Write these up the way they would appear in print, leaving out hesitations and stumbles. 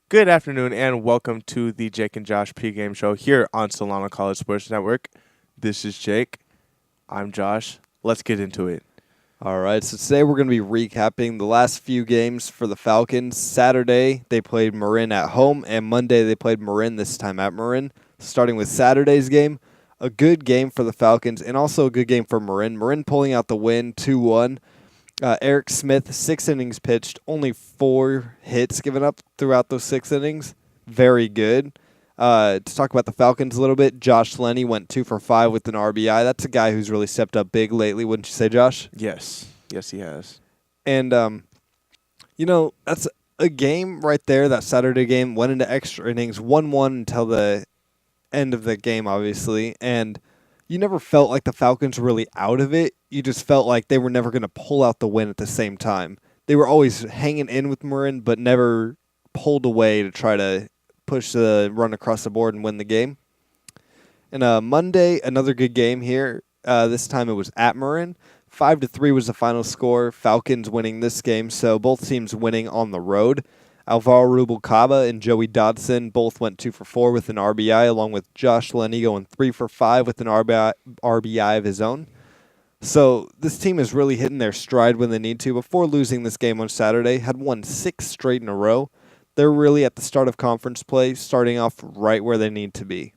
Good afternoon and welcome to the Jake and Josh pregame show here on Solano College Sports Network. This is Jake. I'm Josh. Let's get into it. All right, so today we're going to be recapping the last few games for the Falcons. Saturday, they played Marin at home, and Monday they played Marin, this time at Marin. Starting with Saturday's game, a good game for the Falcons and also a good game for Marin. Marin pulling out the win 2-1. Eric Smith, 6 innings pitched, only 4 hits given up throughout those 6 innings. Very good. To talk about the Falcons a little bit, Josh Lenny went 2 for 5 with an RBI. That's a guy who's really stepped up big lately, wouldn't you say, Josh? Yes, he has. And, that's a game right there, that Saturday game, went into extra innings, 1-1 until the end of the game, obviously. And you never felt like the Falcons were really out of it. You just felt like they were never going to pull out the win at the same time. They were always hanging in with Marin, but never pulled away to try to push the run across the board and win the game. And Monday, another good game here. This time it was at Marin. 5-3 was the final score. Falcons winning this game, so both teams winning on the road. Alvaro Rubalcaba and Joey Dodson both went 2 for 4 with an RBI, along with Josh Lenny going 3 for 5 with an RBI of his own. So this team is really hitting their stride when they need to. Before losing this game on Saturday, had won 6 straight in a row. They're really at the start of conference play, starting off right where they need to be.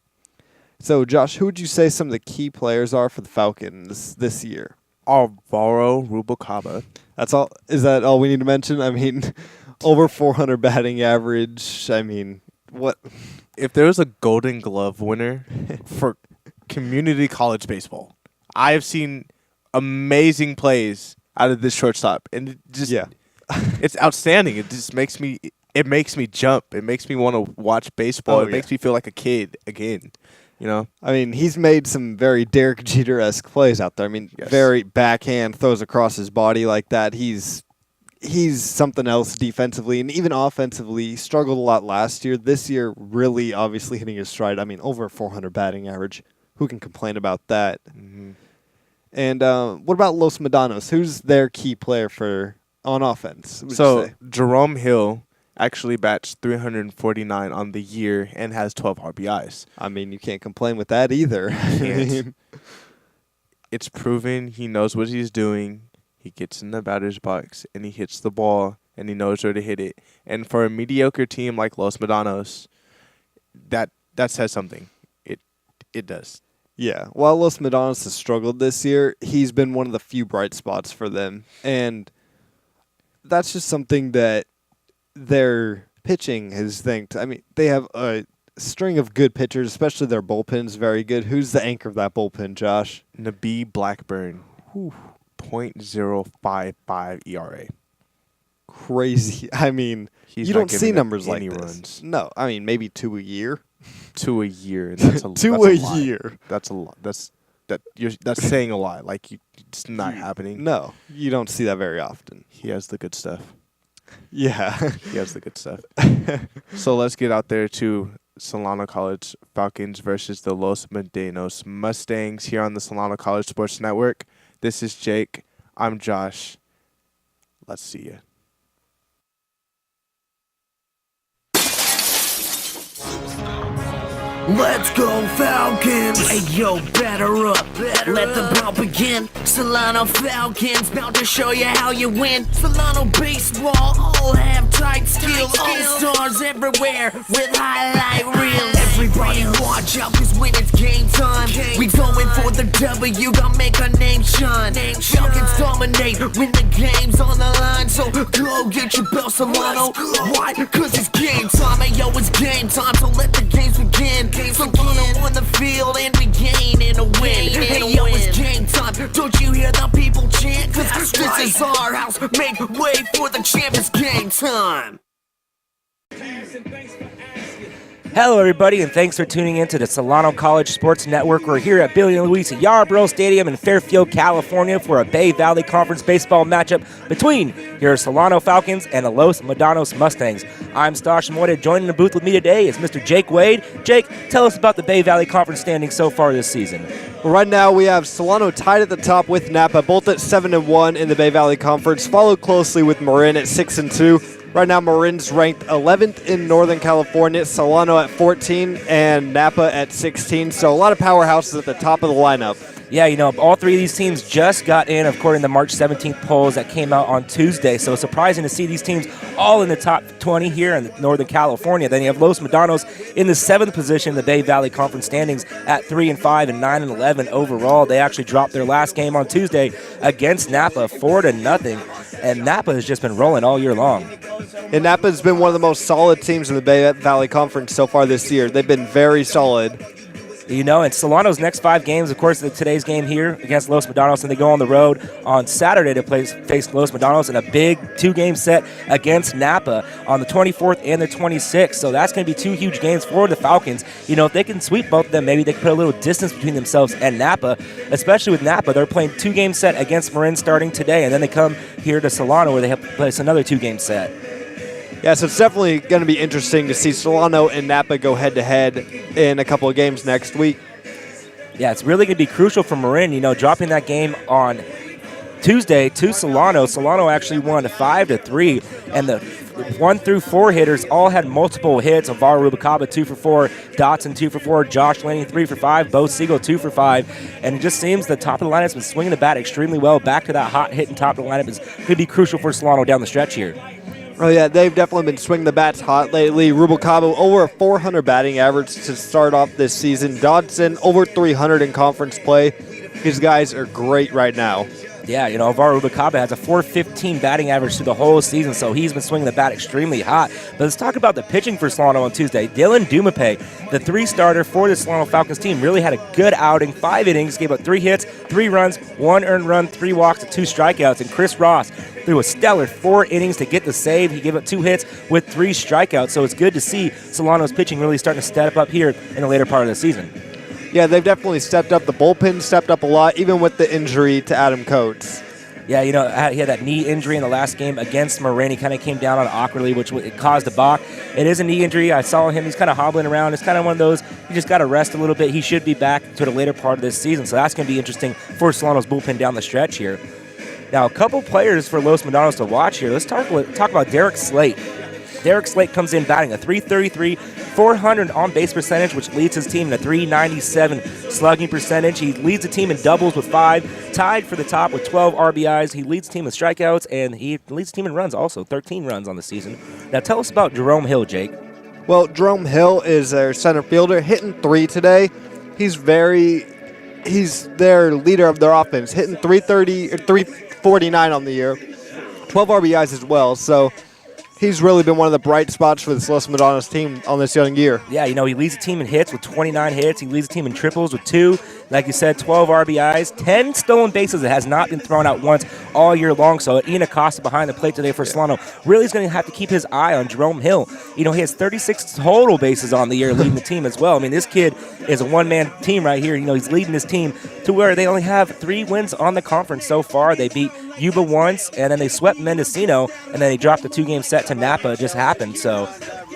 So, Josh, who would you say some of the key players are for the Falcons this year? Alvaro Rubalcaba. That's all. Is that all we need to mention? I mean, over 400 batting average. I mean, what? If there was a Golden Glove winner for community college baseball, I have seen amazing plays out of this shortstop, and it just it's outstanding. It just makes me jump. It makes me want to watch baseball. It makes me feel like a kid again. You know, I mean, he's made some very Derek Jeter-esque plays out there. I mean, very backhand throws across his body like that. He's something else defensively and even offensively. He struggled a lot last year. This year, really obviously hitting his stride. I mean, over 400 batting average. Who can complain about that? Mm-hmm. And what about Los Medanos? Who's their key player on offense? So Jerome Hill actually bats 349 on the year and has 12 RBIs. I mean, you can't complain with that either. It's proven he knows what he's doing. He gets in the batter's box and he hits the ball and he knows where to hit it. And for a mediocre team like Los Medanos, that says something. It does. Yeah. While Los Medanos has struggled this year, he's been one of the few bright spots for them. And that's just something that their pitching has thanked. I mean, they have a string of good pitchers, especially their bullpen's very good. Who's the anchor of that bullpen, Josh? Nabi Blackburn. 0.055 ERA. Crazy. I mean, you don't see numbers like this. Runs. No, I mean, maybe 2 a year. 2 a year. That's a, two that's a year. That's a lot. That's saying a lot. Like it's not happening. No, you don't see that very often. He has the good stuff. Yeah, he has the good stuff. So let's get out there to Solano College Falcons versus the Los Medanos Mustangs here on the Solano College Sports Network. This is Jake. I'm Josh. Let's see ya. Let's go Falcons! Hey yo, batter up, let the ball begin. Solano Falcons, bout to show you how you win. Solano baseball, all have tight skills. All stars everywhere with highlight reels. Everybody watch out, cause when it's game time, we going for the W, gonna make our name shine. Falcons dominate when the game's on the line, so go get your bell, Solano. Why? Cause it's game time, hey yo, it's game time, so let the games begin. Solano on the field and we gain in a win. Hey yo, it's game time, don't you hear the people chant? Cause this is our house, make way for the champ, it's game time. Hello, everybody, and thanks for tuning in to the Solano College Sports Network. We're here at Billy and Luis Yarborough Stadium in Fairfield, California for a Bay Valley Conference baseball matchup between your Solano Falcons and the Los Medanos Mustangs. I'm Stash Moida. Joining the booth with me today is Mr. Jake Wade. Jake, tell us about the Bay Valley Conference standings so far this season. Well, right now we have Solano tied at the top with Napa, both at 7-1 in the Bay Valley Conference, followed closely with Marin at 6-2. Right now, Marin's ranked 11th in Northern California, Solano at 14, and Napa at 16. So a lot of powerhouses at the top of the lineup. Yeah, all three of these teams just got in according to the March 17th polls that came out on Tuesday. So it's surprising to see these teams all in the top 20 here in Northern California. Then you have Los Medanos in the 7th position in the Bay Valley Conference standings at 3-5 and 9-11 overall. They actually dropped their last game on Tuesday against Napa 4-0, and Napa has just been rolling all year long. And Napa's been one of the most solid teams in the Bay Valley Conference so far this year. They've been very solid. And Solano's next 5 games, of course, today's game here against Los Medanos, and they go on the road on Saturday to face Los Medanos in a big 2-game set against Napa on the 24th and the 26th. So that's going to be 2 huge games for the Falcons. If they can sweep both of them, maybe they can put a little distance between themselves and Napa, especially with Napa. They're playing 2-game set against Marin starting today, and then they come here to Solano where they have to play another 2-game set. Yeah, so it's definitely going to be interesting to see Solano and Napa go head-to-head in a couple of games next week. Yeah, it's really going to be crucial for Marin, dropping that game on Tuesday to Solano. Solano actually won 5-3, and the 1 through 4 hitters all had multiple hits. Alvaro Rubalcaba 2 for 4, Dotson 2 for 4, Josh Laney 3 for 5, Bo Siegel 2 for 5, and it just seems the top of the lineup has been swinging the bat extremely well. Back to that hot hitting top of the lineup could be crucial for Solano down the stretch here. Oh, yeah, they've definitely been swinging the bats hot lately. Rubalcaba over a 400 batting average to start off this season. Dodson over 300 in conference play. These guys are great right now. Yeah, Alvaro Rubalcaba has a .415 batting average through the whole season, so he's been swinging the bat extremely hot. But let's talk about the pitching for Solano on Tuesday. Dylan Dumape, the 3-starter for the Solano Falcons team, really had a good outing. 5 innings, gave up 3 hits, 3 runs, 1 earned run, 3 walks, and 2 strikeouts. And Chris Ross threw a stellar 4 innings to get the save. He gave up 2 hits with 3 strikeouts, so it's good to see Solano's pitching really starting to step up here in the later part of the season. Yeah, they've definitely stepped up. The bullpen stepped up a lot, even with the injury to Adam Coates. Yeah, he had that knee injury in the last game against Marin. He kind of came down on it awkwardly, which it caused a balk. It is a knee injury. I saw him. He's kind of hobbling around. It's kind of one of those, you just got to rest a little bit. He should be back to the later part of this season, so that's going to be interesting for Solano's bullpen down the stretch here. Now, a couple players for Los Medanos to watch here. Let's talk about Derek Slate. Derek Slate comes in batting a .333, 400 on-base percentage, which leads his team in a .397 slugging percentage. He leads the team in doubles with 5, tied for the top with 12 RBIs. He leads the team in strikeouts, and he leads the team in runs also, 13 runs on the season. Now tell us about Jerome Hill, Jake. Well, Jerome Hill is their center fielder, hitting 3 today. He's their leader of their offense, hitting .330 or .349 on the year, 12 RBIs as well. So he's really been one of the bright spots for this Los Medanos team on this young year. Yeah, he leads the team in hits with 29 hits. He leads the team in triples with 2. Like you said, 12 RBIs, 10 stolen bases. It has not been thrown out once all year long. So Ian Acosta behind the plate today for Solano really is going to have to keep his eye on Jerome Hill. He has 36 total bases on the year leading the team as well. I mean, this kid is a one-man team right here. He's leading this team to where they only have 3 wins on the conference so far. They beat Yuba once, and then they swept Mendocino, and then they dropped a 2-game set to Napa. It just happened. So,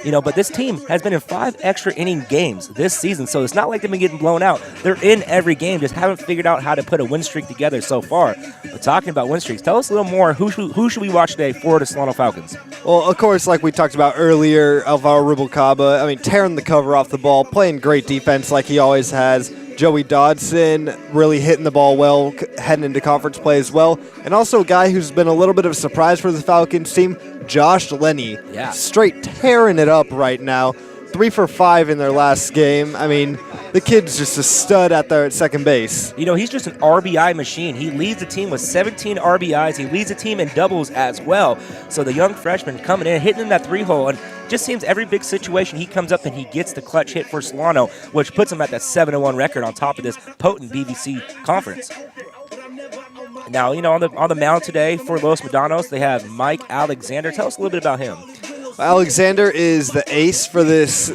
but this team has been in 5 extra inning games this season, so it's not like they've been getting blown out. They're in every game, just haven't figured out how to put a win streak together so far. But talking about win streaks, tell us a little more. Who should we watch today for the Solano Falcons? Well, of course, like we talked about earlier, Alvaro Rubalcaba, tearing the cover off the ball, playing great defense like he always has. Joey Dodson really hitting the ball well, heading into conference play as well. And also a guy who's been a little bit of a surprise for the Falcons team, Josh Lenny. Yeah. Straight tearing it up right now. 3 for 5 in their last game. The kid's just a stud at second base. He's just an RBI machine. He leads the team with 17 RBIs. He leads the team in doubles as well. So the young freshman coming in, hitting in that 3-hole, and just seems every big situation he comes up and he gets the clutch hit for Solano, which puts him at that 7-1 record on top of this potent BVC conference. Now, on the mound today for Los Medanos, they have Mike Alexander. Tell us a little bit about him. Alexander is the ace for this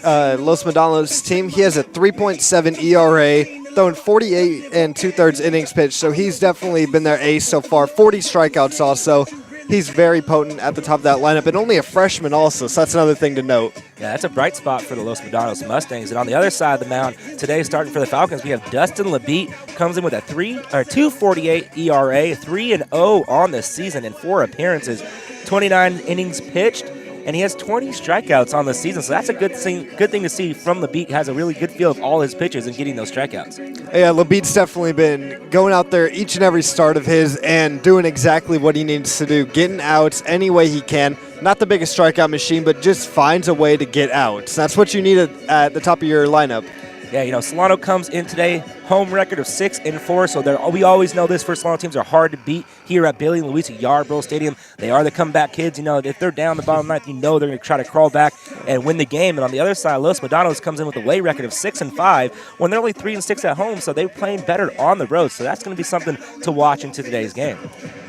Los Medanos team. He has a 3.7 ERA, throwing 48 and 2/3 innings pitched, so he's definitely been their ace so far. 40 strikeouts also. He's very potent at the top of that lineup, and only a freshman also, so that's another thing to note. Yeah, that's a bright spot for the Los Medanos Mustangs. And on the other side of the mound, today starting for the Falcons, we have Dustin LeBeat, comes in with a 2.48 ERA, 3-0 on the season in 4 appearances. 29 innings pitched, and he has 20 strikeouts on the season. So that's a good thing to see from LeBeat. He has a really good feel of all his pitches and getting those strikeouts. Yeah, LeBeat's definitely been going out there each and every start of his and doing exactly what he needs to do, getting outs any way he can. Not the biggest strikeout machine, but just finds a way to get outs. That's what you need at the top of your lineup. Yeah, Solano comes in today, home record of 6-4, so we always know this first Solano teams are hard to beat here at Billy and Luis at Yarborough Stadium. They are the comeback kids. If they're down the bottom ninth, they're going to try to crawl back and win the game. And on the other side, Los Medanos comes in with a away record of 6-5 when they're only 3-6 at home, so they're playing better on the road. So that's going to be something to watch into today's game.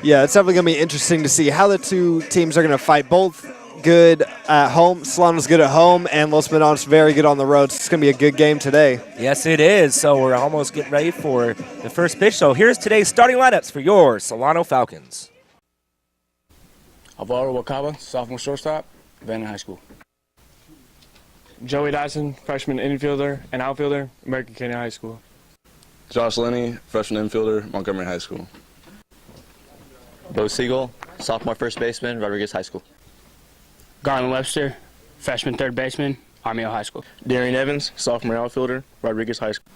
Yeah, it's definitely going to be interesting to see how the two teams are going to fight. Both good at home. Solano's good at home, and Los Medanos very good on the road. So it's going to be a good game today. Yes, it is. So we're almost getting ready for the first pitch. So here's today's starting lineups for your Solano Falcons. Alvaro Wakaba, sophomore shortstop, Vanna High School. Joey Dyson, freshman infielder and outfielder, American Canyon High School. Josh Lenny, freshman infielder, Montgomery High School. Bo Siegel, sophomore first baseman, Rodriguez High School. Garland Webster, freshman third baseman, Armijo High School. Darian Evans, sophomore outfielder, Rodriguez High School.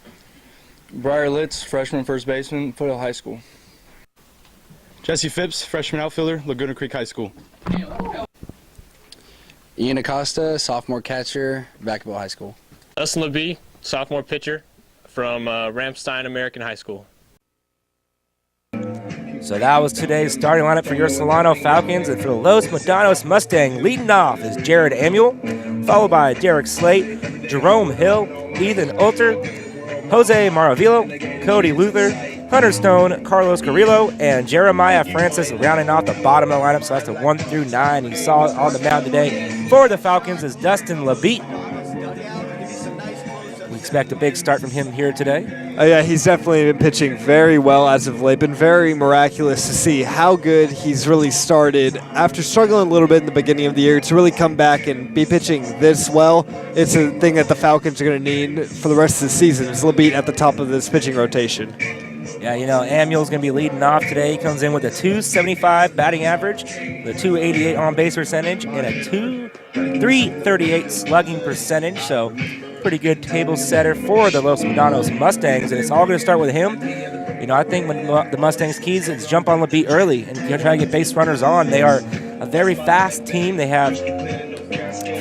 Briar Litz, freshman first baseman, Foothill High School. Jesse Phipps, freshman outfielder, Laguna Creek High School. Ian Acosta, sophomore catcher, Vacaville High School. Dustin LeBee, sophomore pitcher from Ramstein American High School. So that was today's starting lineup for your Solano Falcons. And for the Los Medanos Mustangs, leading off is Jared Amuel, followed by Derek Slate, Jerome Hill, Ethan Ulter, Jose Maravillo, Cody Luther, Hunter Stone, Carlos Carrillo, and Jeremiah Francis rounding off the bottom of the lineup. So that's the 1 through 9. You saw it on the mound today. For the Falcons is Dustin LeBeat. We expect a big start from him here today. Yeah, he's definitely been pitching very well as of late. Been very miraculous to see how good he's really started after struggling a little bit in the beginning of the year to really come back and be pitching this well. It's a thing that the Falcons are going to need for the rest of the season. Is LeBeat at the top of this pitching rotation. Yeah, Amuel's going to be leading off today. He comes in with a .275 batting average, the .288 on-base percentage, and a .338 slugging percentage. So pretty good table setter for the Los Medanos Mustangs, and it's all going to start with him. I think when the Mustangs' keys is jump on LeBeat early and try to get base runners on. They are a very fast team. They have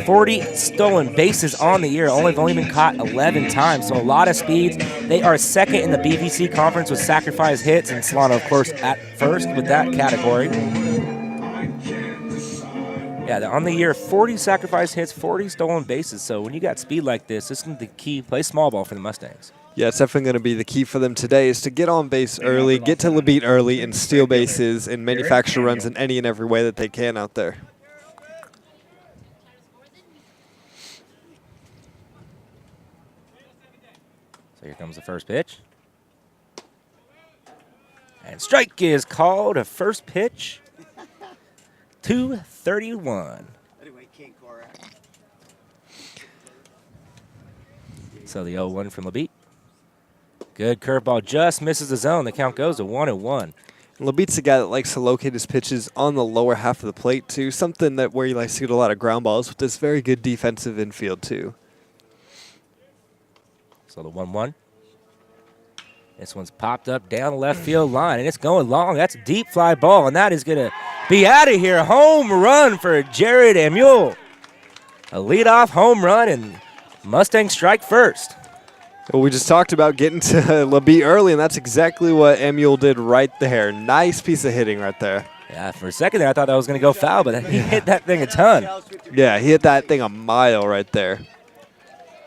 40 stolen bases on the year. They've only been caught 11 times, so a lot of speeds. They are second in the BVC conference with sacrifice hits, and Solano, of course, at first with that category. Yeah, on the year, 40 sacrifice hits, 40 stolen bases. So when you got speed like this is the key. Play small ball for the Mustangs. Yeah, it's definitely going to be the key for them today is to get on base early, get to LeBeat early, and steal bases and manufacture runs in any and every way that they can out there. So here comes the first pitch. And strike is called. A first pitch. 231. So the 0-1 from LeBeat. Good curveball, just misses the zone. The count goes to 1-1. LeBeat's a guy that likes to locate his pitches on the lower half of the plate, too. Something that where he likes to get a lot of ground balls with this very good defensive infield, too. So the 1-1. This one's popped up down the left field line, and it's going long. That's a deep fly ball, and that is going to be out of here. Home run for Jared Amuel. A leadoff home run, and Mustangs strike first. Well, we just talked about getting to LeBeat early, and that's exactly what Amuel did right there. Nice piece of hitting right there. Yeah, for a second there, I thought that was going to go foul, but he hit that thing a ton. Yeah, he hit that thing a mile right there.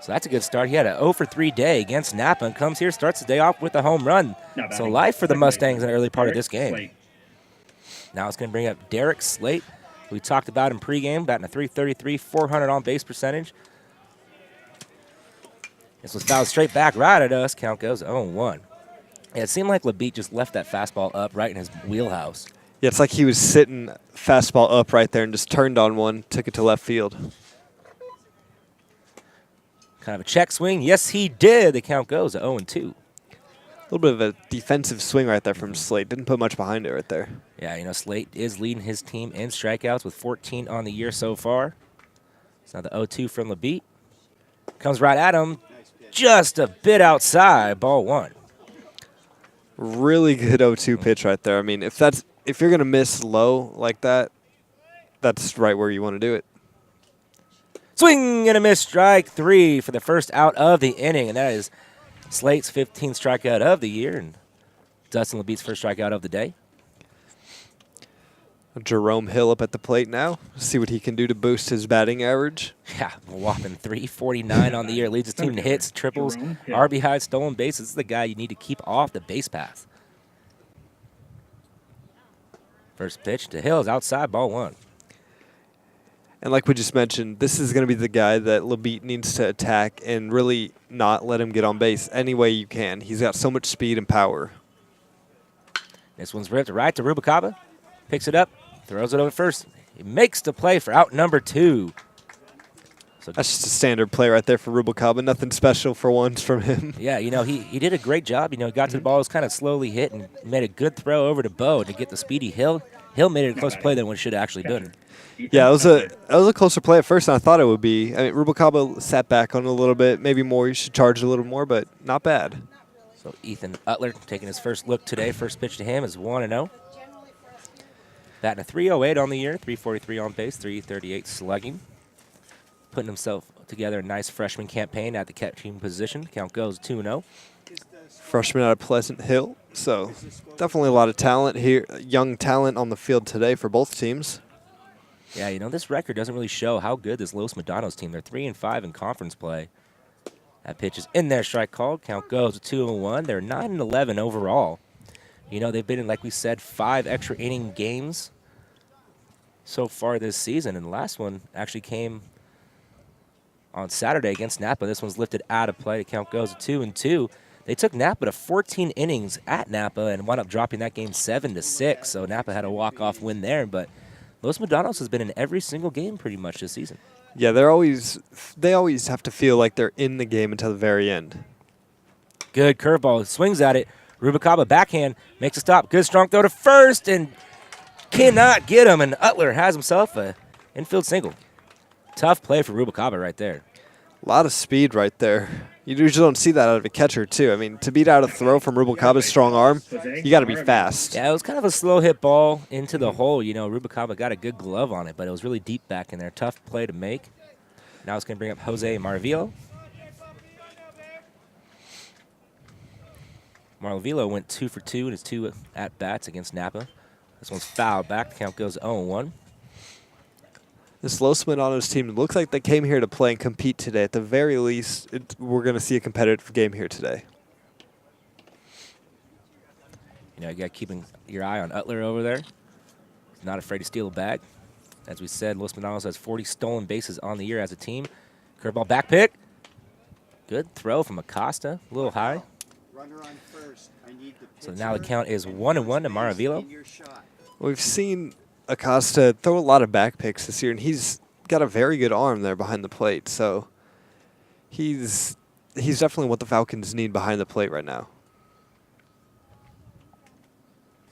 So that's a good start. He had an 0-for-3 day against Napa and comes here, starts the day off with a home run. So life for the Mustangs in the early part of this game. Now it's going to bring up Derek Slate, who we talked about in pregame, batting a .333, 400 on-base percentage. This was fouled straight back right at us. Count goes 0-1. Yeah, it seemed like LeBeat just left that fastball up right in his wheelhouse. Yeah, it's like he was sitting fastball up right there and just turned on one, took it to left field. Kind of a check swing. Yes, he did. The count goes 0-2. little bit of a defensive swing right there from Slate. Didn't put much behind it right there. Yeah, Slate is leading his team in strikeouts with 14 on the year so far. It's now the 0-2 from LeBeat. Comes right at him, just a bit outside, ball 1. Really good 0-2 pitch right there. I mean, if you're gonna miss low like that, that's right where you want to do it. Swing and a miss, strike 3 for the first out of the inning, and that is Slate's 15th strikeout of the year, and Dustin LeBeat's first strikeout of the day. Jerome Hill up at the plate now. See what he can do to boost his batting average. Yeah, a whopping 349 on the year. Leads his team in hits, triples, RBIs, stolen bases. This is the guy you need to keep off the base path. First pitch to Hill is outside, ball 1. And like we just mentioned, this is going to be the guy that LeBeat needs to attack and really not let him get on base any way you can. He's got so much speed and power. This one's ripped right to Rubalcaba. Picks it up, throws it over first. He makes the play for out number 2. So that's just a standard play right there for Rubalcaba. Nothing special for once from him. Yeah, he did a great job. He got to the ball, was kind of slowly hit, and made a good throw over to Bo to get the speedy Hill. Hill made it a close play than what it should have actually been. Yeah, it was a closer play at first than I thought it would be. I mean, Rubalcaba sat back on it a little bit. Maybe more. You should charge a little more, but not bad. So Ethan Utler taking his first look today. First pitch to him is 1-0. Batting a 308 on the year, 343 on base, 338 slugging. Putting himself together a nice freshman campaign at the catching position. Count goes 2-0. Freshman out of Pleasant Hill, so definitely a lot of talent here, young talent on the field today for both teams. Yeah, this record doesn't really show how good this Los Medanos team. They're 3-5 in conference play. That pitch is in there, strike called. Count goes 2-1. They're 9-11 overall. They've been in, like we said, 5 extra inning games so far this season, and the last one actually came on Saturday against Napa. This one's lifted out of play. The count goes 2-2. They took Napa to 14 innings at Napa and wound up dropping that game 7-6. So Napa had a walk-off win there, but Los Medanos has been in every single game pretty much this season. Yeah, they always have to feel like they're in the game until the very end. Good curveball, swings at it. Rubalcaba backhand makes a stop. Good strong throw to first and cannot get him. And Utler has himself an infield single. Tough play for Rubalcaba right there. A lot of speed right there. You usually don't see that out of a catcher, too. I mean, to beat out a throw from Rubalcaba's strong arm, you got to be fast. Yeah, it was kind of a slow hit ball into the hole. Rubalcaba got a good glove on it, but it was really deep back in there. Tough play to make. Now it's going to bring up Jose Marvillo. Marvillo went 2 for 2 in his 2 at-bats against Napa. This one's fouled back. The count goes 0-1. This Los Medanos team looks like they came here to play and compete today. At the very least, we're going to see a competitive game here today. You got to keep your eye on Utler over there. He's not afraid to steal a bag. As we said, Los Medanos has 40 stolen bases on the year as a team. Curveball back pick. Good throw from Acosta. A little high. So now the count is 1-1 to Marvillo. We've seen Acosta throw a lot of back picks this year, and he's got a very good arm there behind the plate. So he's definitely what the Falcons need behind the plate right now.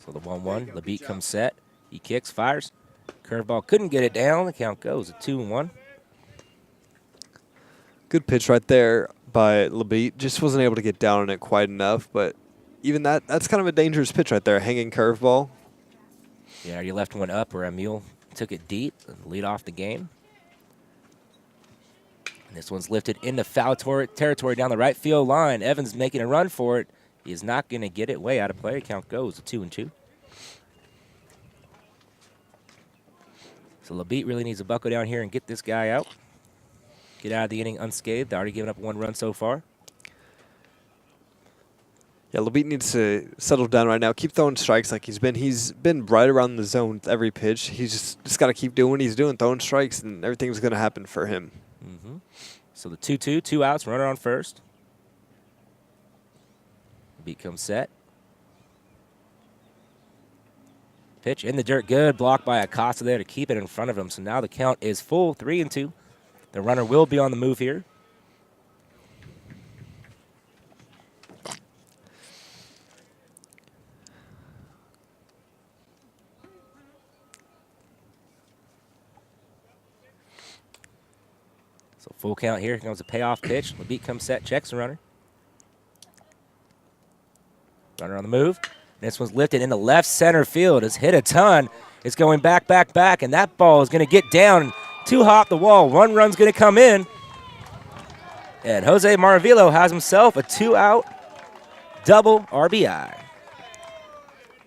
So the 1-1, LeBeat comes set. He kicks, fires. Curveball couldn't get it down. The count goes at 2-1. Good pitch right there by LeBeat. Just wasn't able to get down on it quite enough, but even that's kind of a dangerous pitch right there, hanging curveball. Yeah, you left one up where Emil took it deep and lead off the game. And this one's lifted into foul territory down the right field line. Evans making a run for it. He is not going to get it. Way out of play. Count goes to 2-2. So LeBeat really needs to buckle down here and get this guy out. Get out of the inning unscathed. Already given up 1 run so far. Yeah, LeBeat needs to settle down right now. Keep throwing strikes like he's been. He's been right around the zone with every pitch. He's just got to keep doing what he's doing, throwing strikes, and everything's going to happen for him. Mm-hmm. So the 2-2, 2 outs, runner on first. LeBeat comes set. Pitch in the dirt, good. Blocked by Acosta there to keep it in front of him. So now the count is full, 3-2. The runner will be on the move here. So full count here. Here comes a payoff pitch. Lebeat comes set, checks the runner. Runner on the move. This one's lifted into left center field. It's hit a ton. It's going back, and that ball is going to get down. Two hop the wall. One run's going to come in. And Jose Maravilo has himself a 2-out double RBI.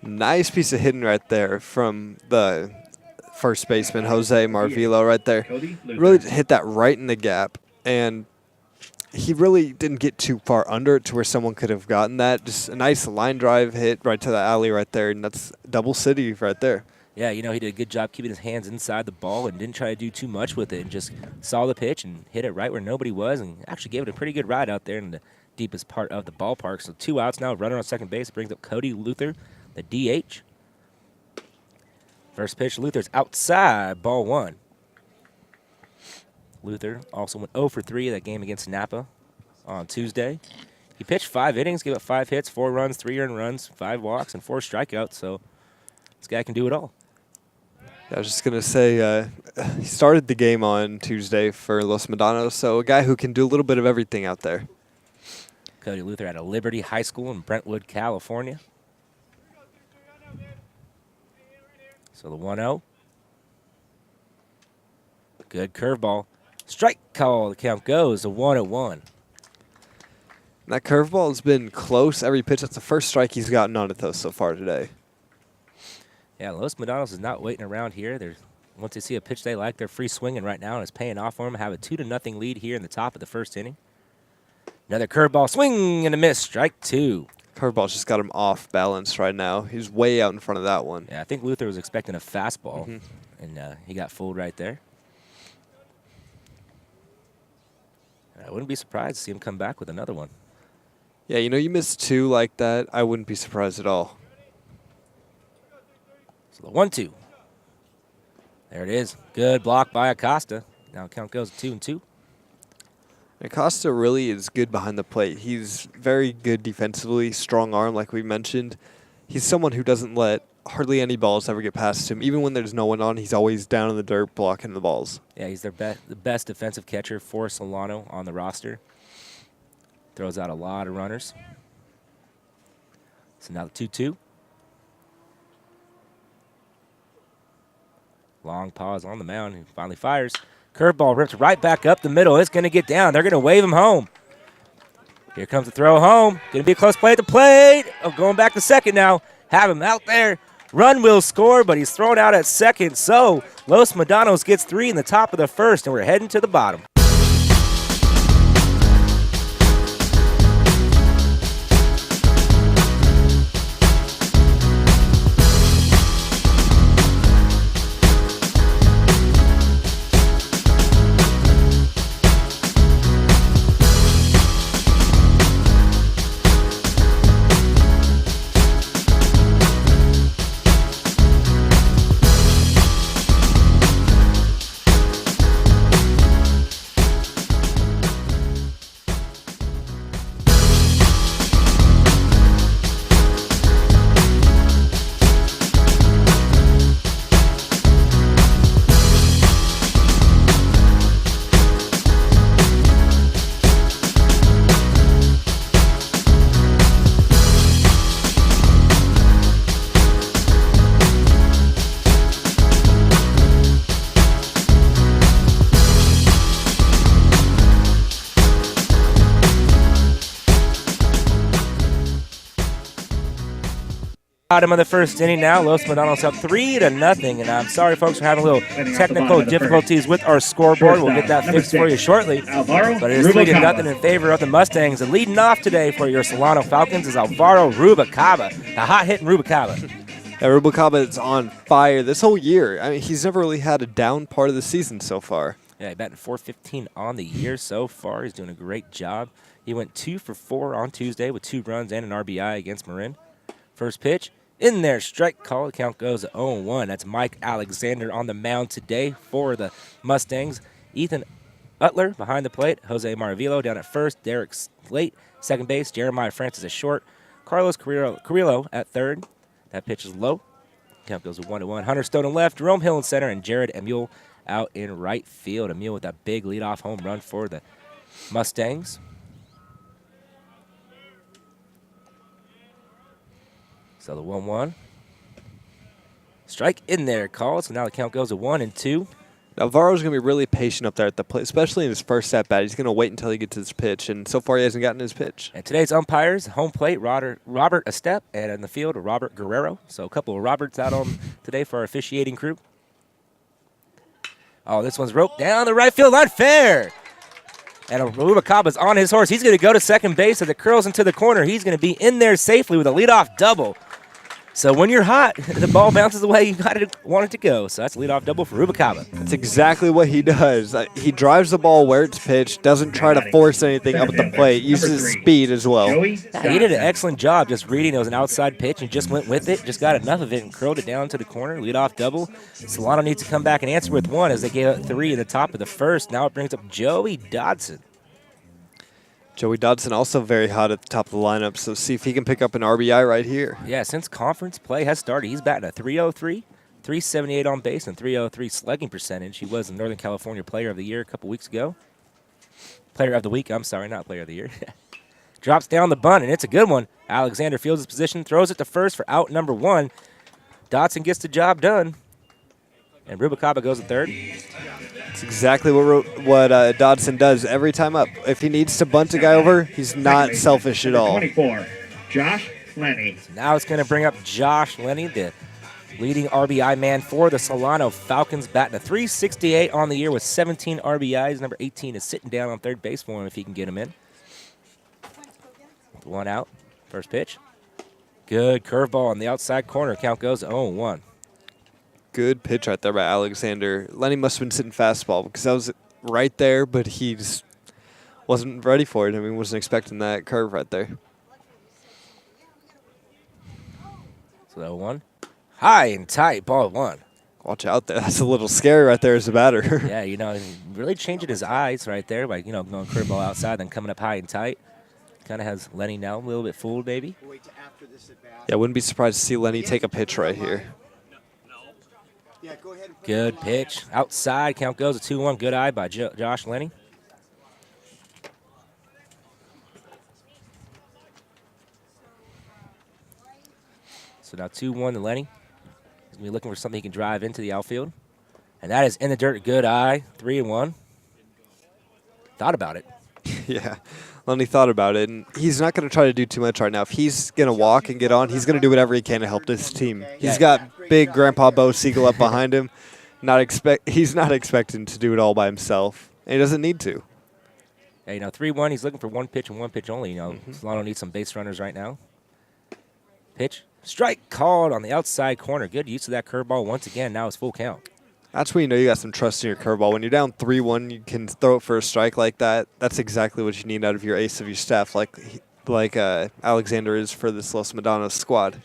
Nice piece of hitting right there from the first baseman, Jose Maravilo, right there. Really hit that right in the gap. And he really didn't get too far under it to where someone could have gotten that. Just a nice line drive hit right to the alley right there, and that's double city right there. Yeah, he did a good job keeping his hands inside the ball and didn't try to do too much with it and just saw the pitch and hit it right where nobody was and actually gave it a pretty good ride out there in the deepest part of the ballpark. So 2 outs now, runner on second base brings up Cody Luther, the DH. First pitch, Luther's outside, ball 1. Luther also went 0 for 3 that game against Napa on Tuesday. He pitched 5 innings, gave up 5 hits, 4 runs, 3 earned runs, 5 walks, and 4 strikeouts. So this guy can do it all. I was just going to say, he started the game on Tuesday for Los Medanos, so a guy who can do a little bit of everything out there. Cody Luther at a Liberty High School in Brentwood, California. So the 1-0. Good curveball. Strike call. The count goes to 1-1. That curveball has been close every pitch. That's the first strike he's gotten on it, though, so far today. Yeah, Los Medanos is not waiting around here. Once they see a pitch they like, they're free swinging right now, and it's paying off for them. Have a 2-0 lead here in the top of the first inning. Another curveball, swing and a miss, strike 2. Curveball's just got him off balance right now. He's way out in front of that one. Yeah, I think Luther was expecting a fastball, and he got fooled right there. I wouldn't be surprised to see him come back with another one. Yeah, you miss 2 like that, I wouldn't be surprised at all. So the 1-2. There it is. Good block by Acosta. Now count goes to 2-2. Acosta really is good behind the plate. He's very good defensively, strong arm like we mentioned. He's someone who doesn't let hardly any balls ever get past him. Even when there's no one on, he's always down in the dirt blocking the balls. Yeah, he's the best defensive catcher for Solano on the roster. Throws out a lot of runners. So now the 2-2. Long pause on the mound. He finally fires. Curveball ripped right back up the middle. It's going to get down. They're going to wave him home. Here comes the throw home. Going to be a close play at the plate. Oh, going back to second now. Have him out there. Run will score, but he's thrown out at second. So Los Medanos gets 3 in the top of the first, and we're heading to the bottom. Bottom of the first inning now. Los Medanos up 3-0, and I'm sorry, folks, we're having a little technical difficulties with our scoreboard. We'll get that fixed for you shortly. But it is 3-0 in favor of the Mustangs. And leading off today for your Solano Falcons is Alvaro Rubalcaba, the hot-hitting Rubalcaba. Yeah, Rubalcaba is on fire this whole year. I mean, he's never really had a down part of the season so far. Yeah, he batted .415 on the year so far. He's doing a great job. He went 2 for 4 on Tuesday with 2 runs and an RBI against Marin. First pitch. In there, strike call. The count goes to 0-1. That's Mike Alexander on the mound today for the Mustangs. Ethan Utler behind the plate. Jose Maravilo down at first. Derek Slate, second base. Jeremiah Francis at short. Carlos Carrillo at third. That pitch is low. Count goes to 1-1. Hunter Stone in left. Jerome Hill in center. And Jared Emule out in right field. Emil with that big leadoff home run for the Mustangs. So the 1-1. Strike in there called, so now the count goes to 1-2. Alvaro's going to be really patient up there at the plate, especially in his first at-bat. He's going to wait until he gets his pitch, and so far he hasn't gotten his pitch. And today's umpires, home plate, Robert Estep, and in the field, Robert Guerrero. So a couple of Roberts out on today for our officiating crew. Oh, this one's roped down the right field line, fair. And Rubalcaba's on his horse. He's going to go to second base as it curls into the corner. He's going to be in there safely with a leadoff double. So when you're hot, the ball bounces the way you want it to go. So that's a leadoff double for Rubalcaba. That's exactly what he does. He drives the ball where it's pitched, doesn't try to force anything up at the plate, uses speed as well. Yeah, he did an excellent job just reading. It was an outside pitch and just went with it, just got enough of it and curled it down to the corner. Leadoff double. Solano needs to come back and answer with one as they gave up 3 in the top of the first. Now it brings up Joey Dodson. Joey Dodson also very hot at the top of the lineup, so see if he can pick up an RBI right here. Yeah, since conference play has started, he's batting a .303, 378 on base, and .303 slugging percentage. He was the Northern California Player of the Year a couple weeks ago. Player of the Week, I'm sorry, not Player of the Year. Drops down the bunt, and it's a good one. Alexander fields his position, throws it to first for out number 1. Dodson gets the job done, and Rubalcaba goes to third. That's exactly what Dodson does every time up. If he needs to bunt a guy over, he's not selfish at all. 24, Josh Lenny. So now it's going to bring up Josh Lenny, the leading RBI man for the Solano Falcons, batting a .368 on the year with 17 RBIs. Number 18 is sitting down on third base for him if he can get him in. 1 out, first pitch. Good curveball on the outside corner. Count goes 0-1. Good pitch right there by Alexander. Lenny must have been sitting fastball because that was right there, but he just wasn't ready for it. I mean, wasn't expecting that curve right there. So 0-1. High and tight, ball 1. Watch out there. That's a little scary right there as a batter. Yeah, really changing his eyes right there by, going curveball outside, then coming up high and tight. Kind of has Lenny now a little bit fooled, maybe. Yeah, wouldn't be surprised to see Lenny take a pitch right here. Good pitch. Outside, count goes to 2-1. Good eye by Josh Lenny. So now 2-1 to Lenny. He's going to be looking for something he can drive into the outfield. And that is in the dirt. Good eye. 3-1. Thought about it. Yeah, Lenny thought about it, and he's not going to try to do too much right now. If he's going to walk and get on, he's going to do whatever he can to help this team. He's got big Grandpa Bo Siegel up behind him. He's not expecting to do it all by himself, and he doesn't need to. Yeah, 3-1. He's looking for one pitch and one pitch only. Solano needs some base runners right now. Pitch. Strike called on the outside corner. Good use of that curveball once again. Now it's full count. That's when you know you got some trust in your curveball. When you're down 3-1, you can throw it for a strike like that. That's exactly what you need out of your ace of your staff, like Alexander is for this Los Medanos squad.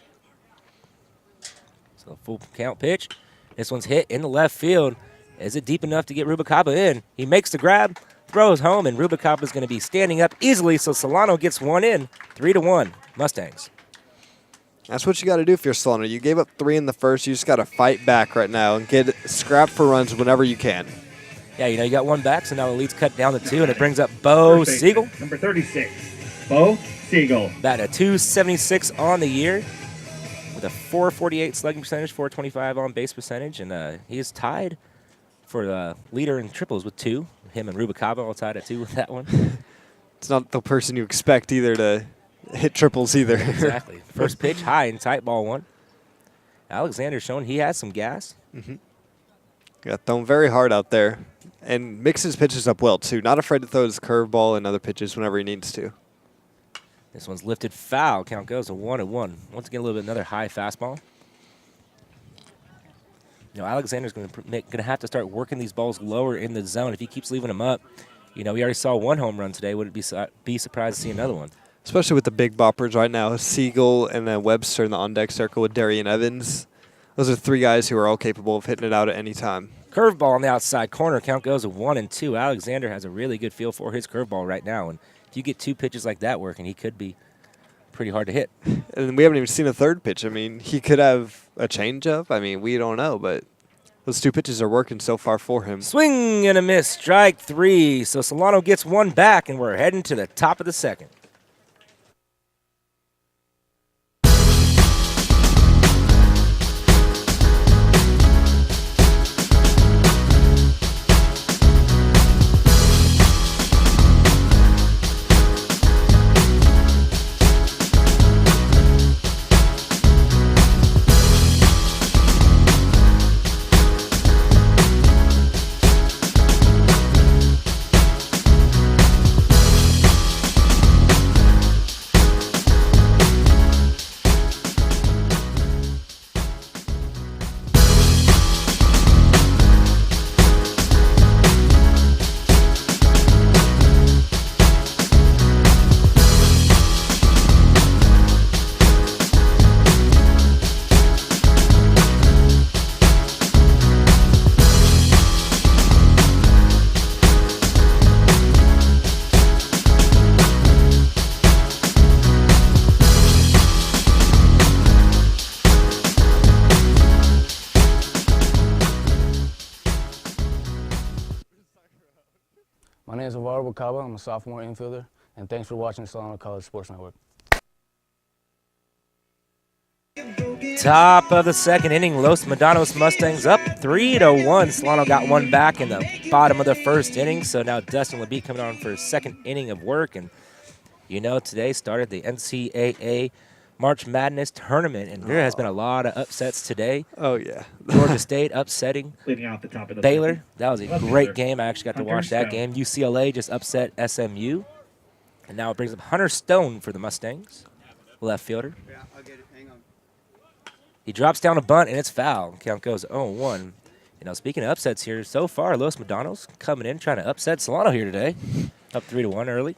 So full count pitch. This one's hit in the left field. Is it deep enough to get Rubalcaba in? He makes the grab, throws home, and Rubalcaba is going to be standing up easily, so Solano gets one in. 3-1, Mustangs. That's what you got to do if you're Solano. You gave up 3 in the first. You just got to fight back right now and get scrap for runs whenever you can. Yeah, you got one back, so now the lead's cut down to 2, and it brings up Bo Siegel. Number 36, Bo Siegel. Batting a .276 on the year with a .448 slugging percentage, .425 on base percentage, and he is tied for the leader in triples with 2. Him and Rubalcaba all tied at 2 with that one. It's not the person you expect either to hit triples either. Exactly. First pitch, high and tight, ball 1. Alexander showing he has some gas. Got thrown very hard out there. And mixes pitches up well, too. Not afraid to throw his curveball and other pitches whenever he needs to. This one's lifted foul. Count goes to 1-1. Once again, a little bit another high fastball. Alexander's going to have to start working these balls lower in the zone. If he keeps leaving them up, we already saw 1 home run today. Would it be surprised to see another one? Especially with the big boppers right now, Siegel and then Webster in the on-deck circle with Darian Evans. Those are 3 guys who are all capable of hitting it out at any time. Curveball on the outside corner. Count goes to 1-2. Alexander has a really good feel for his curveball right now. And if you get 2 pitches like that working, he could be pretty hard to hit. And we haven't even seen a third pitch. I mean, he could have a changeup. I mean, we don't know, but Those 2 pitches are working so far for him. Swing and a miss, strike 3. So Solano gets one back, and we're heading to the top of the second. My name is Alvaro Bacaba. I'm a sophomore infielder, and thanks for watching the Solano College Sports Network. Top of the second inning, Los Medanos Mustangs up 3-1. Solano got one back in the bottom of the first inning, so now Dustin LeBeat coming on for his second inning of work. And you know, today started the NCAA March Madness tournament, and there has been a lot of upsets today. Oh, yeah. Georgia State upsetting Leading off the top of the Baylor. second. That was a Left great fielder, game. I actually got to Hunter watch that Stone. game. UCLA just upset SMU. And now it brings up Hunter Stone for the Mustangs, left fielder. Yeah, I'll get it. Hang on. He drops down a bunt, and it's foul. Count goes 0-1. You know, speaking of upsets here, so far, Los Medanos coming in trying to upset Solano here today. Up 3-1 early.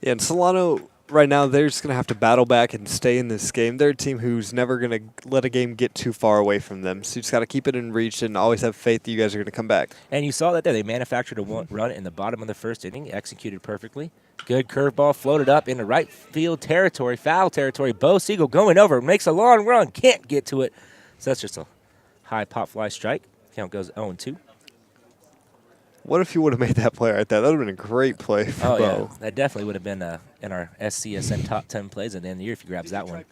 Yeah, and Solano, right now, they're just going to have to battle back and stay in this game. They're a team who's never going to let a game get too far away from them. So you just got to keep it in reach and always have faith that you guys are going to come back. And you saw that there. They manufactured a run in the bottom of the first inning, executed perfectly. Good curveball floated up into right field territory, foul territory. Bo Siegel going over, makes a long run, can't get to it. So that's just a high pop fly strike. Count goes 0-2. What if you would have made that play right there? That would have been a great play for Bo. Yeah, that definitely would have been in our SCSN top 10 plays at the end of the year if he grabs that one.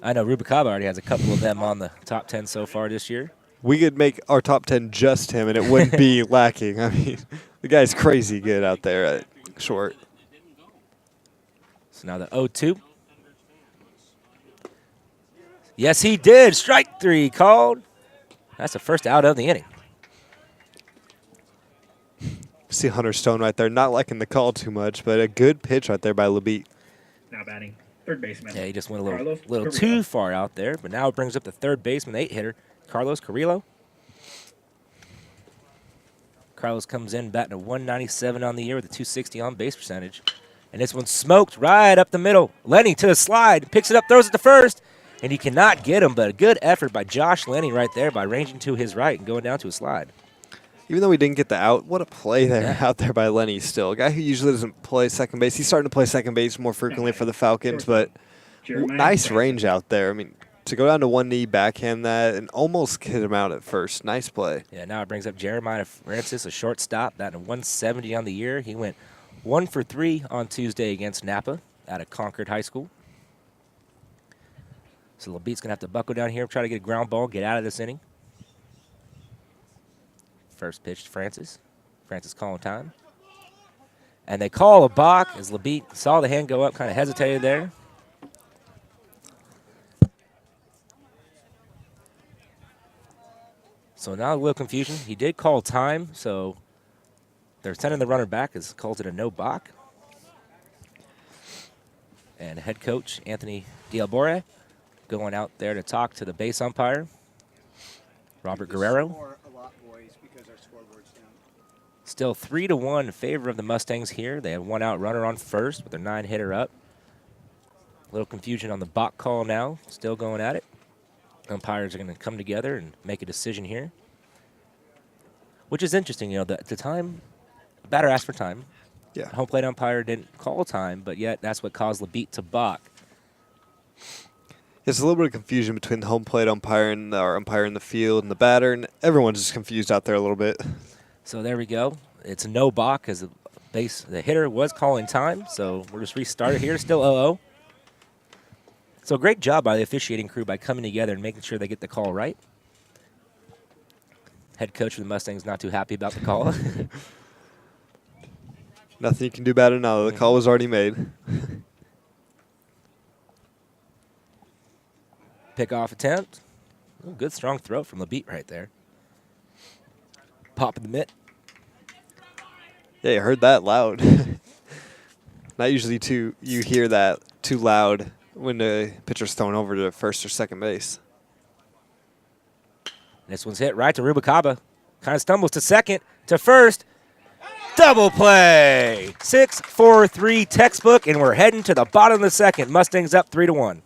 I know Rubicaba already has a couple of them on the top 10 so far this year. We could make our top 10 just him, and it wouldn't be lacking. I mean, the guy's crazy good out there at short. So now the 0-2. Yes, he did. Strike 3 called. That's the first out of the inning. See Hunter Stone right there, not liking the call too much, but a good pitch right there by LeBeat. Now batting third baseman. Yeah, he just went a Carlos little Carrillo. too far out there, but now it brings up the third baseman, 8-hitter, Carlos Carrillo. Carlos comes in batting a 197 on the year with a 260 on base percentage. And this one's smoked right up the middle. Lenny to the slide, picks it up, throws it to first, and he cannot get him, but a good effort by Josh Lenny right there by ranging to his right and going down to a slide. Even though we didn't get the out, what a play there out there by Lenny still. A guy who usually doesn't play second base. He's starting to play second base more frequently for the Falcons, but nice range out there. I mean, to go down to one knee, backhand that, and almost hit him out at first. Nice play. Yeah, now it brings up Jeremiah Francis, a shortstop, batting a 170 on the year. He went 1 for 3 on Tuesday against Napa out of Concord High School. So LeBeat's going to have to buckle down here, try to get a ground ball, get out of this inning. First pitch to Francis. Francis calling time. And they call a balk as LeBeat saw the hand go up, kind of hesitated there. So now a little confusion. He did call time, so they're sending the runner back as calls it a no balk. And head coach Anthony Dialbore going out there to talk to the base umpire, Robert Guerrero. Still 3-1 in favor of the Mustangs here. They have one out runner on first with their 9-hitter up. A little confusion on the balk call now. Still going at it. Umpires are going to come together and make a decision here. Which is interesting, you know, the time, the batter asked for time. Yeah. Home plate umpire didn't call time, but yet that's what caused LeBeat to balk. There's a little bit of confusion between the home plate umpire and our umpire in the field and the batter, and everyone's just confused out there a little bit. So there we go. It's no balk because the hitter was calling time, so we'll just restart it here. Still 0-0. So great job by the officiating crew by coming together and making sure they get the call right. Head coach of the Mustangs not too happy about the call. Nothing you can do about it now. The call was already made. Pickoff attempt. Ooh, good strong throw from the beat right there. Pop of the mitt. Yeah, you heard that loud. Not usually you hear that too loud when the pitcher's thrown over to first or second base. This one's hit right to Rubalcaba. Kind of stumbles to second, to first. Double play. 6-4-3 textbook, and we're heading to the bottom of the second. Mustangs up 3-1.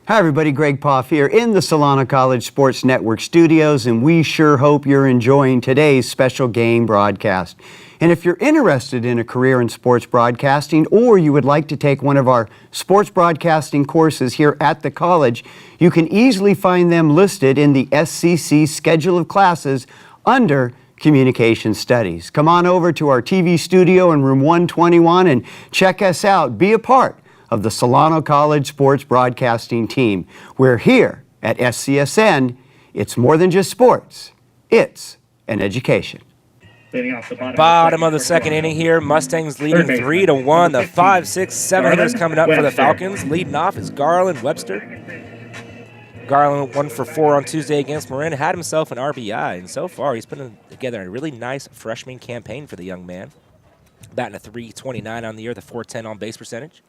Hi everybody, Greg Poff here in the Solano College Sports Network studios, and we sure hope you're enjoying today's special game broadcast. And if you're interested in a career in sports broadcasting, or you would like to take one of our sports broadcasting courses here at the college, you can easily find them listed in the SCC schedule of classes under Communication Studies. Come on over to our TV studio in room 121 and check us out. Be a part of the Solano College Sports Broadcasting team. We're here at SCSN. It's more than just sports. It's an education. Bottom of the second inning here. Mustangs leading 3-1. The 5, 6, 7 hitters coming up for the Falcons. Leading off is Garland Webster. Garland 1 for 4 on Tuesday against Marin. Had himself an RBI, and so far he's putting together a really nice freshman campaign for the young man. Batting a .329 on the year, the .410 on base percentage.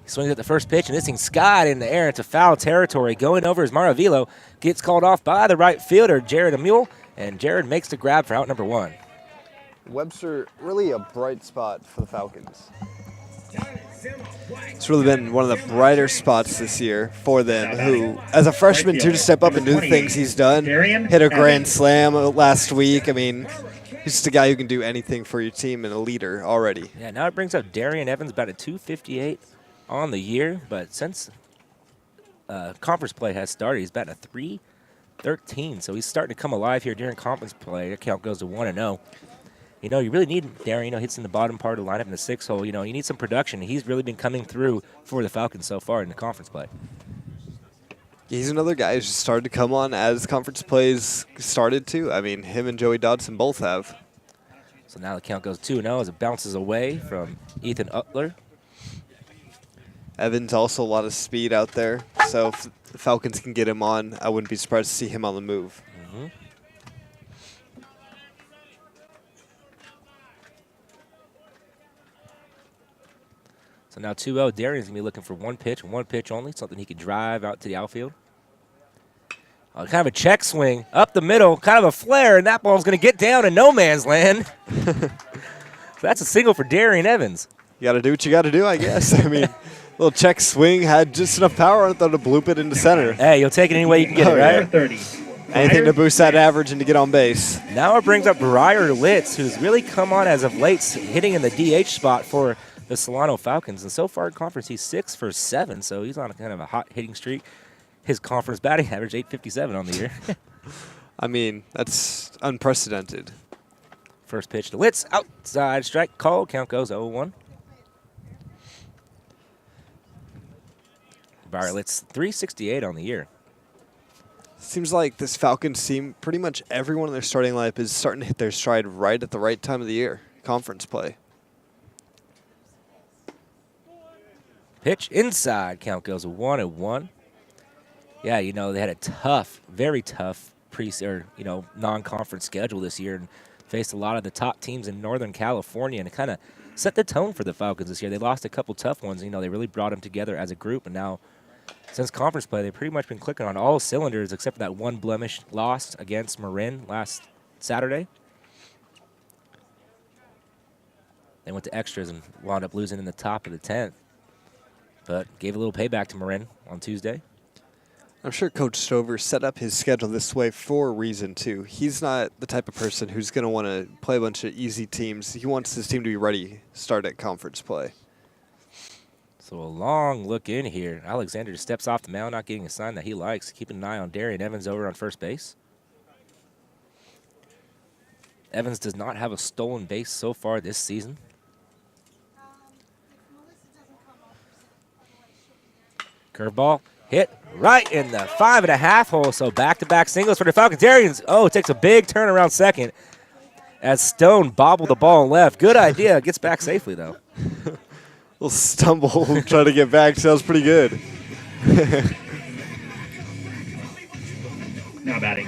He swings at the first pitch, and this thing skied in the air into foul territory. Going over is Maravilo. Gets called off by the right fielder, Jared Amule, and Jared makes the grab for out number 1. Webster, really a bright spot for the Falcons. It's really been one of the brighter spots this year for them, who, as a freshman, too, to step up and do the things he's done. Hit a grand slam last week. I mean, he's just a guy who can do anything for your team and a leader already. Yeah, now it brings up Darian Evans, about a .258 on the year, but since conference play has started, he's batting a .313, so he's starting to come alive here during conference play. Their count goes to 1-0. You know, you really need Darian, hits in the bottom part of the lineup in the 6 hole. You know, you need some production. He's really been coming through for the Falcons so far in the conference play. He's another guy who's just started to come on as conference plays started to. I mean, him and Joey Dodson both have. So now the count goes 2-0 as it bounces away from Ethan Utler. Evans also a lot of speed out there, so if the Falcons can get him on, I wouldn't be surprised to see him on the move. Mm-hmm. So now 2-0, Darian's going to be looking for one pitch only, something he could drive out to the outfield. Kind of a check swing up the middle, kind of a flare, and that ball's going to get down in no man's land. So that's a single for Darian Evans. You got to do what you got to do, I guess. I mean, little check swing, had just enough power on it, though, to bloop it into center. Hey, you'll take it any way you can get it, right? 30. Anything to boost that average and to get on base. Now it brings up Briar Litz, who's really come on as of late, hitting in the DH spot for the Solano Falcons. And so far in conference, he's 6 for 7, so he's on a kind of a hot hitting streak. His conference batting average, .857 on the year. I mean, that's unprecedented. First pitch to Litz, outside strike call. Count goes 0-1. Briar Litz, .368 on the year. Seems like this Falcons team, pretty much everyone in their starting lineup is starting to hit their stride right at the right time of the year, conference play. Pitch inside. Count goes 1-1. Yeah, you know, they had a tough, very tough non-conference schedule this year and faced a lot of the top teams in Northern California, and it kind of set the tone for the Falcons this year. They lost a couple tough ones. You know, they really brought them together as a group, and now since conference play, they've pretty much been clicking on all cylinders except for that one blemish loss against Marin last Saturday. They went to extras and wound up losing in the top of the 10th, but gave a little payback to Marin on Tuesday. I'm sure Coach Stover set up his schedule this way for a reason, too. He's not the type of person who's going to want to play a bunch of easy teams. He wants his team to be ready to start at conference play. So a long look in here. Alexander just steps off the mound, not getting a sign that he likes. Keeping an eye on Darian Evans over on first base. Evans does not have a stolen base so far this season. Curveball hit right in the 5.5 hole. So back-to-back singles for the Falcons. Darian's, takes a big turn around second as Stone bobbled the ball and left. Good idea. Gets back safely, though. Little stumble trying to get back. Sounds pretty good. Now batting,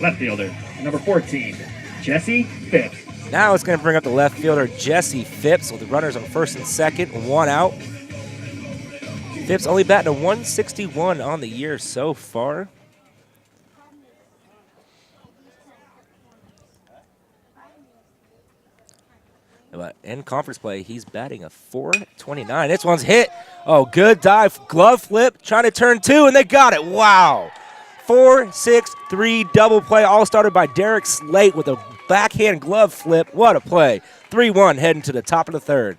left fielder, number 14, Jesse Phipps. Now it's going to bring up the left fielder, Jesse Phipps, with the runners on first and second, 1 out. Phipps only batting a 161 on the year so far. But in conference play, he's batting a 429. This one's hit. Oh, good dive. Glove flip. Trying to turn 2, and they got it. Wow. 4-6-3 double play, all started by Derek Slate with a backhand glove flip. What a play. 3-1 heading to the top of the third.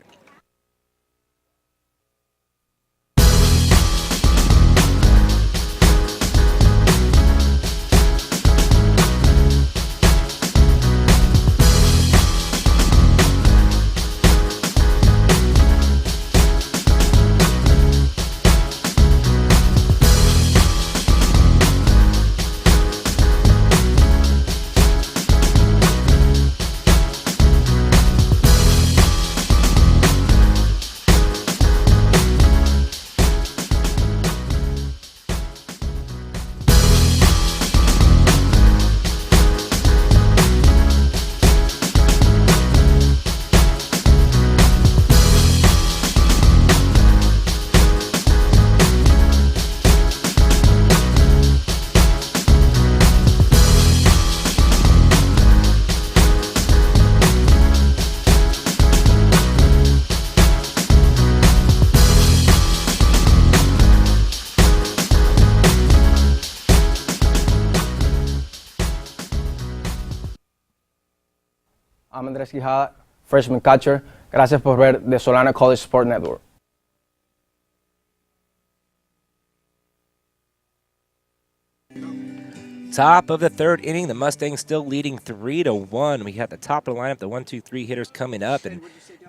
I'm Andres Quijada, freshman catcher. Gracias por ver the Solano College Sport Network. Top of the third inning, the Mustangs still leading 3-1. We have the top of the lineup, the 1-2-3 hitters coming up, and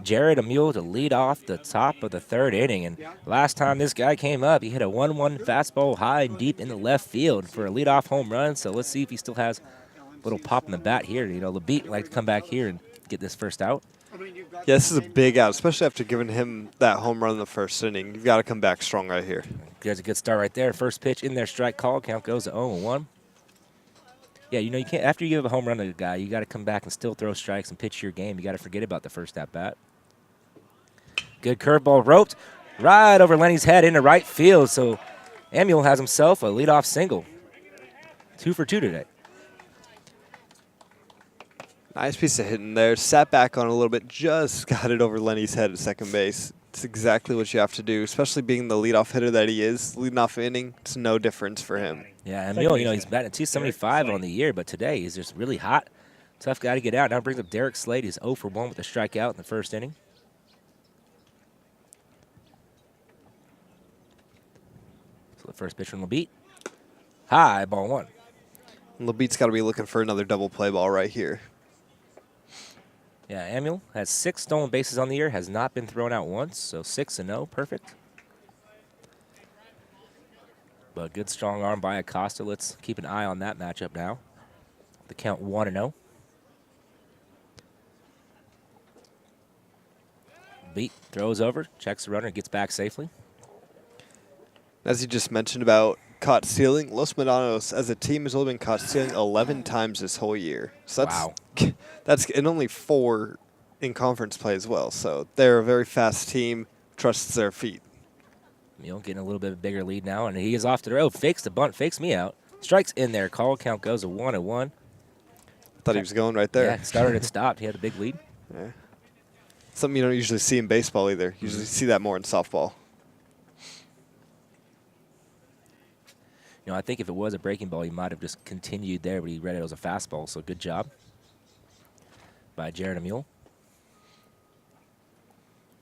Jared Amule to lead off the top of the third inning. And last time this guy came up, he hit a 1-1 fastball high and deep in the left field for a leadoff home run. So let's see if he still has a little pop in the bat here. You know, LeBeat would like to come back here and get this first out. Yeah, this is a big out, especially after giving him that home run in the first inning. You've got to come back strong right here. There's a good start right there. First pitch in there, strike call. Count goes to 0-1. Yeah, you know, you can't, after you give a home run to a guy, you got to come back and still throw strikes and pitch your game. You got to forget about the first at-bat. Good curveball roped right over Lenny's head into right field. So Amule has himself a leadoff single. 2 for 2 today. Nice piece of hitting there. Sat back on a little bit, just got it over Lenny's head at second base. It's exactly what you have to do, especially being the leadoff hitter that he is. Leading off inning, it's no difference for him. Yeah, Amule, you know, he's batting 275 on the year, but today he's just really hot. Tough guy to get out. Now brings up Derek Slade. He's 0 for 1 with a strikeout in the first inning. So the first pitch from LeBeat. High, ball 1. LeBeat's got to be looking for another double play ball right here. Yeah, Amule has 6 stolen bases on the year, has not been thrown out once, so 6-0, perfect. But good strong arm by Acosta. Let's keep an eye on that matchup now. The count 1-0. Beat throws over, checks the runner, gets back safely. As you just mentioned about caught stealing, Los Medanos as a team has only been caught stealing 11 times this whole year. So that's, wow. That's and only 4 in conference play as well. So they're a very fast team, trusts their feet. Amule getting a little bit of a bigger lead now, and he is off to the road. Fakes the bunt, fakes me out. Strikes in there. Call count goes to 1-1. Thought he was going right there. Yeah, started and stopped. He had a big lead. Yeah. Something you don't usually see in baseball either. You usually see that more in softball. I think if it was a breaking ball, he might have just continued there, but he read it as a fastball, so good job by Jared Emil.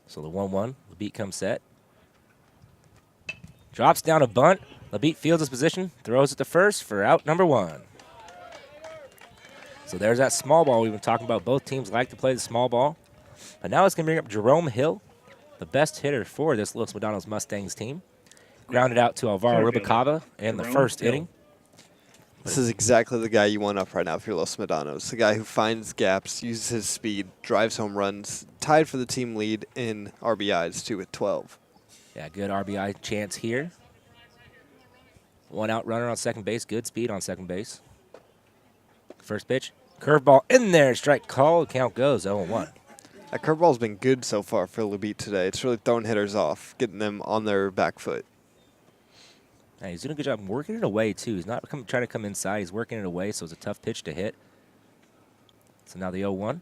So the 1-1, Labitte comes set. Drops down a bunt. Labitte fields his position, throws it to first for out number 1. So there's that small ball we've been talking about. Both teams like to play the small ball. But now it's going to bring up Jerome Hill, the best hitter for this Los Medanos Mustangs team. Grounded out to Alvaro Rubalcaba in the first inning. This is exactly the guy you want up right now for your Los Medanos. The guy who finds gaps, uses his speed, drives home runs, tied for the team lead in RBIs, too, with 12. Yeah, good RBI chance here. 1 out runner on second base. Good speed on second base. First pitch. Curveball in there. Strike call. Count goes 0-1. That curveball's been good so far for Labitte today. It's really throwing hitters off, getting them on their back foot. Yeah, he's doing a good job working it away, too. He's not trying to come inside. He's working it away, so it's a tough pitch to hit. So now the 0-1.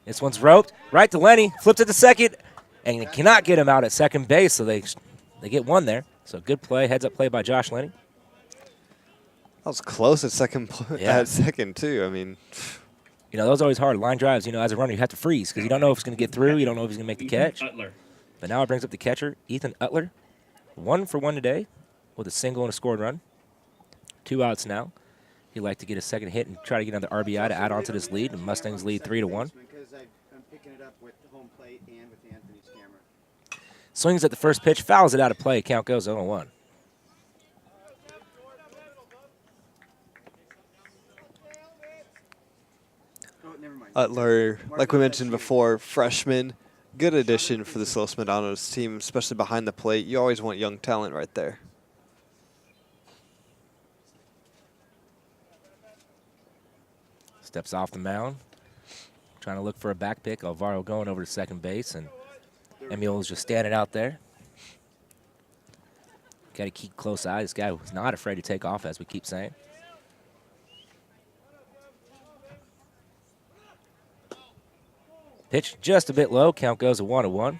This one's roped. Right to Lenny. Flips it to second. And he cannot get him out at second base, so they get one there. So good play. Heads-up play by Josh Lenny. That was close at second, at second too. I mean, those are always hard. Line drives, as a runner, you have to freeze because you don't know if it's going to get through. You don't know if he's going to make the catch. But now it brings up the catcher, Ethan Utler. 1 for 1 today with a single and a scored run. 2 outs now. He'd like to get a second hit and try to get another RBI to add on to this lead. The Mustangs lead 3-1. Swings at the first pitch, fouls it out of play. Count goes 0-1. Utler, like we mentioned before, freshman, good addition for this Los Medanos team, especially behind the plate. You always want young talent right there. Steps off the mound, trying to look for a back pick. Alvaro going over to second base, and Emil is just standing out there. Got to keep close eye. This guy was not afraid to take off, as we keep saying. Pitch just a bit low. Count goes a 1-1.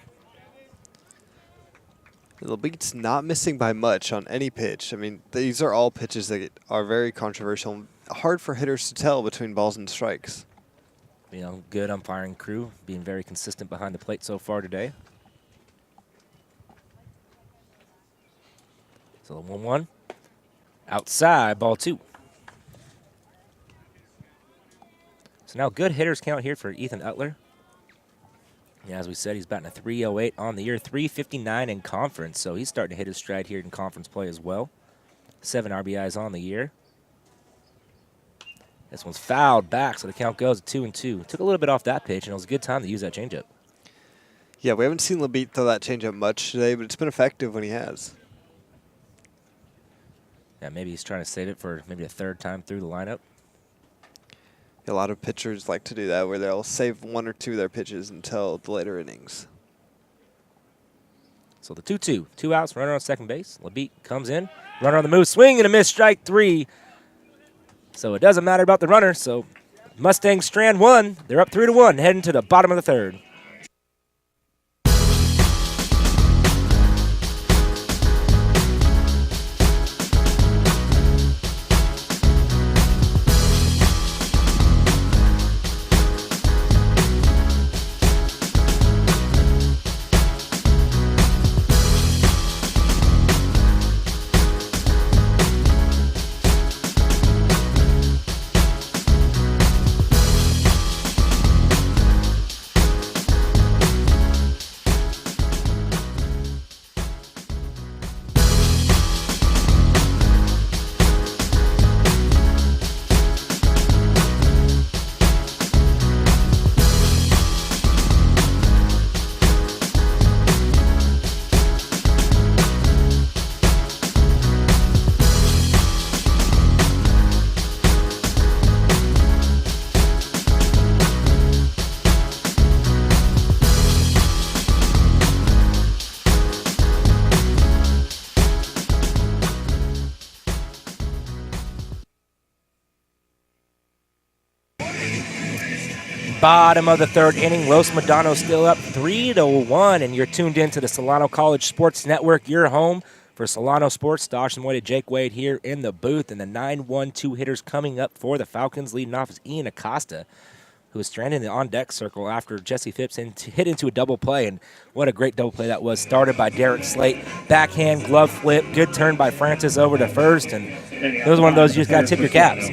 Labitte's not missing by much on any pitch. I mean, these are all pitches that are very controversial. Hard for hitters to tell between balls and strikes. Good umpiring crew, being very consistent behind the plate so far today. So the 1-1. Outside, ball 2. So now good hitters count here for Ethan Utler. Yeah, as we said, he's batting a .308 on the year, .359 in conference, so he's starting to hit his stride here in conference play as well. 7 RBIs on the year. This one's fouled back, so the count goes 2-2. Took a little bit off that pitch, and it was a good time to use that changeup. Yeah, we haven't seen Labitte throw that changeup much today, but it's been effective when he has. Yeah, maybe he's trying to save it for maybe a third time through the lineup. A lot of pitchers like to do that, where they'll save 1 or 2 of their pitches until the later innings. So the 2-2. 2 outs, runner on second base. Labitte comes in. Runner on the move. Swing and a miss. Strike 3. So it doesn't matter about the runner. So Mustangs strand 1. They're up 3-1, heading to the bottom of the 3rd. Bottom of the 3rd inning, Los Medanos still up 3-1, and you're tuned in to the Solano College Sports Network, your home For Solano Sports, Dawson Wade, Jake Wade here in the booth, and the 9-1-2 hitters coming up for the Falcons. Leading off is Ian Acosta, who was stranded in the on-deck circle after Jesse Phipps hit into a double play, and what a great double play that was. Started by Derek Slate, backhand glove flip, good turn by Francis over to first, and it was one of those you just got to tip your caps.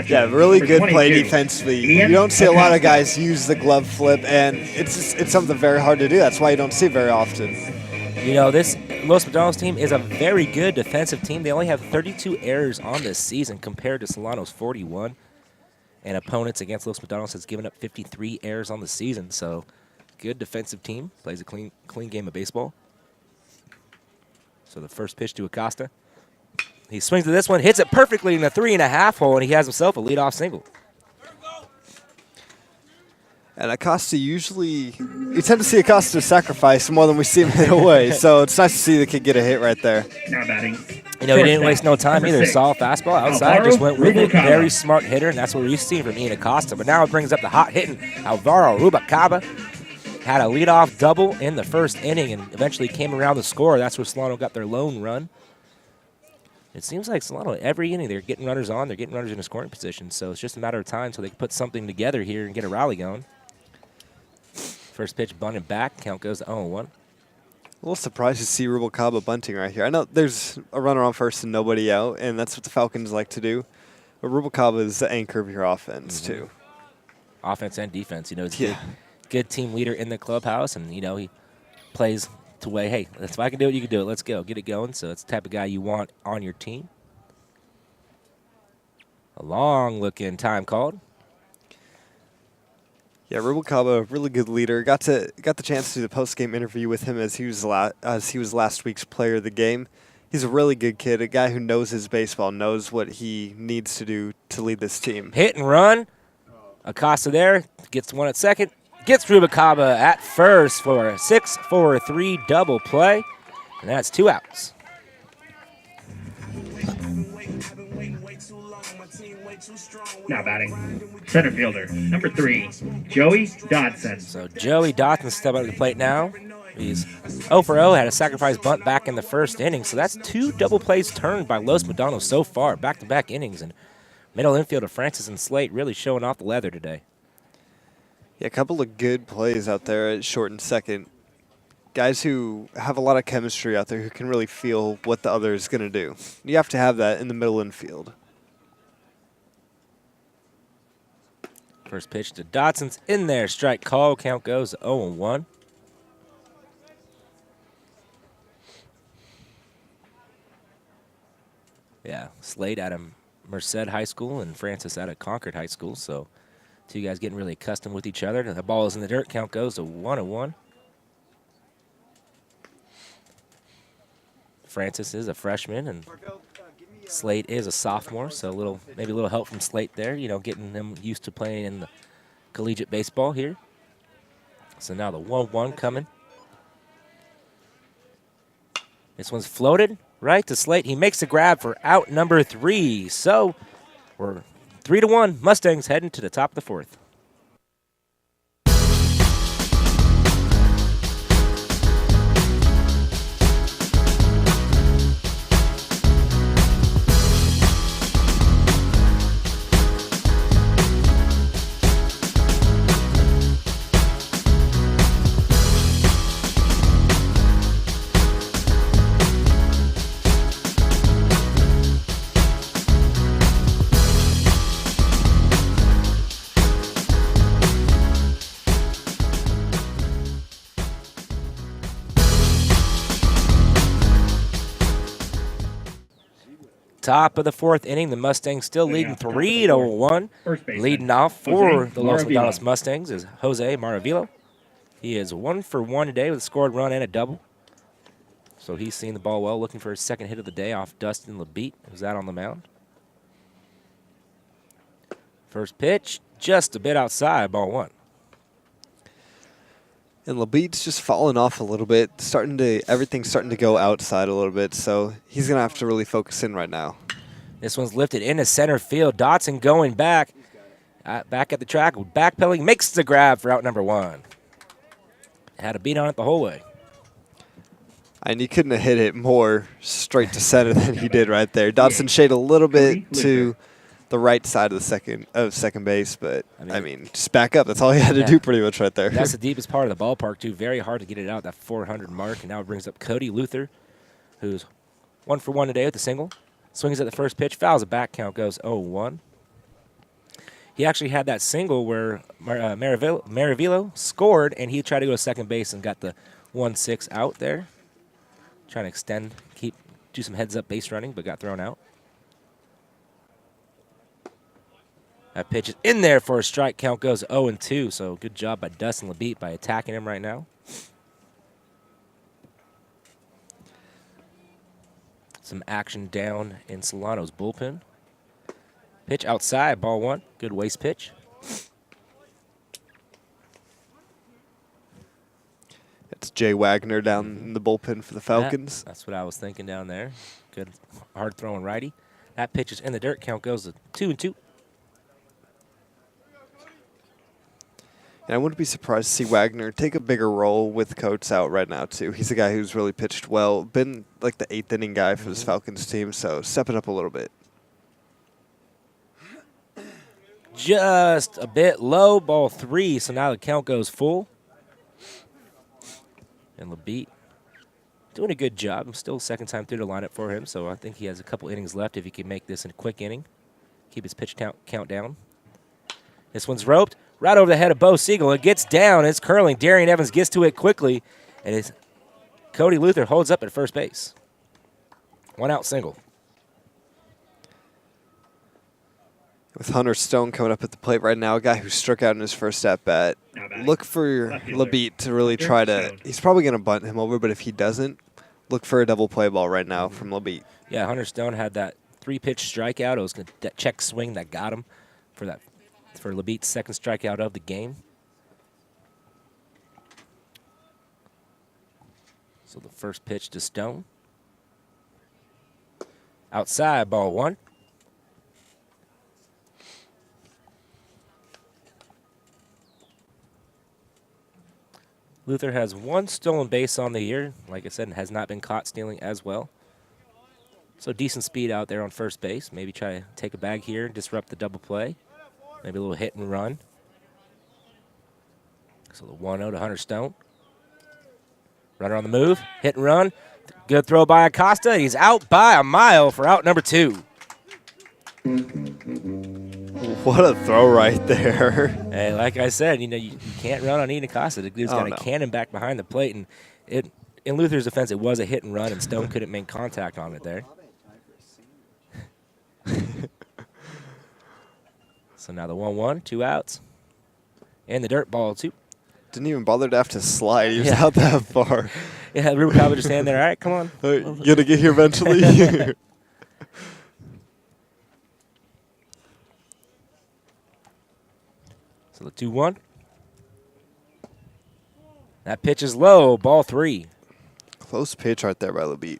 Yeah, really good play defensively. You don't see a lot of guys use the glove flip, and it's something very hard to do. That's why you don't see it very often. You know, this Los Medanos team is a very good defensive team. They only have 32 errors on this season compared to Solano's 41. And opponents against Los Medanos has given up 53 errors on the season. So, good defensive team. Plays a clean game of baseball. So, the first pitch to Acosta. He swings to this one, hits it perfectly in the 3.5 hole, and he has himself a leadoff single. And Acosta you tend to see Acosta sacrifice more than we see him hit away. So it's nice to see the kid get a hit right there. Now batting. You know, he didn't waste no time either. Saw a fastball outside, just went with it. Very smart hitter, and that's what we're used to seeing from Ian Acosta. But now it brings up the hot hitting Alvaro Rubalcaba. Had a leadoff double in the first inning and eventually came around the score. That's where Solano got their lone run. It seems like Solano, every inning, they're getting runners on. They're getting runners in a scoring position. So it's just a matter of time so they can put something together here and get a rally going. First pitch bunted back. Count goes to 0-1. A little surprised to see Rubalcaba bunting right here. I know there's a runner on first and nobody out, and that's what the Falcons like to do. But Rubalcaba is the anchor of your offense, too. Offense and defense. You know, he's a good team leader in the clubhouse, and, you know, he plays to way, hey, if I can do it, you can do it. Let's go. Get it going. So it's the type of guy you want on your team. A long look-in time called. Yeah, Rubalcaba, a really good leader. Got the chance to do the post-game interview with him as he was last week's player of the game. He's a really good kid, a guy who knows his baseball, knows what he needs to do to lead this team. Hit and run. Acosta there, gets one at second. Gets Rubalcaba at first for a 6-4-3 double play, and that's 2 outs. Now batting. Center fielder, number 3, Joey Dodson. So Joey Dodson stepping up to the plate now. He's 0-for-0, had a sacrifice bunt back in the first inning. So that's 2 double plays turned by Los Medanos so far, back-to-back innings. And middle infielder Francis and Slate really showing off the leather today. Yeah, a couple of good plays out there at short and second. Guys who have a lot of chemistry out there who can really feel what the other is going to do. You have to have that in the middle infield. First pitch to Dodson's in there. Strike call. Count goes to 0-1. Yeah, Slade out of Merced High School and Francis out of Concord High School. So 2 guys getting really accustomed with each other. The ball is in the dirt. Count goes to 1-1. Francis is a freshman and Slate is a sophomore, so maybe a little help from Slate there, you know, getting them used to playing in the collegiate baseball here. So now the 1-1 coming. This one's floated right to Slate. He makes the grab for out number 3. So we're 3-1. Mustangs heading to the top of the 4th. Top of the 4th inning, the Mustangs still leading 3-1. Leading off for the Los Medanos Mustangs is Jose Maravillo. He is 1 for 1 today with a scored run and a double. So he's seen the ball well, looking for his second hit of the day off Dustin LeBeat, who's out on the mound. First pitch, just a bit outside, ball 1. And LeBeat's just falling off a little bit, everything's starting to go outside a little bit, so he's going to have to really focus in right now. This one's lifted into center field. Dotson going back at the track, backpedaling, makes the grab for out number 1. Had a beat on it the whole way. And he couldn't have hit it more straight to center than he did right there. Dodson shade a little bit to the right side of the second base, but I mean, just back up. That's all he had to do pretty much right there. That's the deepest part of the ballpark, too. Very hard to get it out, that 400 mark. And now it brings up Cody Luther, who's 1 for 1 today with the single. Swings at the first pitch, fouls a back, count goes 0-1. He actually had that single where Maravilo scored, and he tried to go to second base and got the 1-6 out there. Trying to extend, do some heads-up base running, but got thrown out. That pitch is in there for a strike. Count goes 0-2, so good job by Dustin LeBeat by attacking him right now. Some action down in Solano's bullpen. Pitch outside, ball 1. Good waste pitch. It's Jay Wagner down in the bullpen for the Falcons. Yeah, that's what I was thinking down there. Good hard-throwing righty. That pitch is in the dirt. Count goes to 2-2. And I wouldn't be surprised to see Wagner take a bigger role with Coates out right now, too. He's a guy who's really pitched well, been like the 8th inning guy for this Falcons team, so step it up a little bit. Just a bit low, ball 3, so now the count goes full. And LeBeat doing a good job. I'm still second time through the lineup for him, so I think he has a couple innings left if he can make this a quick inning. Keep his pitch count down. This one's roped. Right over the head of Bo Siegel. It gets down. It's curling. Darian Evans gets to it quickly. And Cody Luther holds up at first base. 1 out single. With Hunter Stone coming up at the plate right now, a guy who struck out in his first at-bat. Look for LeBeat to really try to – he's probably going to bunt him over, but if he doesn't, look for a double play ball right now from LeBeat. Yeah, Hunter Stone had that 3-pitch strikeout. It was that check swing that got him for LeBeat's second strikeout of the game. So the first pitch to Stone. Outside, ball 1. Luther has 1 stolen base on the year. Like I said, and has not been caught stealing as well. So decent speed out there on first base. Maybe try to take a bag here, disrupt the double play. Maybe a little hit and run. So the 1-0 to Hunter Stone. Runner on the move, hit and run. Good throw by Acosta. He's out by a mile for out number 2. What a throw right there. Hey, like I said, you can't run on Ian Acosta. The dude's got a cannon back behind the plate. And in Luther's defense, it was a hit and run, and Stone couldn't make contact on it there. So now the 1-1, 2 outs. And the dirt ball, 2. Didn't even bother to have to slide. He was out that far. Yeah, Ruben Calvin just standing there. All right, come on. You going to get here eventually? So the 2-1. That pitch is low, ball 3. Close pitch right there by LeBeat.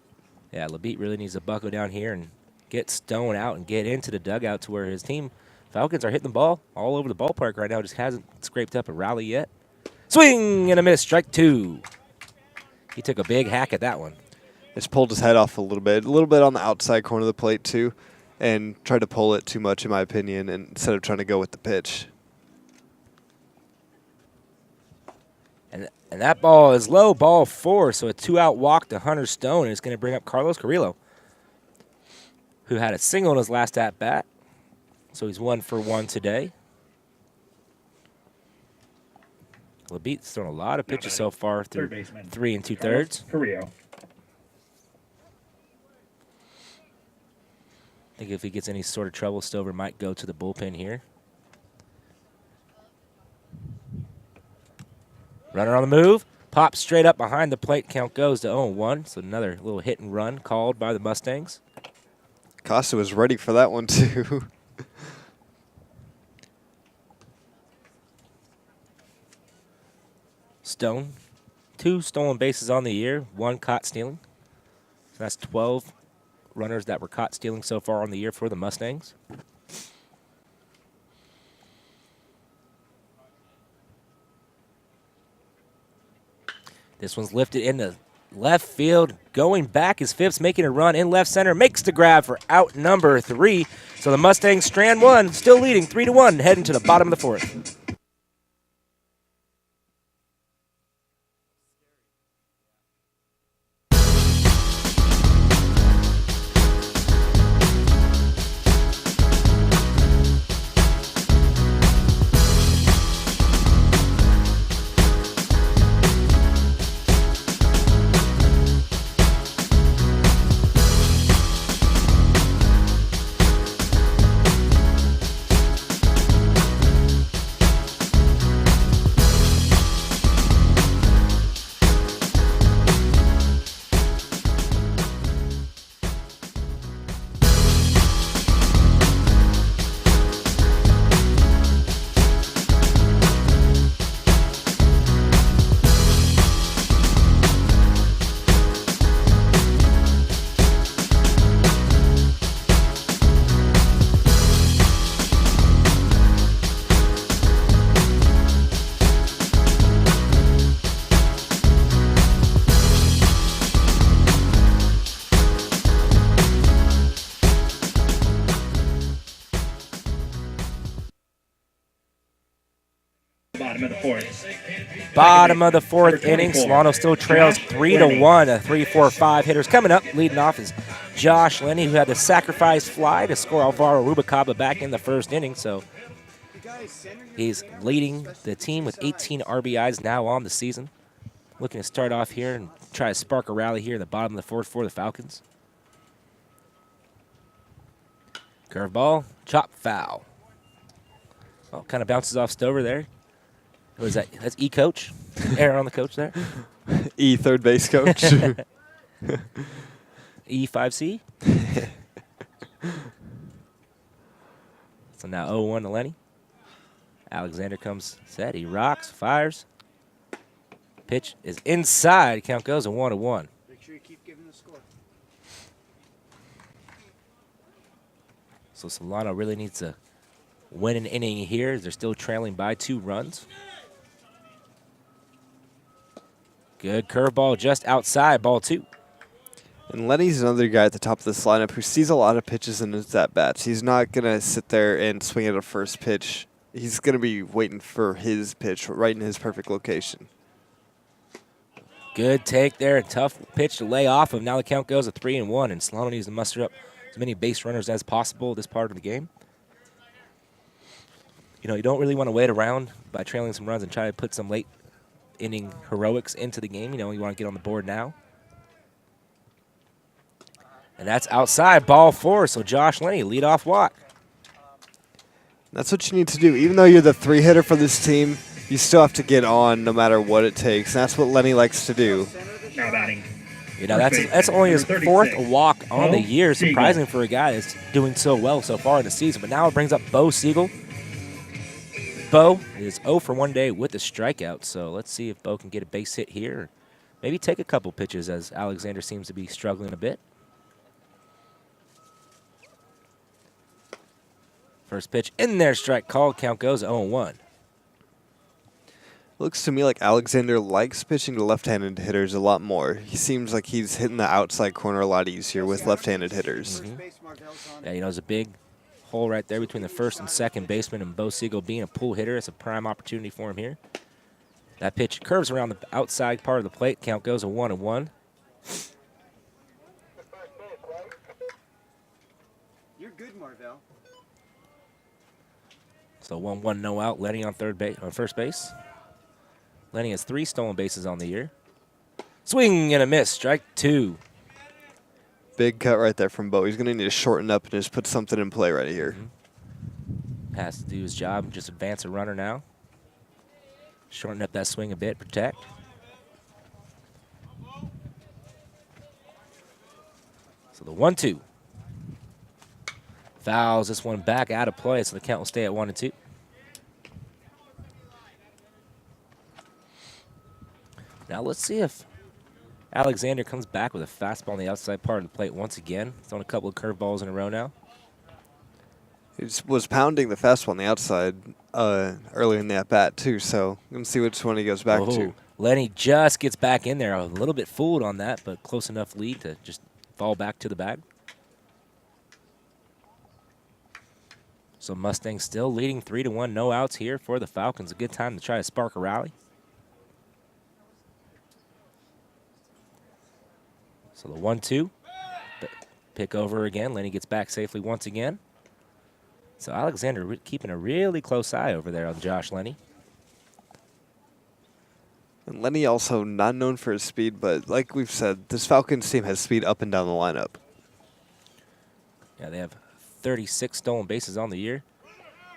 Yeah, LeBeat really needs to buckle down here and get Stone out and get into the dugout to where his team, Falcons, are hitting the ball all over the ballpark right now. Just hasn't scraped up a rally yet. Swing and a miss, strike 2. He took a big hack at that one. Just pulled his head off a little bit on the outside corner of the plate too, and tried to pull it too much in my opinion, and instead of trying to go with the pitch. And that ball is low, ball 4, so a 2-out walk to Hunter Stone, and it's going to bring up Carlos Carrillo, who had a single in his last at-bat. So he's 1 for 1 today. LeBeat's thrown a lot of pitches so far through 3 2/3. Carrillo. I think if he gets any sort of trouble, Stover might go to the bullpen here. Runner on the move. Pops straight up behind the plate. Count goes to 0-1. So another little hit and run called by the Mustangs. Costa was ready for that one too. Stone, 2 stolen bases on the year, 1 caught stealing. So that's 12 runners that were caught stealing so far on the year for the Mustangs. This one's lifted in the left field. Going back is Phipps, making a run in left center. Makes the grab for out number 3. So the Mustangs strand 1, still leading 3-1, heading to the bottom of the 4th. Bottom of the 4th inning. Solano still trails 3-1. A 3-4-5 hitters coming up. Leading off is Josh Lenny, who had the sacrifice fly to score Alvaro Rubalcaba back in the 1st inning. So he's leading the team with 18 RBIs now on the season. Looking to start off here and try to spark a rally here in the bottom of the 4th for the Falcons. Curveball, chop foul. Oh, kind of bounces off Stover there. What is that? That's E-coach. Error on the coach there. E third base coach. E5C. So now 0-1 to Lenny. Alexander comes set. He rocks, fires. Pitch is inside. Count goes 1-1. Make sure you keep giving the score. So Solano really needs to win an inning here. They're still trailing by 2 runs. Good curveball just outside, ball 2. And Lenny's another guy at the top of this lineup who sees a lot of pitches in his at-bats. He's not going to sit there and swing at a first pitch. He's going to be waiting for his pitch right in his perfect location. Good take there. A tough pitch to lay off of. Now the count goes to 3-1, and Solano needs to muster up as many base runners as possible this part of the game. You know, you don't really want to wait around by trailing some runs and try to put some late inning heroics into the game. You know, you want to get on the board now. And that's outside, ball 4. So Josh Lenny, leadoff walk. That's what you need to do. Even though you're the 3-hitter for this team, you still have to get on no matter what it takes. And that's what Lenny likes to do. Now batting. You know, that's only his 4th walk on the year. Surprising for a guy that's doing so well so far in the season. But now it brings up Bo Siegel. Bo is 0 for 1 day with a strikeout. So let's see if Bo can get a base hit here. Or maybe take a couple pitches as Alexander seems to be struggling a bit. First pitch in there, strike called. Count goes 0-1. Looks to me like Alexander likes pitching to left-handed hitters a lot more. He seems like he's hitting the outside corner a lot easier with left-handed hitters. Yeah, you know, there's a big hole right there between the first and second baseman, and Bo Siegel being a pull hitter. It's a prime opportunity for him here. That pitch curves around the outside part of the plate. Count goes 1-1. You're good, Marvell. So 1-1, no out. Lenny on first base. Lenny has 3 stolen bases on the year. Swing and a miss. Strike 2. Big cut right there from Bo. He's going to need to shorten up and just put something in play right here. Has to do his job. Just advance a runner now. Shorten up that swing a bit. Protect. So the 1-2. Fouls this one back out of play, so the count will stay at 1-2. Now let's see if Alexander comes back with a fastball on the outside part of the plate once again. Throwing a couple of curveballs in a row now. He was pounding the fastball on the outside early in the at-bat, too, so we're going to see which one he goes back to. Lenny just gets back in there. A little bit fooled on that, but close enough lead to just fall back to the bag. So Mustangs still leading 3-1, no outs here for the Falcons. A good time to try to spark a rally. So the 1-2, pick over again. Lenny gets back safely once again. So Alexander keeping a really close eye over there on Josh Lenny. And Lenny also not known for his speed, but like we've said, this Falcons team has speed up and down the lineup. Yeah, they have 36 stolen bases on the year.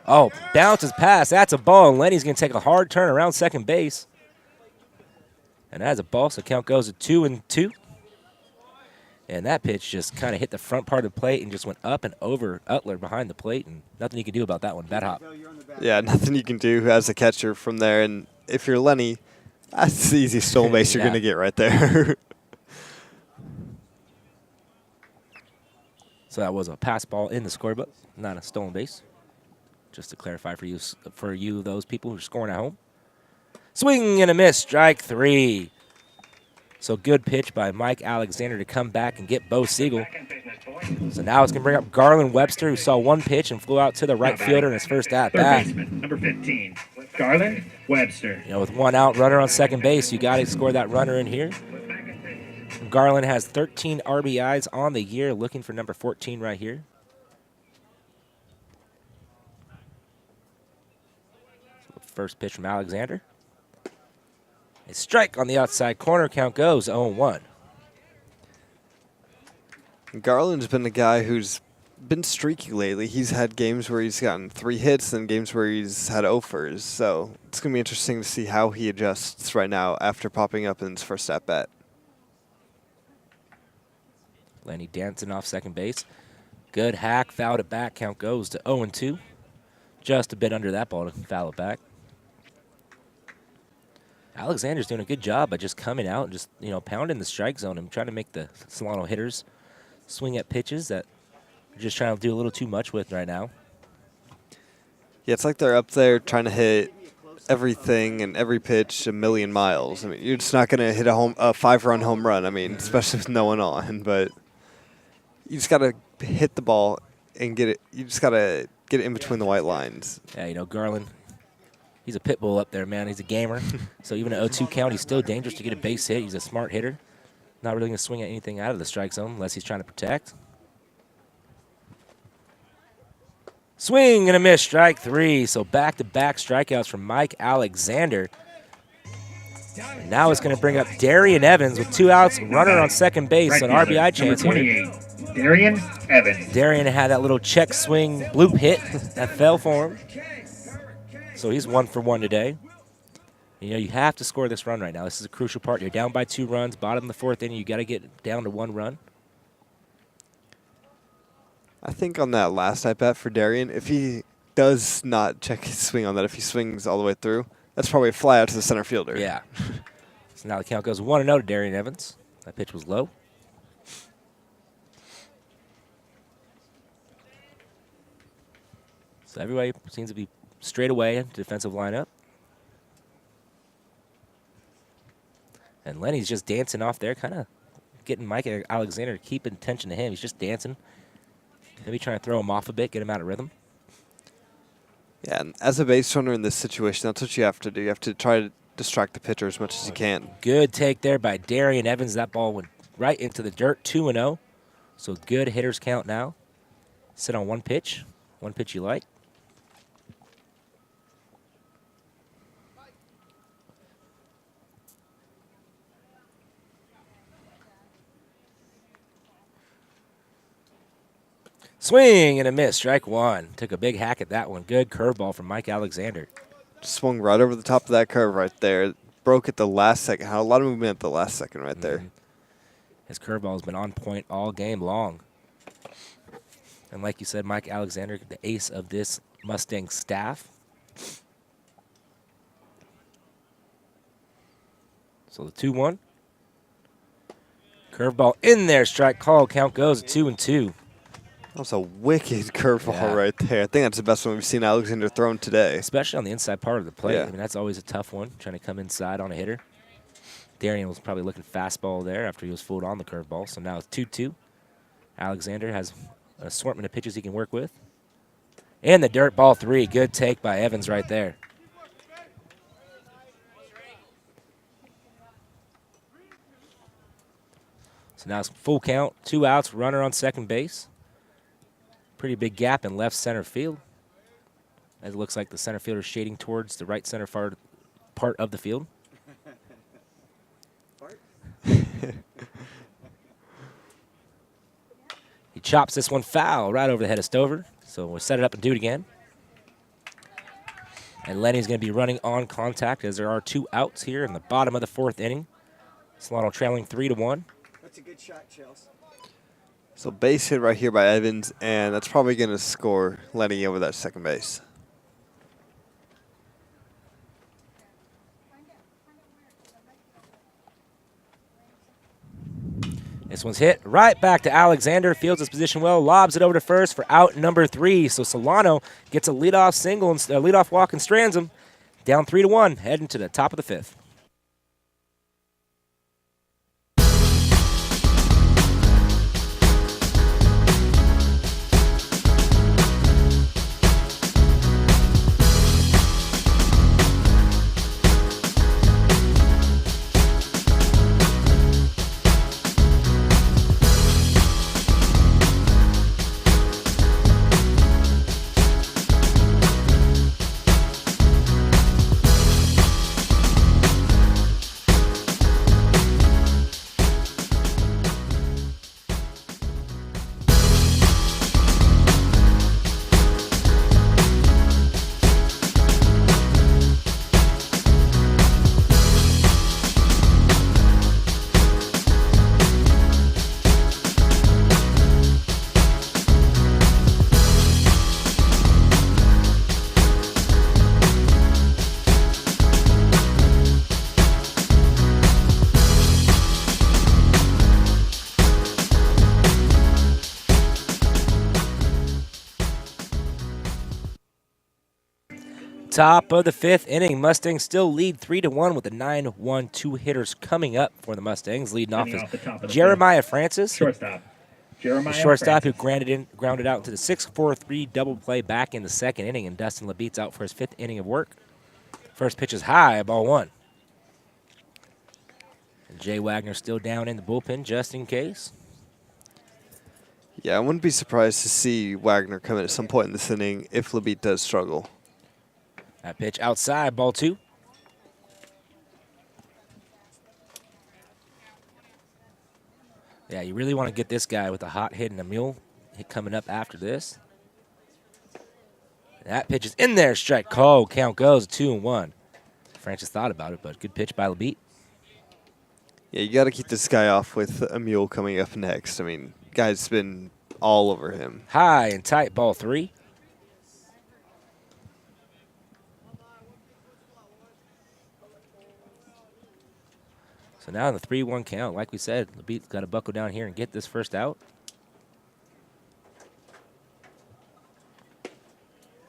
Oh, bounces past. That's a ball, and Lenny's going to take a hard turn around second base. And that's a ball, so count goes to 2-2. And that pitch just kind of hit the front part of the plate and just went up and over Utler behind the plate, and nothing you can do about that one. Bad hop. Yeah, nothing you can do as a catcher from there. And if you're Lenny, that's the easy stolen base you're going to get right there. So that was a pass ball in the scorebook, not a stolen base. Just to clarify for you, those people who are scoring at home. Swing and a miss, strike 3. So good pitch by Mike Alexander to come back and get Bo Siegel. So now it's going to bring up Garland Webster, who saw one pitch and flew out to the right fielder in his first at-bat. Third baseman, number 15, Garland Webster. You know, with one out, runner on second base, you got to score that runner in here. Garland has 13 RBIs on the year, looking for number 14 right here. So first pitch from Alexander. A strike on the outside corner, count goes 0-1. Garland's been a guy who's been streaky lately. He's had games where he's gotten 3 hits and games where he's had offers. So it's going to be interesting to see how he adjusts right now after popping up in his first at-bat. Lenny dancing off second base. Good hack, fouled it back, count goes to 0-2. Just a bit under that ball to foul it back. Alexander's doing a good job by just coming out and just, you know, pounding the strike zone and trying to make the Solano hitters swing at pitches that they're just trying to do a little too much with right now. Yeah, it's like they're up there trying to hit everything and every pitch a million miles. I mean, you're just not going to hit a 5-run home run. I mean, especially with no one on. But you just got to hit the ball and get it. You just got to get it in between the white lines. Yeah, you know, Garland, he's a pit bull up there, man. He's a gamer. So even at 0-2 count, he's still dangerous to get a base hit. He's a smart hitter. Not really going to swing at anything out of the strike zone unless he's trying to protect. Swing and a miss, strike 3. So back-to-back strikeouts from Mike Alexander. And now it's going to bring up Darian Evans with 2 outs, runner on second base, an RBI chance here. Darian Evans. Darian had that little check swing bloop hit that fell for him. So he's 1 for 1 today. You know, you have to score this run right now. This is a crucial part. You're down by 2 runs, bottom of the 4th inning. You got to get down to 1 run. I think on that last at-bat for Darian, if he does not check his swing on that, if he swings all the way through, that's probably a fly out to the center fielder. Yeah. So now the count goes 1-0 to Darian Evans. That pitch was low. So everybody seems to be straight away in defensive lineup. And Lenny's just dancing off there, kind of getting Mike Alexander to keep attention to him. He's just dancing. Maybe trying to throw him off a bit, get him out of rhythm. Yeah, and as a base runner in this situation, that's what you have to do. You have to try to distract the pitcher as much as you can. Good take there by Darian Evans. That ball went right into the dirt, 2-0. So good hitters count now. Sit on one pitch you like. Swing and a miss, strike 1. Took a big hack at that one. Good curveball from Mike Alexander. Swung right over the top of that curve right there. Broke at the last second. Had a lot of movement at the last second right there. His curveball has been on point all game long. And like you said, Mike Alexander, the ace of this Mustang staff. So the 2-1. Curveball in there, strike call. Count goes at 2-2. That was a wicked curveball right there. I think that's the best one we've seen Alexander thrown today. Especially on the inside part of the plate. Yeah. I mean, that's always a tough one, trying to come inside on a hitter. Darian was probably looking fastball there after he was fooled on the curveball. So now it's 2-2. Alexander has an assortment of pitches he can work with. And the dirt ball 3. Good take by Evans right there. So now it's full count, 2 outs, runner on second base. Pretty big gap in left center field. As it looks like the center fielder is shading towards the right center part of the field. He chops this one foul right over the head of Stover. So we'll set it up and do it again. And Lenny's going to be running on contact as there are 2 outs here in the bottom of the 4th inning. Solano trailing 3-1. That's a good shot, Chelsea. So base hit right here by Evans, and that's probably going to score Lenny over that second base. This one's hit right back to Alexander. Fields his position well, lobs it over to first for out number 3. So Solano gets a leadoff single, and leadoff walk and strands him. Down 3-1, heading to the top of the 5th. Top of the 5th inning, Mustangs still lead 3-1 with the 9-1 two-hitters coming up for the Mustangs. Leading off is Jeremiah Francis, Shortstop. the shortstop who grounded out into the 6-4-3 double play back in the 2nd inning, and Dustin LeBeat's out for his 5th inning of work. First pitch is high, ball 1. And Jay Wagner still down in the bullpen just in case. Yeah, I wouldn't be surprised to see Wagner come in at some point in this inning if LeBeat does struggle. That pitch outside, ball 2. Yeah, you really want to get this guy with a hot hit and a mule hit coming up after this. That pitch is in there, strike call. Count goes 2-1. Francis thought about it, but good pitch by LeBeat. Yeah, you got to keep this guy off with a mule coming up next. I mean, guy's been all over him. High and tight, ball 3. So now in the 3-1 count, like we said, LeBeat's got to buckle down here and get this first out.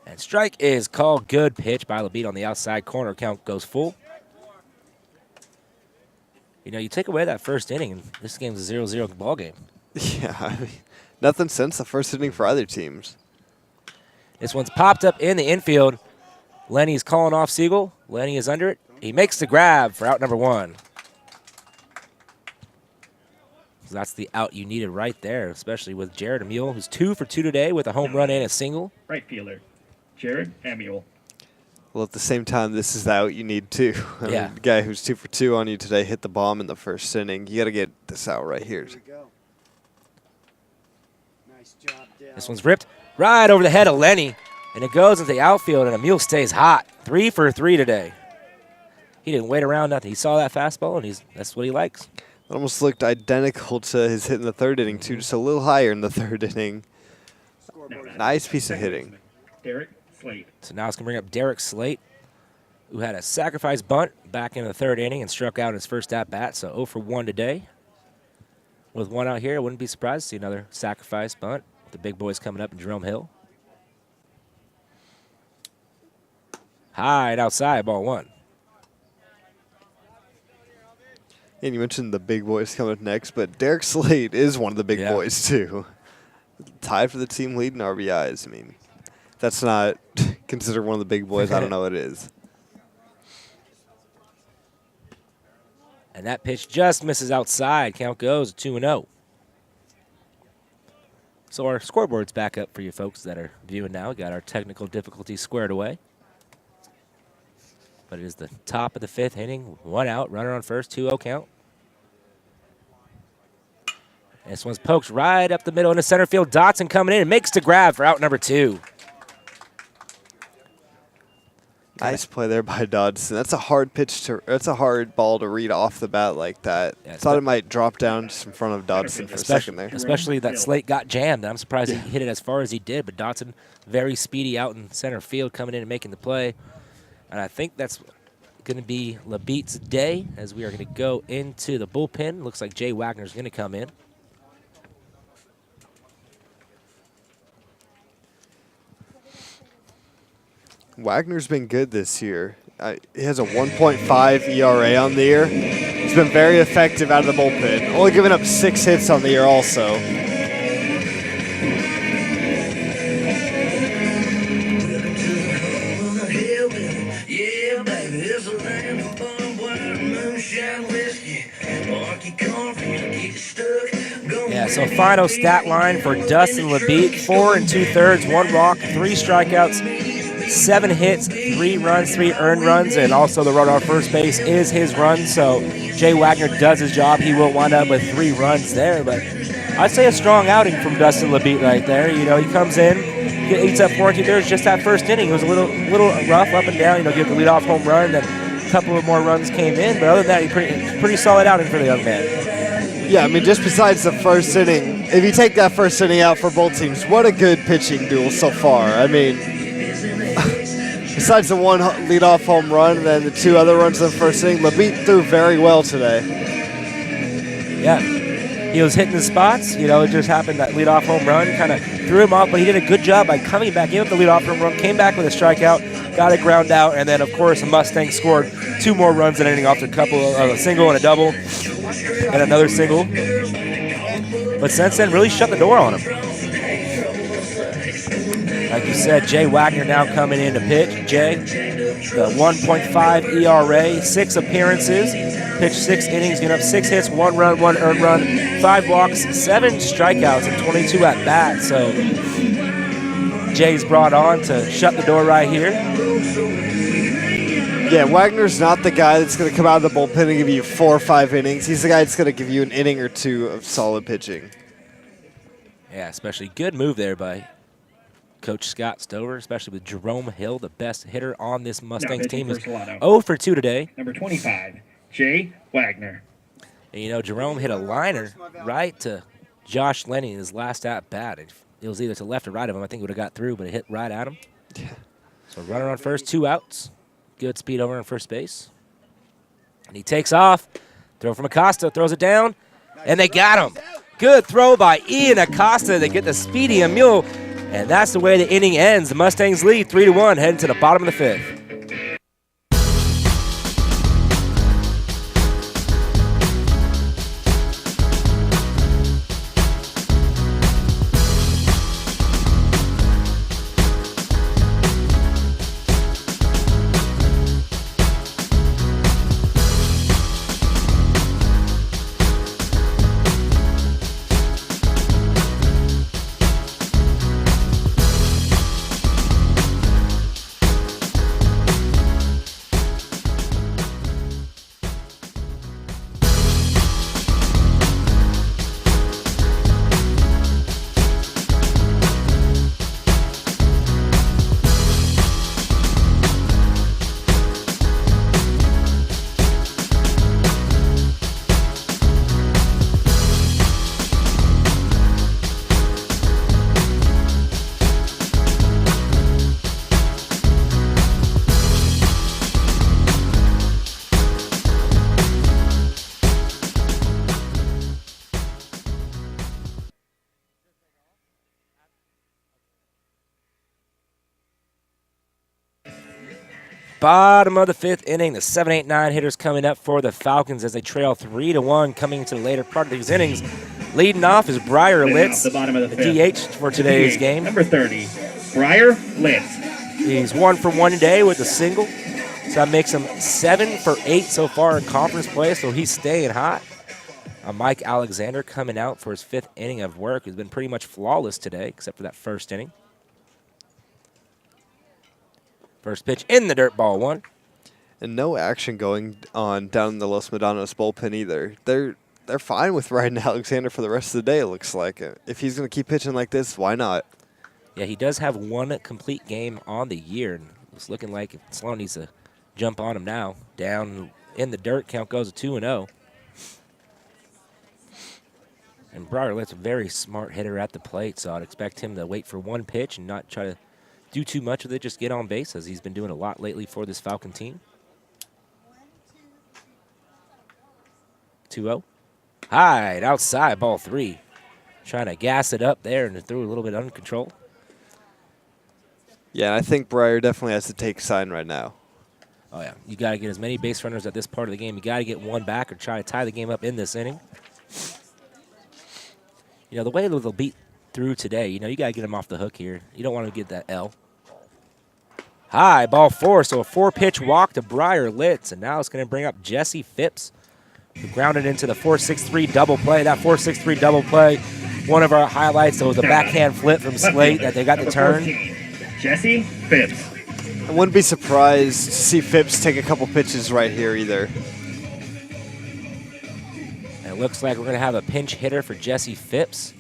And strike is called. Good pitch by LeBeat on the outside corner. Count goes full. You know, you take away that first inning, and this game's a 0-0 ball game. Yeah, I mean, nothing since the first inning for either teams. This one's popped up in the infield. Lenny's calling off Siegel. Lenny is under it. He makes the grab for out number 1. So that's the out you needed right there, especially with Jared Emile, who's 2 for 2 today with a home run and a single. Right fielder, Jared Emile. Well, at the same time, this is the out you need too. I mean, the guy who's 2 for 2 on you today hit the bomb in the first inning. You got to get this out right here. Nice job, Dale. This one's ripped right over the head of Lenny, and it goes into the outfield, and Emile stays hot. 3 for 3 today. He didn't wait around nothing. He saw that fastball, and that's what he likes. It almost looked identical to his hit in the 3rd inning, too, just a little higher in the 3rd inning. Nice piece of hitting. Derek Slate. So now it's going to bring up Derek Slate, who had a sacrifice bunt back in the 3rd inning and struck out in his first at-bat, so 0 for 1 today. With 1 out here, I wouldn't be surprised to see another sacrifice bunt. The big boys coming up in Jerome Hill. High and outside, ball 1. And you mentioned the big boys coming up next, but Derek Slade is one of the big boys, too. Tied for the team lead in RBIs. I mean, if that's not considered one of the big boys, I don't know what it is. And that pitch just misses outside. Count goes 2-0. So our scoreboard's back up for you folks that are viewing now. We got our technical difficulties squared away. But it is the top of the 5th inning. 1 out, runner on first, 2-0 count. And this one's poked right up the middle into center field. Dotson coming in and makes the grab for out number 2. Nice play there by Dodson. That's a hard that's a hard ball to read off the bat like that. Yeah, thought it might drop down just in front of Dodson for a second there. Especially that Slate got jammed. I'm surprised he hit it as far as he did, but Dotson very speedy out in center field coming in and making the play. And I think that's going to be Labeat's day as we are going to go into the bullpen. Looks like Jay Wagner's going to come in. Wagner's been good this year. He has a 1.5 ERA on the year. He's been very effective out of the bullpen. Only giving up 6 hits on the year also. Yeah, so final stat line for Dustin Labeat, 4 2/3, 1 walk, 3 strikeouts, 7 hits, 3 runs, 3 earned runs, and also the runner on first base is his run. So Jay Wagner does his job. He will wind up with 3 runs there, but I'd say a strong outing from Dustin Labeat right there. You know, he comes in, he eats up 4 2/3 just that first inning. It was a little rough up and down. You know, get the leadoff home run, then a couple of more runs came in, but other than that, he pretty solid outing for the young man. Yeah, I mean, just besides the first inning, if you take that first inning out for both teams, what a good pitching duel so far. I mean, besides the 1 leadoff home run and then the 2 other runs in the first inning, Labeat threw very well today. Yeah, he was hitting the spots. You know, it just happened that leadoff home run kind of threw him off, but he did a good job by coming back in with the leadoff home run, came back with a strikeout, got a ground out, and then, of course, the Mustangs scored 2 more runs in an inning off a single and a double and another single. But since then, really shut the door on him. Like you said, Jay Wagner now coming in to pitch. Jay, the 1.5 ERA, 6 appearances, pitched 6 innings, getting up 6 hits, 1 run, 1 earned run, 5 walks, 7 strikeouts, and 22 at bats. So Jay's brought on to shut the door right here. Yeah, Wagner's not the guy that's going to come out of the bullpen and give you 4 or 5 innings. He's the guy that's going to give you an inning or 2 of solid pitching. Yeah, especially good move there by Coach Scott Stover, especially with Jerome Hill, the best hitter on this Mustangs team. Is 0 for 2 today. Number 25, Jay Wagner. And, you know, Jerome hit a liner right to Josh Lenny in his last at-bat. It was either to left or right of him. I think it would have got through, but it hit right at him. Yeah. So runner on first, 2 outs. Good speed over on first base. And he takes off. Throw from Acosta, throws it down, and they got him. Good throw by Ian Acosta. They get the speedy mule, and that's the way the inning ends. The Mustangs lead 3-1, heading to the bottom of the 5th. Bottom of the 5th inning, the 7, 8, 9 hitters coming up for the Falcons as they trail 3-1 coming into the later part of these innings. Leading off is Briar Litz, the bottom of the DH for today's DH, game. Number 30, Briar Litz. He's 1 for 1 today with a single. So that makes him 7 for 8 so far in conference play, so he's staying hot. Mike Alexander coming out for his 5th inning of work. He's been pretty much flawless today, except for that first inning. First pitch in the dirt, ball 1. And no action going on down in the Los Medanos bullpen either. They're fine with riding Alexander for the rest of the day, it looks like. If he's going to keep pitching like this, why not? Yeah, he does have 1 complete game on the year. And it's looking like Sloan needs to jump on him now. Down in the dirt, count goes to 2-0. And Briar Litt's a very smart hitter at the plate, so I'd expect him to wait for 1 pitch and not try to do too much with it, just get on base, as he's been doing a lot lately for this Falcon team. 2-0. High, outside, ball 3. Trying to gas it up there and threw a little bit under control. Yeah, and I think Briar definitely has to take sign right now. Oh, yeah. You got to get as many base runners at this part of the game. You got to get 1 back or try to tie the game up in this inning. You know, the way they'll beat through today, you know, you got to get them off the hook here. You don't want to get that L. High, ball 4, so a 4-pitch walk to Briar Litz, and now it's going to bring up Jesse Phipps, who grounded into the 4-6-3 double play. That 4-6-3 double play, one of our highlights, so it was a backhand flip from Slate that they got the turn. 14, Jesse Phipps. I wouldn't be surprised to see Phipps take a couple pitches right here either. And it looks like we're going to have a pinch hitter for Jesse Phipps.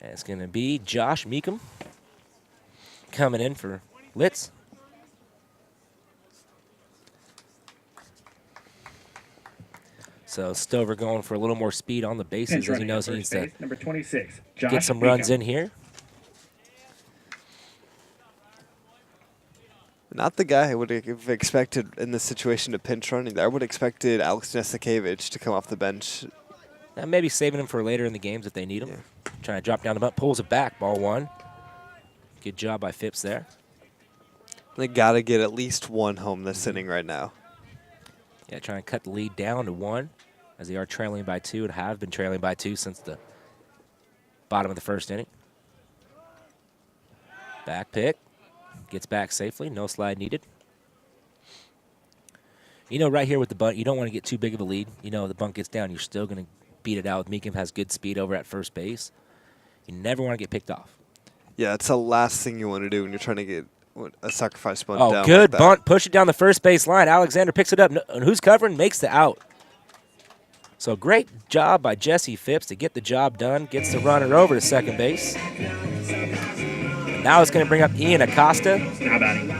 And it's going to be Josh Meekum coming in for Litz. So Stover going for a little more speed on the bases as he knows he needs to number 26, Josh get some runs Meekum. in here. Not the guy I would have expected in this situation to pinch run either. I would have expected Alex Nestakevich to come off the bench. Maybe saving him for later in the games if they need him. Yeah. Trying to drop down the bunt, pulls it back, ball 1. Good job by Phipps there. They got to get at least 1 home this inning right now. Yeah, trying to cut the lead down to 1 as they are trailing by 2 and have been trailing by 2 since the bottom of the first inning. Back pick. Gets back safely. No slide needed. You know, right here with the bunt, you don't want to get too big of a lead. You know, the bunt gets down, you're still going to beat it out. Meekum has good speed over at first base. You never want to get picked off. Yeah, it's the last thing you want to do when you're trying to get a sacrifice bunt down. Oh, good like bunt. Push it down the first base line. Alexander picks it up. And who's covering? Makes the out. So great job by Jesse Phipps to get the job done. Gets the runner over to second base. Now it's going to bring up Ian Acosta. Now batting,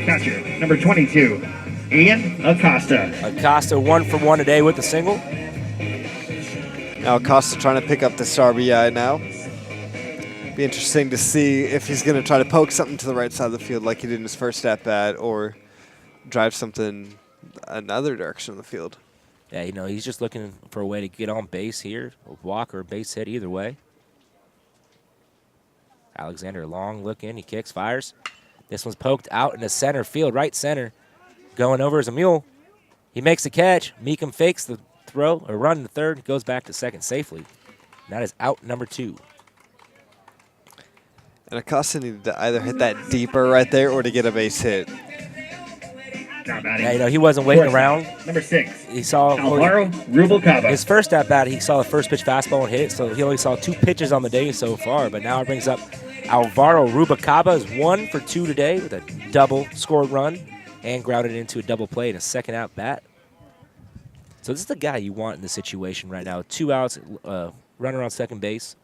catcher, number 22, Ian Acosta. Acosta 1 for 1 today with the single. Now Acosta trying to pick up this RBI now. Be interesting to see if he's going to try to poke something to the right side of the field like he did in his first at-bat or drive something another direction of the field. Yeah, you know, he's just looking for a way to get on base here. A walk or a base hit, either way. Alexander, long look in. He kicks, fires. This one's poked out into center field, right center. Going over as a mule. He makes the catch. Meekum fakes the throw or run to third. Goes back to second safely. And that is out number 2. And Acosta needed to either hit that deeper right there or to get a base hit. Yeah, you know, he wasn't waiting around. Number 6. He saw Alvaro Rubalcaba. His first at bat, he saw the first pitch fastball and hit it, so he only saw 2 pitches on the day so far. But now it brings up Alvaro Rubalcaba, is 1 for 2 today with a double scored run and grounded into a double play in a second at bat. So this is the guy you want in this situation right now. 2 outs, runner on second base,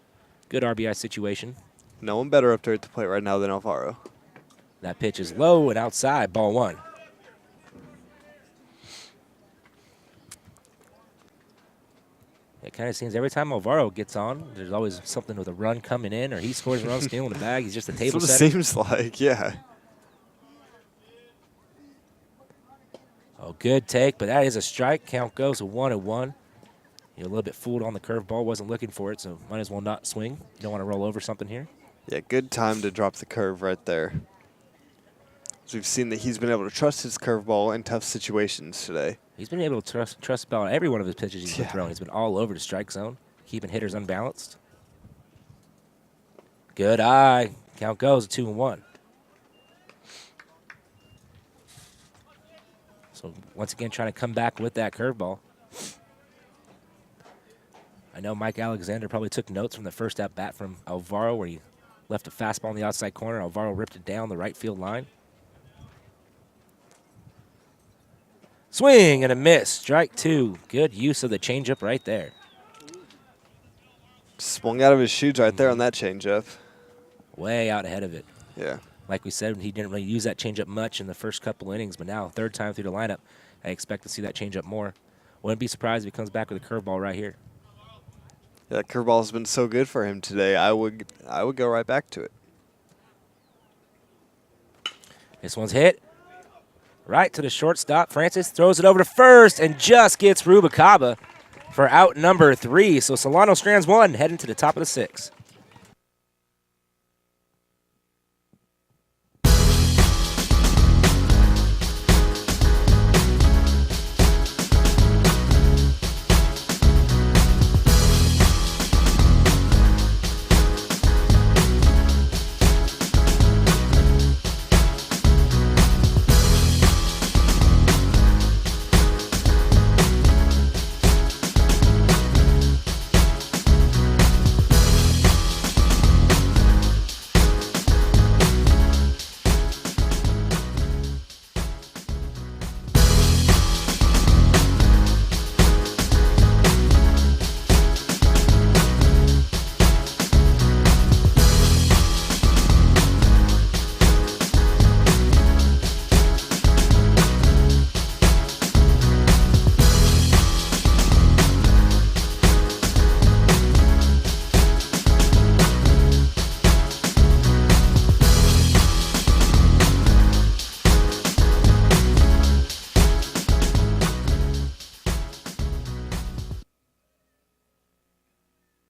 good RBI situation. No one better up there at the plate right now than Alvaro. That pitch is low and outside, ball 1. It kind of seems every time Alvaro gets on, there's always something with a run coming in, or he scores a run, stealing the bag. He's just a table That's what setter. it seems like, yeah. Oh, good take, but that is a strike. Count goes to 1-1. You're a little bit fooled on the curveball. Wasn't looking for it, so might as well not swing. You don't want to roll over something here. Yeah, good time to drop the curve right there. As we've seen that he's been able to trust his curveball in tough situations today. He's been able to trust about every one of his pitches he's been throwing. He's been all over the strike zone, keeping hitters unbalanced. Good eye. Count goes 2-1. So once again, trying to come back with that curveball. I know Mike Alexander probably took notes from the first at-bat from Alvaro where he left a fastball in the outside corner. Alvaro ripped it down the right field line. Swing and a miss. Strike 2. Good use of the changeup right there. Swung out of his shoes right there on that changeup. Way out ahead of it. Yeah. Like we said, he didn't really use that changeup much in the first couple innings, but now, third time through the lineup, I expect to see that changeup more. Wouldn't be surprised if he comes back with a curveball right here. Yeah, that curveball has been so good for him today. I would go right back to it. This one's hit right to the shortstop. Francis throws it over to first and just gets Rubalcaba for out number 3. So Solano strands 1, heading to the top of the 6th.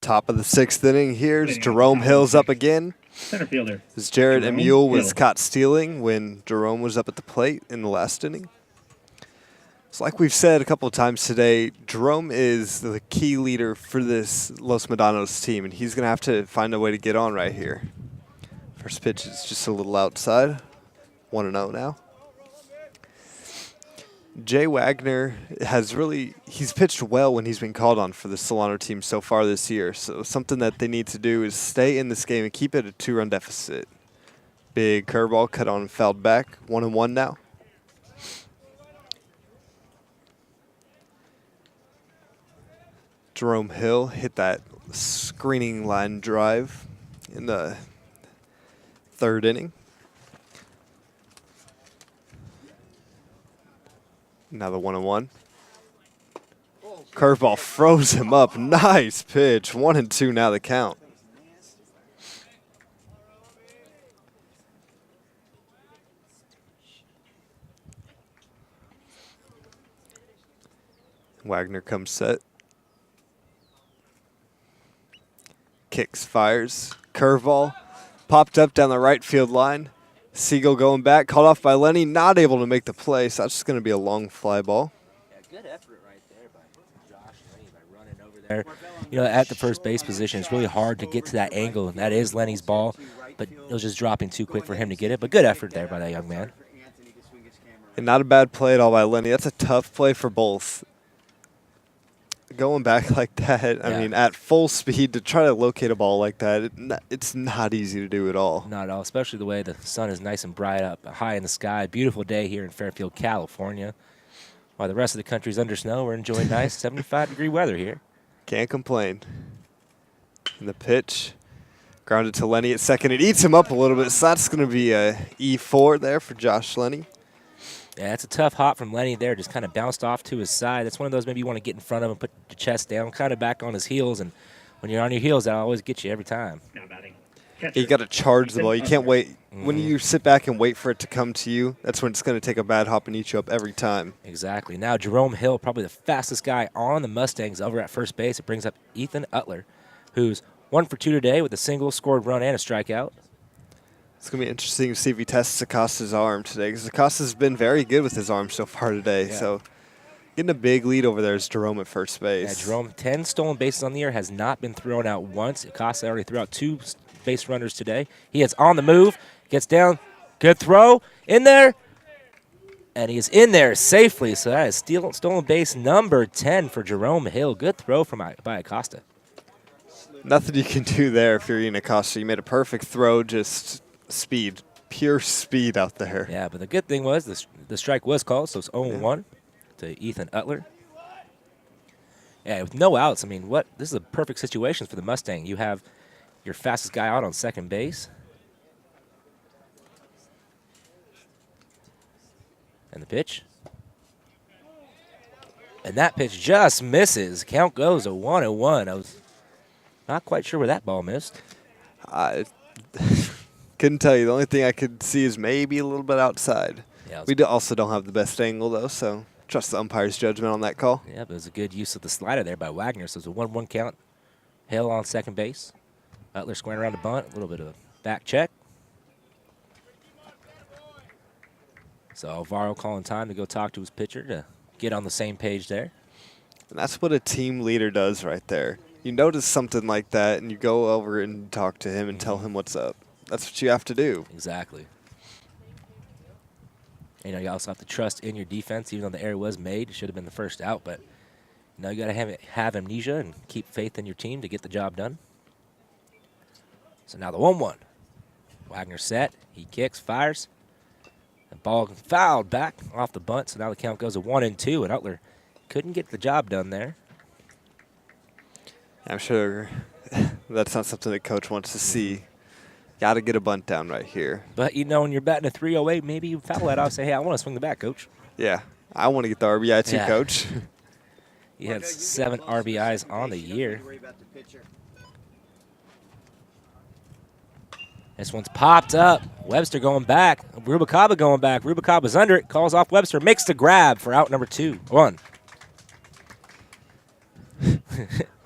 Top of the 6th inning. Here's Jerome Hill's up again. Center fielder. As Jared Jerome Emule was Hill. caught stealing when Jerome was up at the plate in the last inning. So like we've said a couple of times today, Jerome is the key leader for this Los Medanos team, and he's going to have to find a way to get on right here. First pitch is just a little outside. 1-0 now. Jay Wagner he's pitched well when he's been called on for the Solano team so far this year. So something that they need to do is stay in this game and keep it a 2-run deficit. Big curveball cut on and fouled back. 1-1 now. Jerome Hill hit that screening line drive in the 3rd inning. Now the 1-1. Curveball froze him up. Nice pitch. 1-2 now the count. Wagner comes set. Kicks, fires. Curveball. Popped up down the right field line. Siegel going back, called off by Lenny, not able to make the play, so that's just going to be a long fly ball. Yeah, good effort right there by Josh Lenny by running over there. You know, at the first base position, it's really hard to get to that angle, and that is Lenny's ball, but it was just dropping too quick for him to get it. But good effort there by that young man. And not a bad play at all by Lenny. That's a tough play for both. Going back like that, I mean, at full speed to try to locate a ball like that, it's not easy to do at all. Not at all, especially the way the sun is nice and bright up high in the sky. Beautiful day here in Fairfield, California. While the rest of the country's under snow, we're enjoying nice 75-degree weather here. Can't complain. And the pitch, grounded to Lenny at second. It eats him up a little bit, so that's going to be a E4 there for Josh Lenny. Yeah, it's a tough hop from Lenny there. Just kind of bounced off to his side. That's one of those maybe you want to get in front of him, put your chest down, kind of back on his heels. And when you're on your heels, that'll always get you every time. You got to charge the ball. You can't wait. When you sit back and wait for it to come to you, that's when it's going to take a bad hop and eat you up every time. Exactly. Now Jerome Hill, probably the fastest guy on the Mustangs over at first base. It brings up Ethan Utler, who's 1 for 2 today with a single, scored run, and a strikeout. It's going to be interesting to see if he tests Acosta's arm today, because Acosta's been very good with his arm so far today. Yeah. So getting a big lead over there is Jerome at first base. Yeah, Jerome, 10 stolen bases on the year, has not been thrown out once. Acosta already threw out 2 base runners today. He is on the move, gets down, good throw, in there, and he is in there safely. So that is stolen base number 10 for Jerome Hill. Good throw by Acosta. Nothing you can do there if you're Ian Acosta. You made a perfect throw, just speed, pure speed out there. Yeah, but the good thing was the strike was called, so it's 0-1 to Ethan Utler. Yeah, with no outs, I mean, this is a perfect situation for the Mustang. You have your fastest guy out on second base. And the pitch. And that pitch just misses. Count goes to 1-1. I was not quite sure where that ball missed. I couldn't tell you. The only thing I could see is maybe a little bit outside. Yeah, we also don't have the best angle, though, so trust the umpire's judgment on that call. Yeah, but it was a good use of the slider there by Wagner. So it's a 1-1 count. Hill on second base. Utler squaring around the bunt. A little bit of a back check. So Alvaro calling time to go talk to his pitcher to get on the same page there. And that's what a team leader does right there. You notice something like that, and you go over and talk to him and tell him what's up. That's what you have to do. Exactly. You also have to trust in your defense, even though the error was made. It should have been the first out, but you got to have amnesia and keep faith in your team to get the job done. So now the 1-1. Wagner set. He kicks, fires. The ball fouled back off the bunt, so now the count goes to 1-2, and Utler couldn't get the job done there. I'm sure that's not something that coach wants to see. Got to get a bunt down right here. But, when you're batting a 308, maybe you foul that off, say, hey, I want to swing the bat, coach. Yeah, I want to get the RBI too, coach. He had 7 RBIs on the year. This one's popped up. Webster going back. Rubalcaba going back. Rubalcaba's under it. Calls off Webster. Makes the grab for out number 1.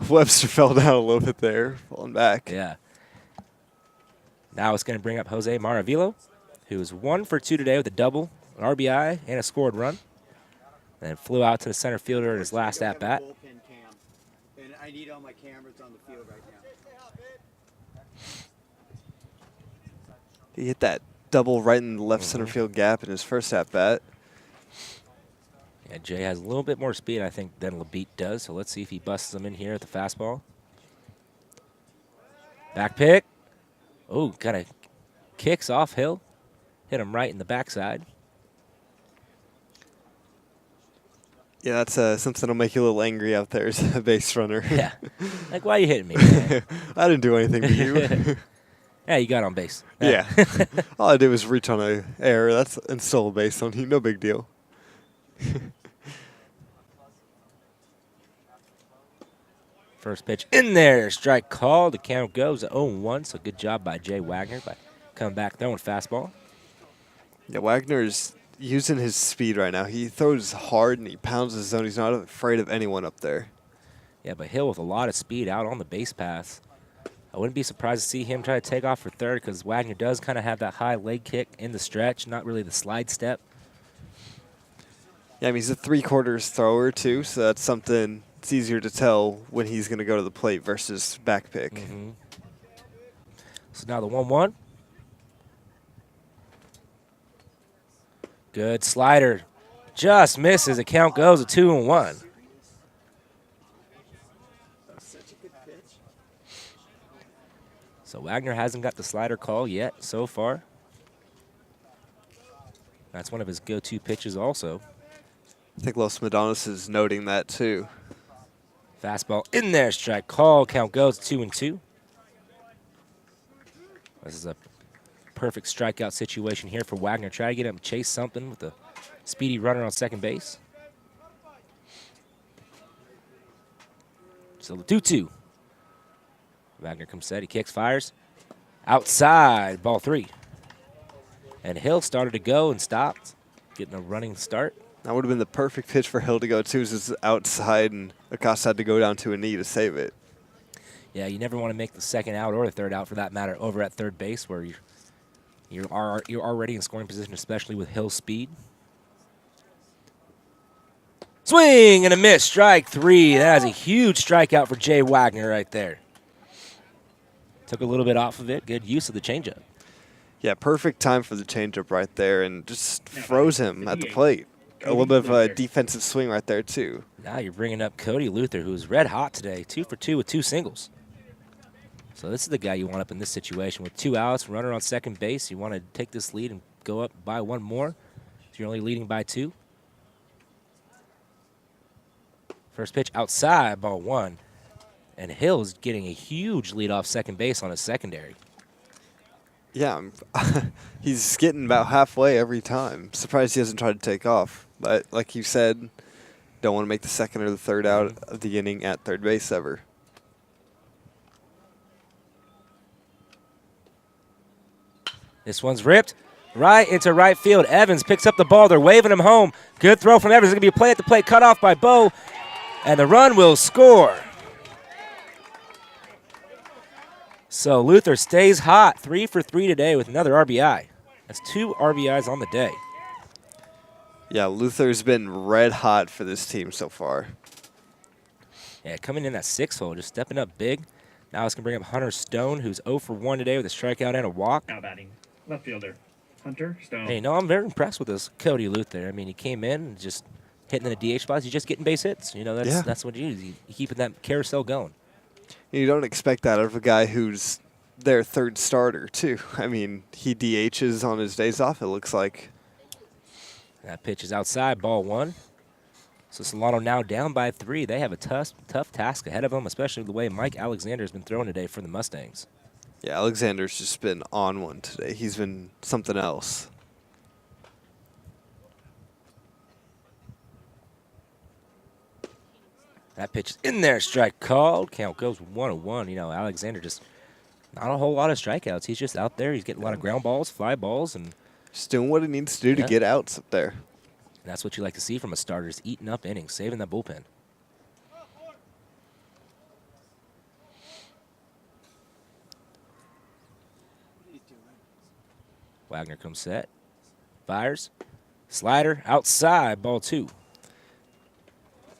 Webster fell down a little bit there, falling back. Yeah. Now it's going to bring up Jose Maravilo, who is 1 for 2 today with a double, an RBI, and a scored run. And flew out to the center fielder in his last at-bat. And I need all my cameras on the field right now. He hit that double right in the left center field gap in his first at-bat. Yeah, Jay has a little bit more speed, I think, than LeBeat does. So let's see if he busts them in here at the fastball. Back pick. Oh, kind of kicks off Hill. Hit him right in the backside. Yeah, that's something that'll make you a little angry out there as a base runner. Yeah. Like, why are you hitting me, man? I didn't do anything to you. Yeah, you got on base. Yeah. All I did was reach on an error. And stole a base on you. No big deal. First pitch in there. Strike called. The count goes to 0-1. So good job by Jay Wagner by coming back throwing fastball. Yeah, Wagner's using his speed right now. He throws hard and he pounds his zone. He's not afraid of anyone up there. Yeah, but Hill with a lot of speed out on the base pass. I wouldn't be surprised to see him try to take off for third because Wagner does kind of have that high leg kick in the stretch, not really the slide step. Yeah, I mean, he's a 3/4 thrower, too, so that's something it's easier to tell when he's going to go to the plate versus back pick. So now the 1-1. Good slider. Just misses. The count goes to 2-1. So Wagner hasn't got the slider call yet so far. That's one of his go-to pitches also. I think Los Medanos is noting that too. Fastball in there, strike call. Count goes 2-2. This is a perfect strikeout situation here for Wagner. Try to get him to chase something with a speedy runner on second base. So the 2-2. Wagner comes set. He kicks, fires. Outside, ball 3. And Hill started to go and stopped, getting a running start. That would have been the perfect pitch for Hill to go to. Is outside, and Acosta had to go down to a knee to save it. Yeah, you never want to make the second out or the third out, for that matter, over at third base where you're You're already in scoring position, especially with Hill's speed. Swing and a miss. Strike 3. That is a huge strikeout for Jay Wagner right there. Took a little bit off of it. Good use of the changeup. Yeah, perfect time for the changeup right there, and just froze him at the plate. A little bit of a defensive swing right there, too. Now you're bringing up Cody Luther, who's red hot today. 2 for 2 with 2 singles. So this is the guy you want up in this situation. With 2 outs, runner on second base. You want to take this lead and go up by 1 more. So you're only leading by 2. First pitch outside, ball 1. And Hill's getting a huge lead off second base on his secondary. Yeah, he's getting about halfway every time. Surprised he hasn't tried to take off. But like you said, don't want to make the second or the third out of the inning at third base ever. This one's ripped right into right field. Evans picks up the ball. They're waving him home. Good throw from Evans. It's going to be a play at the plate, cut off by Bo. And the run will score. So Luther stays hot. 3 for 3 today with another RBI. That's 2 RBIs on the day. Yeah, Luther's been red hot for this team so far. Yeah, coming in that 6 hole, just stepping up big. Now it's going to bring up Hunter Stone, who's 0 for 1 today with a strikeout and a walk. Now batting, left fielder, Hunter Stone. Hey, no, I'm very impressed with this Cody Luther. I mean, he came in and just hitting in the DH spots. He's just getting base hits. You know, that's what you do. You keeping that carousel going. You don't expect that out of a guy who's their third starter, too. I mean, he DHs on his days off, it looks like. That pitch is outside, ball 1. So Solano now down by 3. They have a tough task ahead of them, especially the way Mike Alexander has been throwing today for the Mustangs. Yeah, Alexander's just been on one today. He's been something else. That pitch is in there, strike called. Count goes 1-1. You know, Alexander just not a whole lot of strikeouts. He's just out there. He's getting a lot of ground balls, fly balls, and just doing what he needs to do to get outs up there. And that's what you like to see from a starter, is eating up innings, saving that bullpen. Wagner comes set, fires, slider outside, ball 2.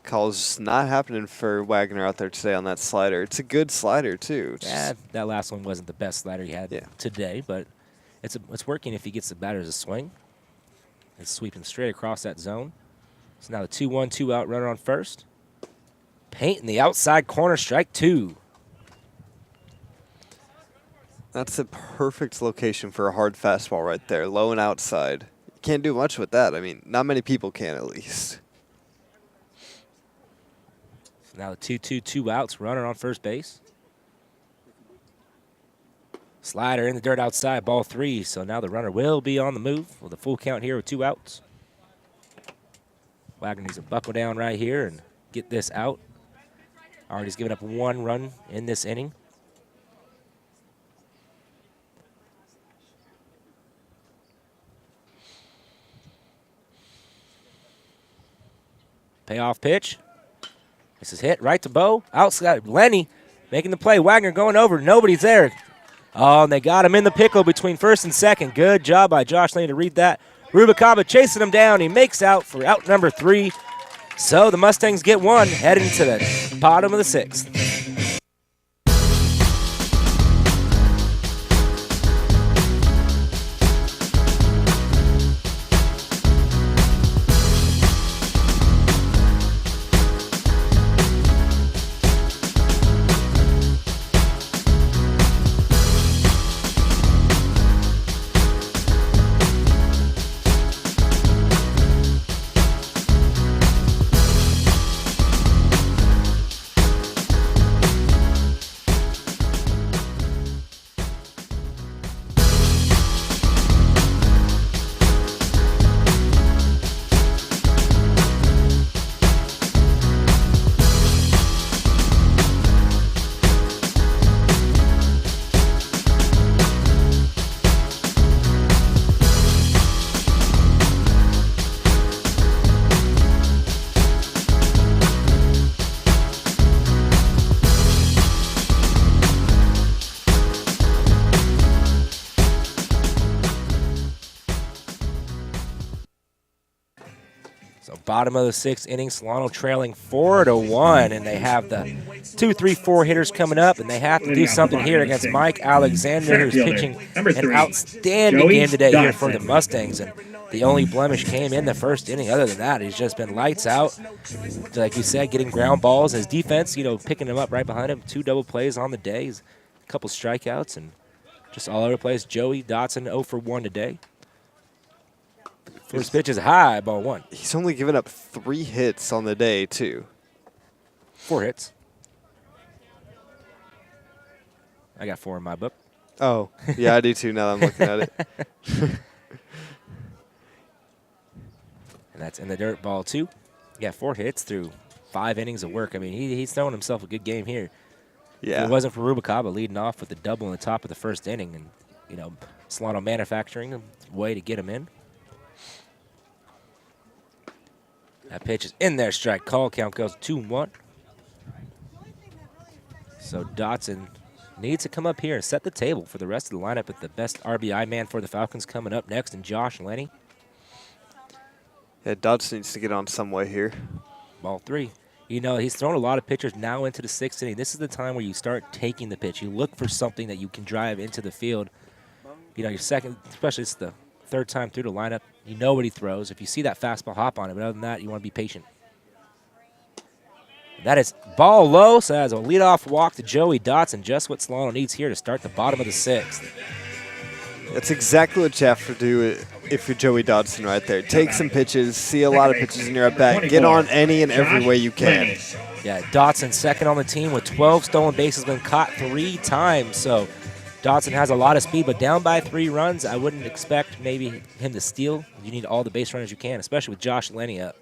Call's not happening for Wagner out there today on that slider. It's a good slider, too. Yeah, that last one wasn't the best slider he had today, but it's working if he gets the batter as a swing. It's sweeping straight across that zone. So now the 2-1, 2-out runner on first. Painting the outside corner, strike 2. That's a perfect location for a hard fastball right there, low and outside. You can't do much with that. I mean, not many people can at least. So now the 2-2, 2-outs, runner on first base. Slider in the dirt outside, ball 3. So now the runner will be on the move with a full count here with 2 outs. Wagner needs to buckle down right here and get this out. Already's given up 1 run in this inning. Payoff pitch. This is hit right to Bo. Outside, Lenny making the play. Wagner going over. Nobody's there. Oh, and they got him in the pickle between first and second. Good job by Josh Lane to read that. Rubicaba chasing him down. He makes out for out number 3. So the Mustangs get 1, heading to the bottom of the 6th. Bottom of the 6th inning, Solano trailing 4-1, and they have the 2, 3, 4 hitters coming up, and they have to do something here against Mike Alexander, who's pitching an outstanding game today here for the Mustangs. And the only blemish came in the first inning. Other than that, he's just been lights out. Like you said, getting ground balls. His defense, picking him up right behind him. 2 double plays on the day. He's a couple strikeouts and just all over the place. Joey Dotson 0 for 1 today. First pitch is high, ball 1. He's only given up 3 hits on the day, too. 4 hits. I got 4 in my book. Oh, yeah, I do too now that I'm looking at it. And that's in the dirt, ball 2. Yeah, 4 hits through 5 innings of work. I mean, he's throwing himself a good game here. Yeah. If it wasn't for Rubalcaba leading off with the double in the top of the first inning and, Solano manufacturing a way to get him in. That pitch is in there, strike call. Count goes 2-1. So Dotson needs to come up here and set the table for the rest of the lineup with the best RBI man for the Falcons coming up next, and Josh Lenny. Yeah, Dotson needs to get on some way here. Ball 3. He's thrown a lot of pitchers now into the 6th inning. This is the time where you start taking the pitch. You look for something that you can drive into the field. Your second, especially it's the 3rd time through the lineup, you know what he throws. If you see that fastball, hop on it. But other than that, you want to be patient. That is ball low, so that's a leadoff walk to Joey Dotson, just what Solano needs here to start the bottom of the 6th. That's exactly what you have to do if you're Joey Dotson right there. Take some pitches, see a lot of pitches in your at-bat, get on any and every way you can. Yeah, Dotson second on the team with 12 stolen bases, been caught 3 times, so Dotson has a lot of speed, but down by 3 runs, I wouldn't expect maybe him to steal. You need all the base runners you can, especially with Josh Lenny up.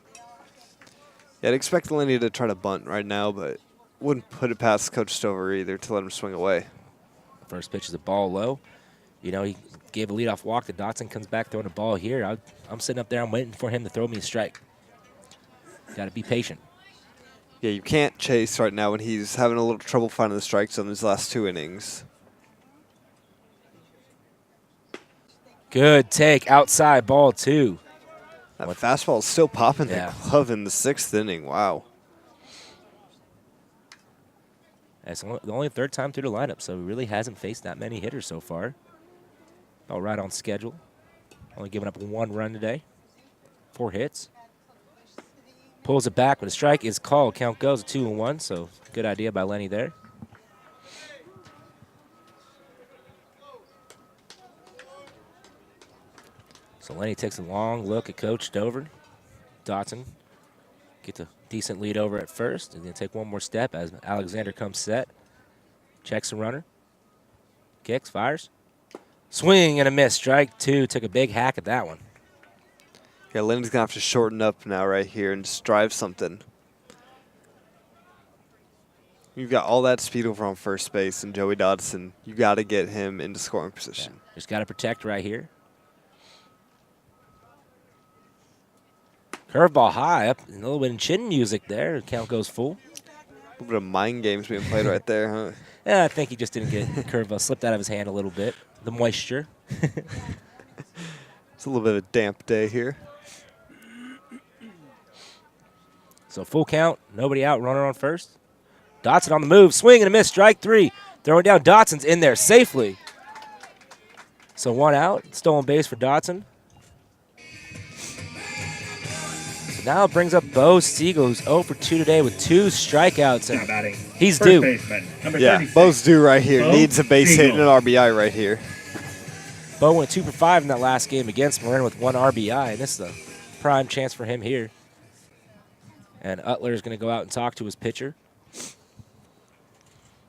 Yeah, I'd expect Lenny to try to bunt right now, but wouldn't put it past Coach Stover either to let him swing away. First pitch is a ball low. He gave a leadoff walk to Dotson, comes back throwing a ball here. I'm sitting up there, I'm waiting for him to throw me a strike. Got to be patient. Yeah, you can't chase right now when he's having a little trouble finding the strike zone in his last 2 innings. Good take, outside, ball 2. That fastball is still popping the glove in the 6th inning. Wow. It's the only 3rd time through the lineup, so he really hasn't faced that many hitters so far. All right on schedule. Only giving up 1 run today. 4 hits. Pulls it back, but a strike is called. Count goes 2-1, so good idea by Lenny there. So Lenny takes a long look at Coach Stover. Dotson gets a decent lead over at first. He's going to take one more step as Alexander comes set. Checks the runner. Kicks, fires. Swing and a miss. Strike 2. Took a big hack at that one. Yeah, Lenny's going to have to shorten up now right here and just drive something. You've got all that speed over on first base, and Joey Dotson, you got to get him into scoring position. Yeah, just got to protect right here. Curveball high up, a little bit of chin music there. Count goes full. A little bit of mind games being played right there, huh? Yeah, I think he just didn't get curveball. Slipped out of his hand a little bit. The moisture. It's a little bit of a damp day here. So full count, nobody out, runner on first. Dotson on the move, swing and a miss, strike 3. Throwing down, Dotson's in there safely. So 1 out, stolen base for Dotson. Now it brings up Bo Siegel, who's 0 for 2 today with 2 strikeouts. And he's due. Yeah, Bo's due right here. Needs a base hit and an RBI right here. Bo went 2 for 5 in that last game against Marin with 1 RBI, and this is a prime chance for him here. And Utler is going to go out and talk to his pitcher.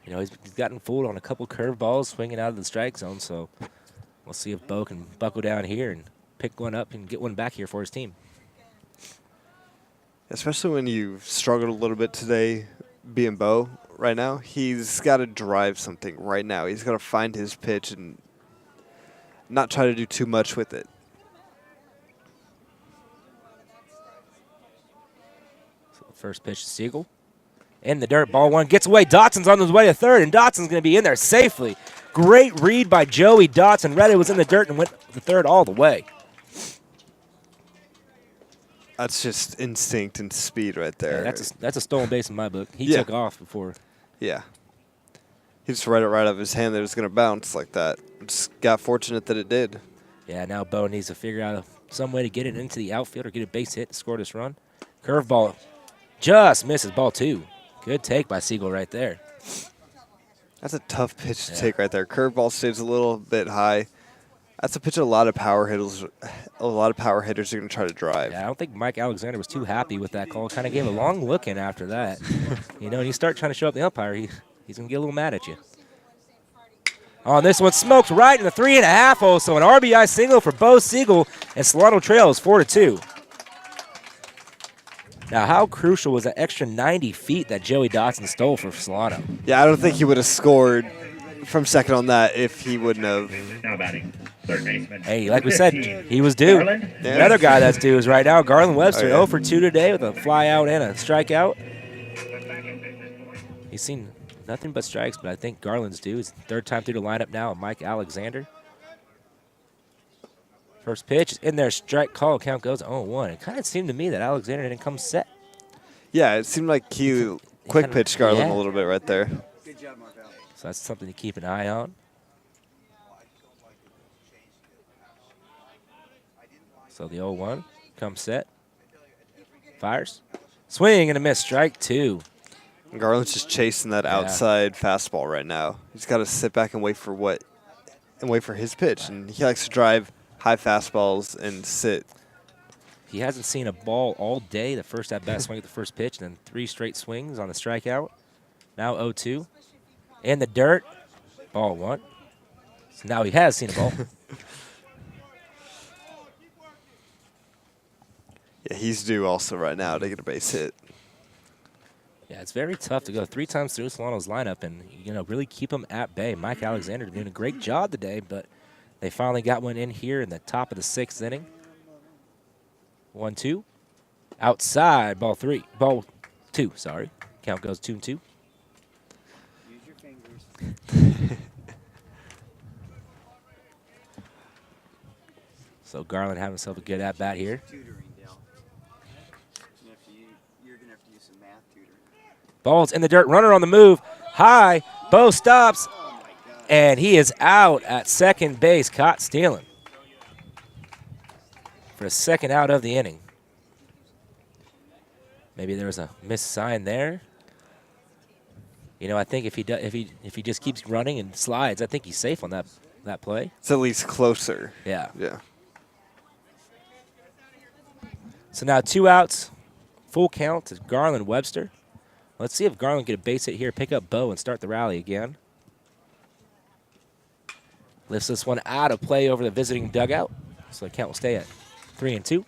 He's gotten fooled on a couple curveballs swinging out of the strike zone, so we'll see if Bo can buckle down here and pick one up and get one back here for his team. Especially when you've struggled a little bit today being Bo right now, he's got to drive something right now. He's got to find his pitch and not try to do too much with it. So the first pitch to Siegel. In the dirt, ball 1 gets away. Dotson's on his way to third, and Dotson's going to be in there safely. Great read by Joey Dotson. Read it was in the dirt and went to third all the way. That's just instinct and speed right there. Yeah, that's a stolen base in my book. He took off before. Yeah. He just read it right out of his hand that it was going to bounce like that. Just got fortunate that it did. Yeah, now Bo needs to figure out some way to get it into the outfield or get a base hit to score this run. Curveball just misses ball 2. Good take by Siegel right there. That's a tough pitch to take right there. Curveball stays a little bit high. That's a pitch a lot of power hitters are going to try to drive. Yeah, I don't think Mike Alexander was too happy with that call. Kind of gave a long look in after that. You know, when you start trying to show up the umpire, he's going to get a little mad at you. On this one, smoked right in the 3.5 hole, so an RBI single for Bo Siegel, and Solano trails 4-2. Now, how crucial was that extra 90 feet that Joey Dotson stole for Solano? Yeah, I don't think he would have scored from second on that if he wouldn't have. Now batting, third baseman. Hey, like we said, he was due. Another guy that's due is right now Garland Webster, 0 for 2 today with a fly out and a strikeout. He's seen nothing but strikes, but I think Garland's due. His third time through the lineup now, Mike Alexander. First pitch is in there, strike call, count goes 0-1. It kind of seemed to me that Alexander didn't come set. Yeah, it seemed like he quick pitched Garland a little bit right there. Good job, Marvell. So that's something to keep an eye on. So the 0-1 comes set. Fires. Swing and a miss, strike 2. Garland's just chasing that outside fastball right now. He's got to sit back and wait for his pitch, and he likes to drive high fastballs and sit. He hasn't seen a ball all day. The first at-bat swing at the first pitch, and then 3 straight swings on the strikeout. Now 0-2. In the dirt, ball 1. So now he has seen a ball. Yeah, he's due also right now to get a base hit. Yeah, it's very tough to go 3 times through Solano's lineup and, you know, really keep them at bay. Mike Alexander doing a great job today, but they finally got one in here in the top of the 6th inning. 1-2. Outside, ball 2, sorry. Count goes 2-2. Use your fingers. So Garland having himself a good at-bat here. You're going to have to use some math tutoring. Ball's in the dirt, runner on the move. High, Bo stops, and he is out at second base, caught stealing. For a second out of the inning. Maybe there was a missed sign there. You know, I think if he just keeps running and slides, I think he's safe on that play. It's at least closer. Yeah. Yeah. So now 2 outs, full count to Garland Webster. Let's see if Garland can get a base hit here, pick up Bo, and start the rally again. Lifts this one out of play over the visiting dugout, so the count will stay at 3-2.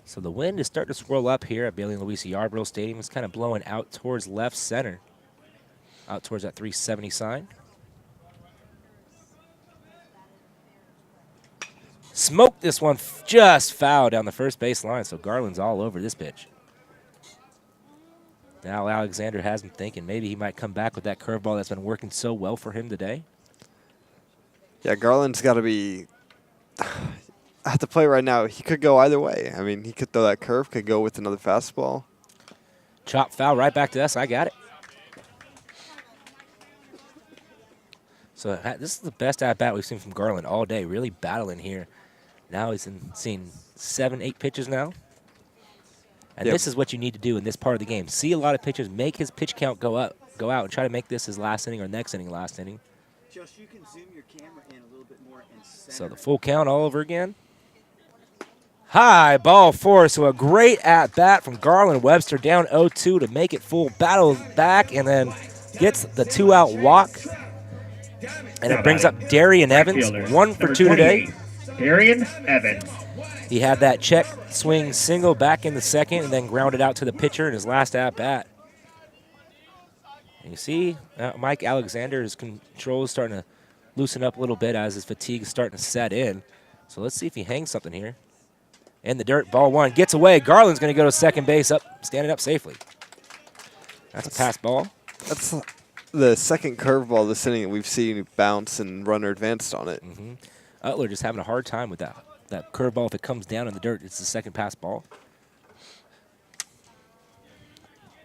So the wind is starting to swirl up here at Bailey and Louisa Yarborough Stadium. It's kind of blowing out towards left center, out towards that 370 sign. Smoked this one just foul down the first base line, so Garland's all over this pitch. Now Alexander has him thinking maybe he might come back with that curveball that's been working so well for him today. Yeah, Garland's got to be at the plate right now. He could go either way. I mean, he could throw that curve, could go with another fastball. Chop foul right back to us. I got it. So this is the best at-bat we've seen from Garland all day, really battling here. Now he's seen 7-8 pitches now. And this is what you need to do in this part of the game. See a lot of pitchers, make his pitch count go out, and try to make this his last inning or next inning last inning. Just you can zoom your camera in a little bit more and center. So the full count all over again. High, ball 4, so a great at-bat from Garland Webster, down 0-2 to make it full. Battles back and then gets the 2-out walk. And it brings up Darian Evans, 1 for 2 today. Darian Evans. He had that check swing single back in the second and then grounded out to the pitcher in his last at-bat. And you see Mike Alexander's control is starting to loosen up a little bit as his fatigue is starting to set in. So let's see if he hangs something here. In the dirt, ball 1, gets away. Garland's going to go to second base, standing up safely. That's a pass ball. the second curveball this inning we've seen bounce and runner advanced on it. Utler just having a hard time with that curveball. If it comes down in the dirt, it's the second pass ball.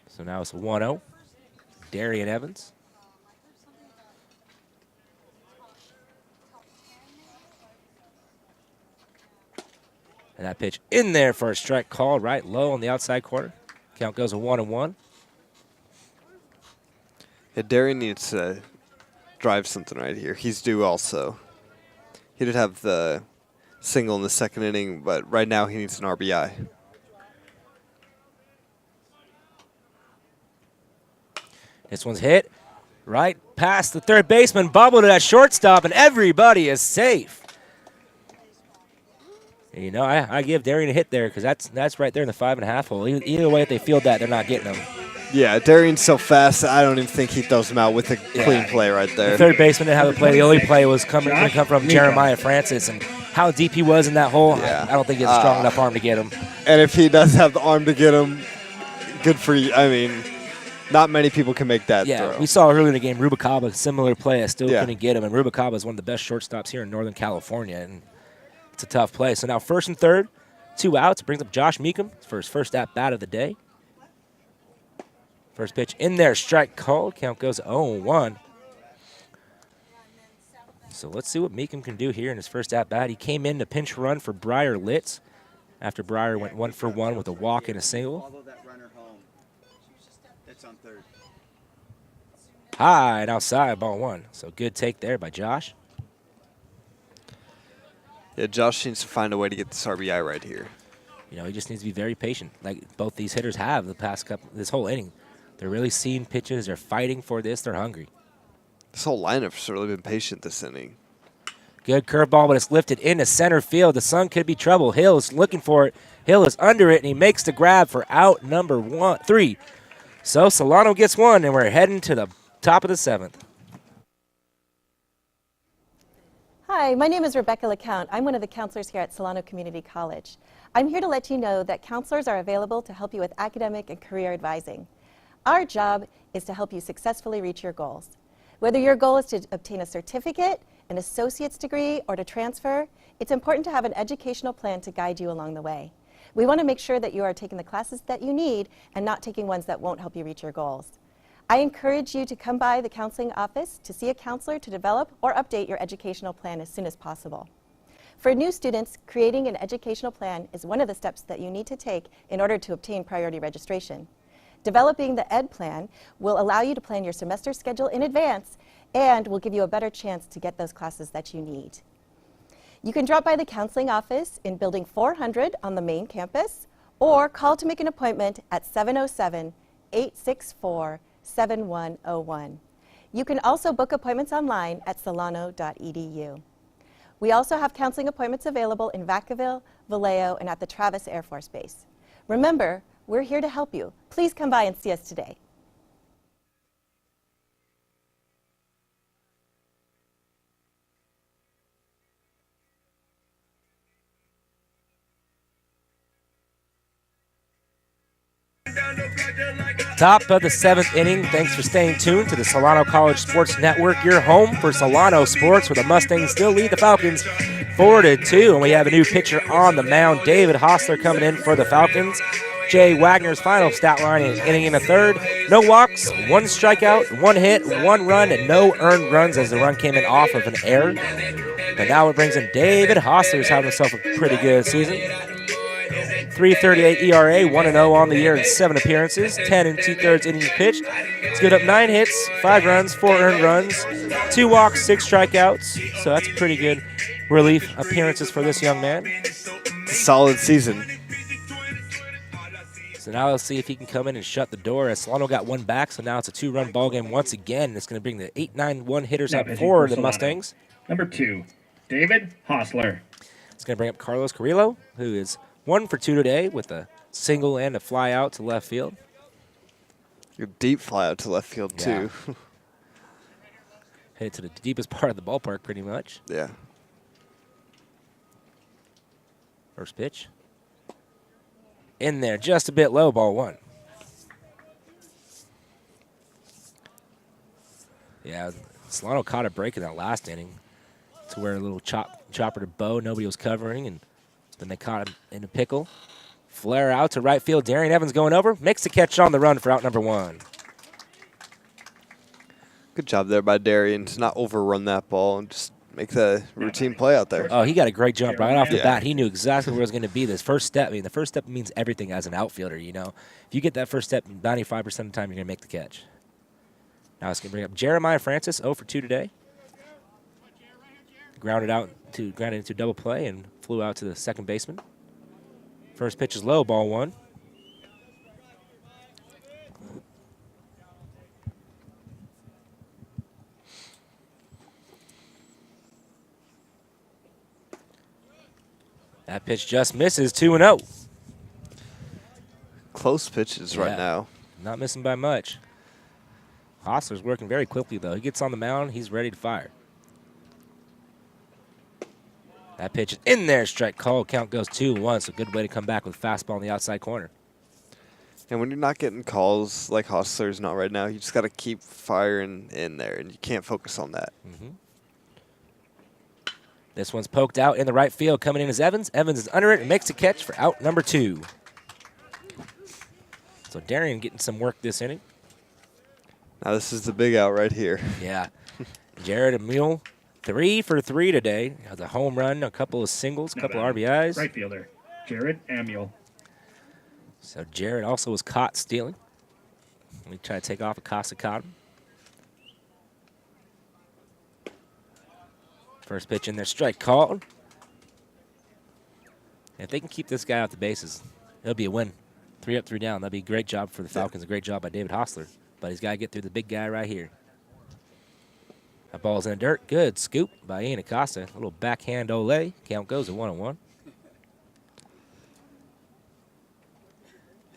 So now it's a 1-0. Darian Evans. And that pitch in there for a strike called right low on the outside corner. Count goes a 1-1. Yeah, Darian needs to drive something right here. He's due also. He did have the single in the second inning, but right now he needs an RBI. This one's hit right past the third baseman, bubble to that shortstop, and everybody is safe. And you know, I give Darian a hit there because that's right there in the 5.5 hole. Either way, if they field that, they're not getting them. Yeah, Darian's so fast, I don't even think he throws him out with a clean play right there. The third baseman didn't have a play. The only play was come from Jeremiah Francis, and how deep he was in that hole, I don't think he has a strong enough arm to get him. And if he does have the arm to get him, good for you. I mean, not many people can make that throw. We saw earlier in the game Rubalcaba, similar play. I still couldn't get him, and Rubalcaba is one of the best shortstops here in Northern California, and it's a tough play. So now first and third, 2 outs. Brings up Josh Meekum for his first at-bat of the day. First pitch in there, strike called. Count goes 0-1. So let's see what Meekum can do here in his first at-bat. He came in to pinch run for Briar Litz after Briar went 1 for 1 with a walk and a single. Follow that runner home. That's on third. High and outside, ball 1. So good take there by Josh. Yeah, Josh needs to find a way to get this RBI right here. You know, he just needs to be very patient, like both these hitters have the past this whole inning. They're really seeing pitches. They're fighting for this. They're hungry. This whole lineup's really been patient this inning. Good curveball, but it's lifted into center field. The sun could be trouble. Hill is looking for it. Hill is under it, and he makes the grab for out number 3. So Solano gets one, and we're heading to the top of the 7th. Hi, my name is Rebecca LeCount. I'm one of the counselors here at Solano Community College. I'm here to let you know that counselors are available to help you with academic and career advising. Our job is to help you successfully reach your goals. Whether your goal is to obtain a certificate, an associate's degree, or to transfer, it's important to have an educational plan to guide you along the way. We want to make sure that you are taking the classes that you need and not taking ones that won't help you reach your goals. I encourage you to come by the counseling office to see a counselor to develop or update your educational plan as soon as possible. For new students, creating an educational plan is one of the steps that you need to take in order to obtain priority registration. Developing the ED plan will allow you to plan your semester schedule in advance and will give you a better chance to get those classes that you need. You can drop by the counseling office in Building 400 on the main campus or call to make an appointment at 707-864-7101. You can also book appointments online at solano.edu. We also have counseling appointments available in Vacaville, Vallejo, and at the Travis Air Force Base. Remember, we're here to help you. Please come by and see us today. Top of the 7th inning. Thanks for staying tuned to the Solano College Sports Network, your home for Solano sports, where the Mustangs still lead the Falcons 4-2. And we have a new pitcher on the mound, David Hostler, coming in for the Falcons. Jay Wagner's final stat line is inning in the 3rd. No walks, 1 strikeout, 1 hit, 1 run, and no earned runs as the run came in off of an error. And now it brings in David Hostler, who's having himself a pretty good season. 3.38 ERA, 1-0 on the year in 7 appearances, 10 2/3 innings pitched. He's given up 9 hits, 5 runs, 4 earned runs, 2 walks, 6 strikeouts. So that's pretty good relief appearances for this young man. It's a solid season. So now let's see if he can come in and shut the door, as Solano got 1 back, so now it's a 2-run ball game once again. It's going to bring the 8-9-1 hitters up for the Mustangs. Number 2, David Hostler. It's going to bring up Carlos Carrillo, who is 1 for 2 today with a single and a fly out to left field. Your deep fly out to left field, too. Hit it to the deepest part of the ballpark, pretty much. Yeah. First pitch. In there, just a bit low, ball 1. Yeah, Solano caught a break in that last inning to where a little chopper to Bo, nobody was covering, and then they caught him in a pickle. Flare out to right field. Darian Evans going over, makes the catch on the run for out number 1. Good job there by Darian to not overrun that ball and just make the routine play out there. Oh, he got a great jump right off the bat. He knew exactly where it was going to be. This first step, I mean, the first step means everything as an outfielder, you know. If you get that first step, 95% of the time you're going to make the catch. Now it's going to bring up Jeremiah Francis, 0 for 2 today. Grounded into double play and flew out to the second baseman. First pitch is low, ball 1. That pitch just misses, 2-0. Close pitches right now. Not missing by much. Hostler's working very quickly, though. He gets on the mound. He's ready to fire. That pitch is in there. Strike call. Count goes 2-1. So good way to come back with a fastball in the outside corner. And when you're not getting calls like Hostler's not right now, you just got to keep firing in there, and you can't focus on that. This one's poked out in the right field. Coming in is Evans. Evans is under it and makes a catch for out number 2. So Darian getting some work this inning. Now this is the big out right here. Yeah. Jared Emil, 3 for 3 today. Has a home run, a couple of singles, a couple of RBIs. Right fielder, Jared Amiel. So Jared also was caught stealing. We try to take off Acosta caught him. First pitch in there, strike called. If they can keep this guy out the bases, it'll be a win. 3 up, 3 down. That'd be a great job for the Falcons. A great job by David Hostler. But he's got to get through the big guy right here. That ball's in the dirt. Good scoop by Ian Acosta. A little backhand ole. Count goes to 1-1.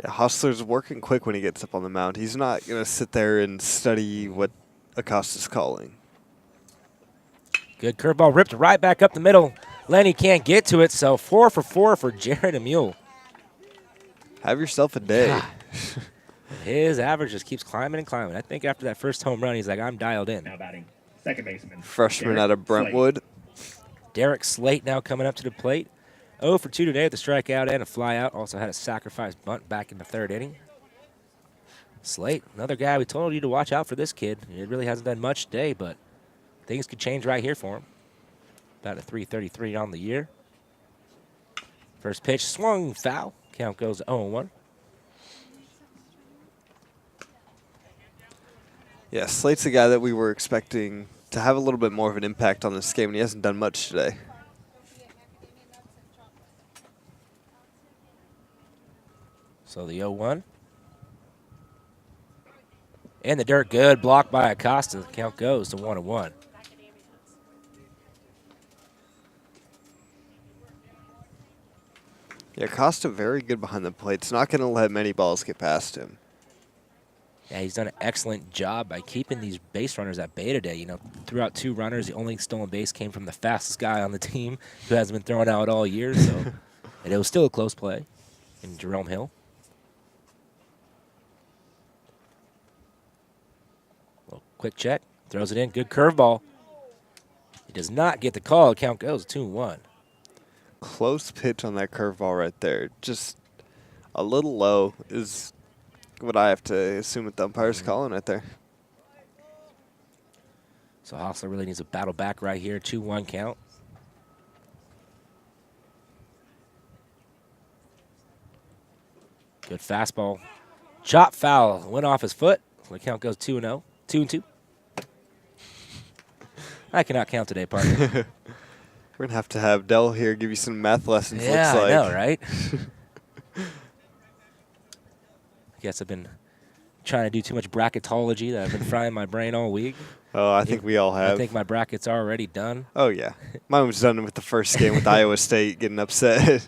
Yeah, Hostler's working quick when he gets up on the mound. He's not going to sit there and study what Acosta's calling. Good curveball ripped right back up the middle. Lenny can't get to it, so 4 for 4 for Jared Emil. Have yourself a day. His average just keeps climbing and climbing. I think after that first home run, he's like, I'm dialed in. Now batting, second baseman. Freshman out of Brentwood. Derek Slate now coming up to the plate. 0 for 2 today with a strikeout and a flyout. Also had a sacrifice bunt back in the 3rd inning. Slate, another guy we told you to watch out for this kid. It really hasn't done much today, but things could change right here for him. About a 3.33 on the year. First pitch swung foul. Count goes to 0-1. Yeah, Slate's a guy that we were expecting to have a little bit more of an impact on this game, and he hasn't done much today. So the 0-1. In the dirt, good block by Acosta. The count goes to 1-1. Yeah, Acosta very good behind the plate. It's not going to let many balls get past him. Yeah, he's done an excellent job by keeping these base runners at bay today. You know, throughout 2 runners, the only stolen base came from the fastest guy on the team who hasn't been thrown out all year. So, and it was still a close play in Jerome Hill. Little quick check, throws it in, good curveball. He does not get the call. The count goes 2-1. Close pitch on that curveball right there. Just a little low is what I have to assume that the umpire's calling right there. So Hostler really needs a battle back right here. 2-1 count. Good fastball. Chop foul. Went off his foot. The count goes 2-0. 2-2. I cannot count today, partner. We're going to have Dell here give you some math lessons, yeah, looks like. I know, right? I guess I've been trying to do too much bracketology that I've been frying my brain all week. Oh, I think we all have. I think my brackets are already done. Oh, yeah. Mine was done with the first game with Iowa State getting upset.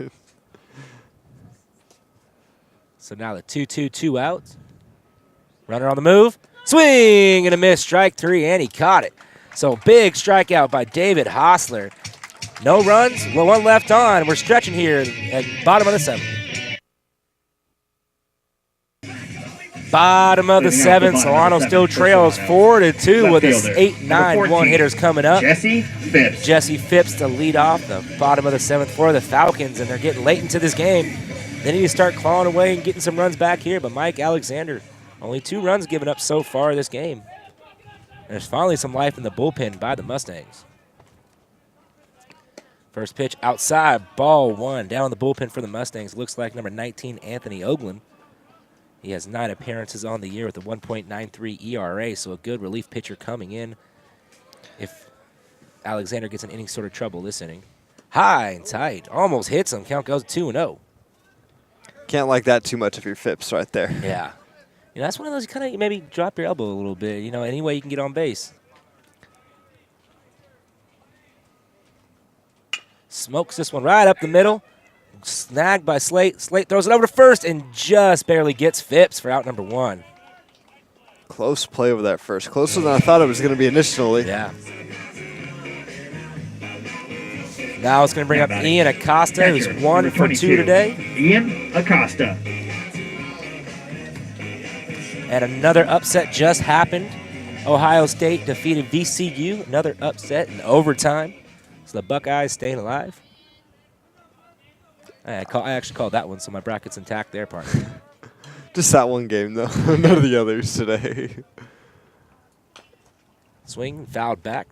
So now the 2-2, 2 outs. Runner on the move. Swing and a miss. Strike 3, and he caught it. So big strikeout by David Hostler. No runs, 1 left on. We're stretching here at bottom of the 7th. Bottom of the seventh, Solano still trails 4-2 with his 8-9 one-hitters coming up. Jesse Phipps. Jesse Phipps to lead off the bottom of the seventh for the Falcons, and they're getting late into this game. They need to start clawing away and getting some runs back here, but Mike Alexander, only 2 runs given up so far this game. There's finally some life in the bullpen by the Mustangs. First pitch outside, ball 1. Down in the bullpen for the Mustangs, looks like number 19, Anthony Oglin. He has 9 appearances on the year with a 1.93 ERA, so a good relief pitcher coming in if Alexander gets in any sort of trouble this inning. High and tight, almost hits him. Count goes 2-0. Can't like that too much if you're Phipps right there. Yeah. You know, that's one of those you kind of maybe drop your elbow a little bit, you know, any way you can get on base. Smokes this one right up the middle. Snagged by Slate. Slate throws it over to first and just barely gets Phipps for out number 1. Close play over that first. Closer than I thought it was going to be initially. Yeah. Now it's going to bring up Ian Acosta, who's 1 for 2 today. Ian Acosta. And another upset just happened. Ohio State defeated VCU. Another upset in overtime. So the Buckeyes staying alive. I actually called that one, so my bracket's intact there, partner. Just that one game, though. None of the others today. Swing, fouled back.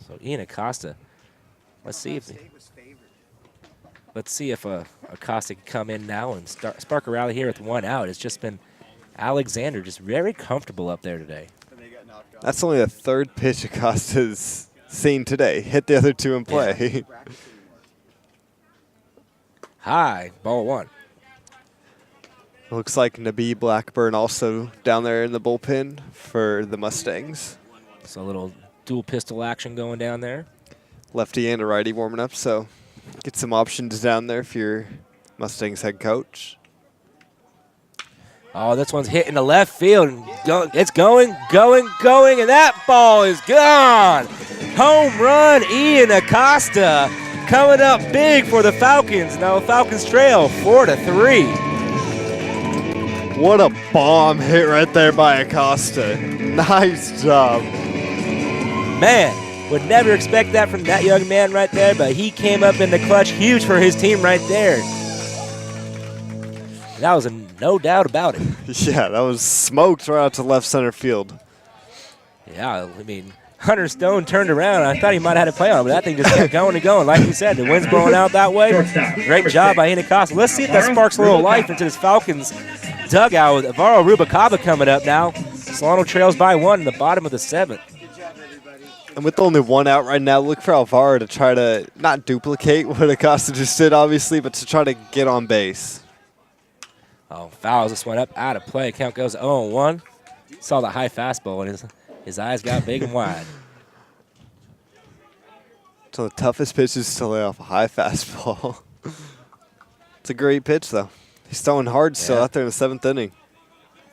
So Ian Acosta. Let's see if Acosta can come in now and spark a rally here with 1 out. It's just been Alexander just very comfortable up there today. That's only the 3rd pitch Acosta's seen today. Hit the other 2 in play. Yeah. High, ball 1. Looks like Nabi Blackburn also down there in the bullpen for the Mustangs. So a little dual pistol action going down there. Lefty and a righty warming up, so get some options down there for your Mustangs head coach. Oh, this one's hitting the left field. It's going, and that ball is gone. Home run, Ian Acosta, coming up big for the Falcons. Now Falcons trail 4-3. What a bomb hit right there by Acosta. Nice job. Man, would never expect that from that young man right there, but he came up in the clutch huge for his team right there. That was no doubt about it. Yeah, that was smoked right out to left center field. Yeah, I mean, Hunter Stone turned around. I thought he might have had a play on it, but that thing just kept going and going. Like you said, the wind's blowing out that way. Great job by Ian Acosta. Let's see if that sparks a little life into this Falcons dugout with Alvaro Rubalcaba coming up now. Solano trails by 1 in the bottom of the 7th. And with only 1 out right now, look for Alvaro to try to not duplicate what Acosta just did, obviously, but to try to get on base. Oh, fouls this one up, out of play. Count goes 0-1. Saw the high fastball, and his eyes got big and wide. So the toughest pitches to lay off a high fastball. It's a great pitch, though. He's throwing hard still out there in the 7th inning.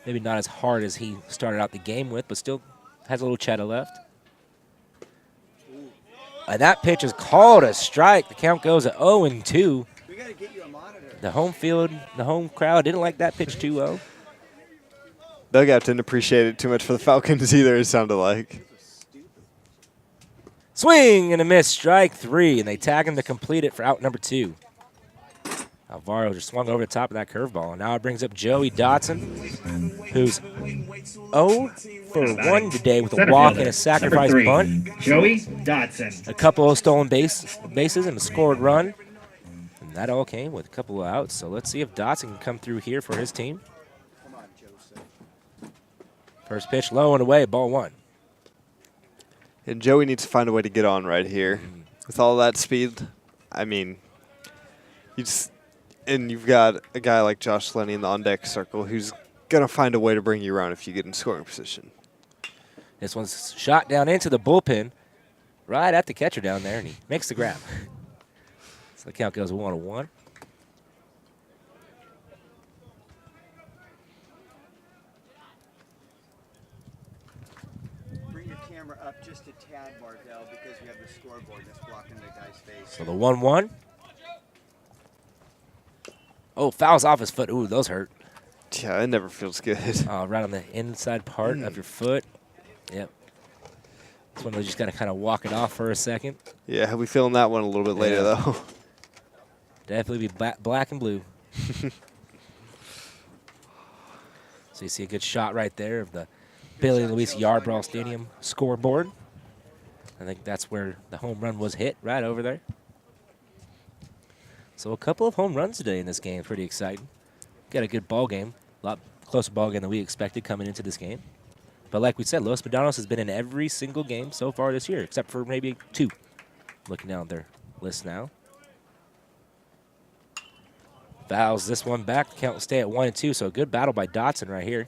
Maybe not as hard as he started out the game with, but still has a little cheddar left. And that pitch is called a strike. The count goes at 0-2. We got to get you a monitor. The home field, the home crowd didn't like that pitch too well. Dugout didn't appreciate it too much for the Falcons either, it sounded like. Swing and a miss, strike 3, and they tag him to complete it for out number 2. Alvaro just swung over the top of that curveball, and now it brings up Joey Dotson, who's 0 for 1 today with a walk and a sacrifice bunt. Joey Dotson. A couple of stolen bases and a scored run. And that all came with a couple of outs. So let's see if Dotson can come through here for his team. First pitch low and away, ball 1. And Joey needs to find a way to get on right here. With all that speed, I mean, you've got a guy like Josh Lenny in the on-deck circle who's going to find a way to bring you around if you get in scoring position. This one's shot down into the bullpen, right at the catcher down there, and he makes the grab. So the count goes 1-1. Bring your camera up just a tad, Bardell, because you have the scoreboard that's blocking the guy's face. So the 1-1. Oh, fouls off his foot. Ooh, those hurt. Yeah, it never feels good. Right on the inside part of your foot. Yep. This one, we just got to kind of walk it off for a second. Yeah, he'll be feeling that one a little bit later, though. Definitely be black and blue. So you see a good shot right there of the Billy Luis Yarbrough Stadium scoreboard. I think that's where the home run was hit, right over there. So a couple of home runs today in this game. Pretty exciting. Got a good ball game. A lot closer ball game than we expected coming into this game. But like we said, Los Medanos has been in every single game so far this year, except for maybe 2. Looking down their list now. Fouls this one back. The count will stay at 1-2, so a good battle by Dotson right here.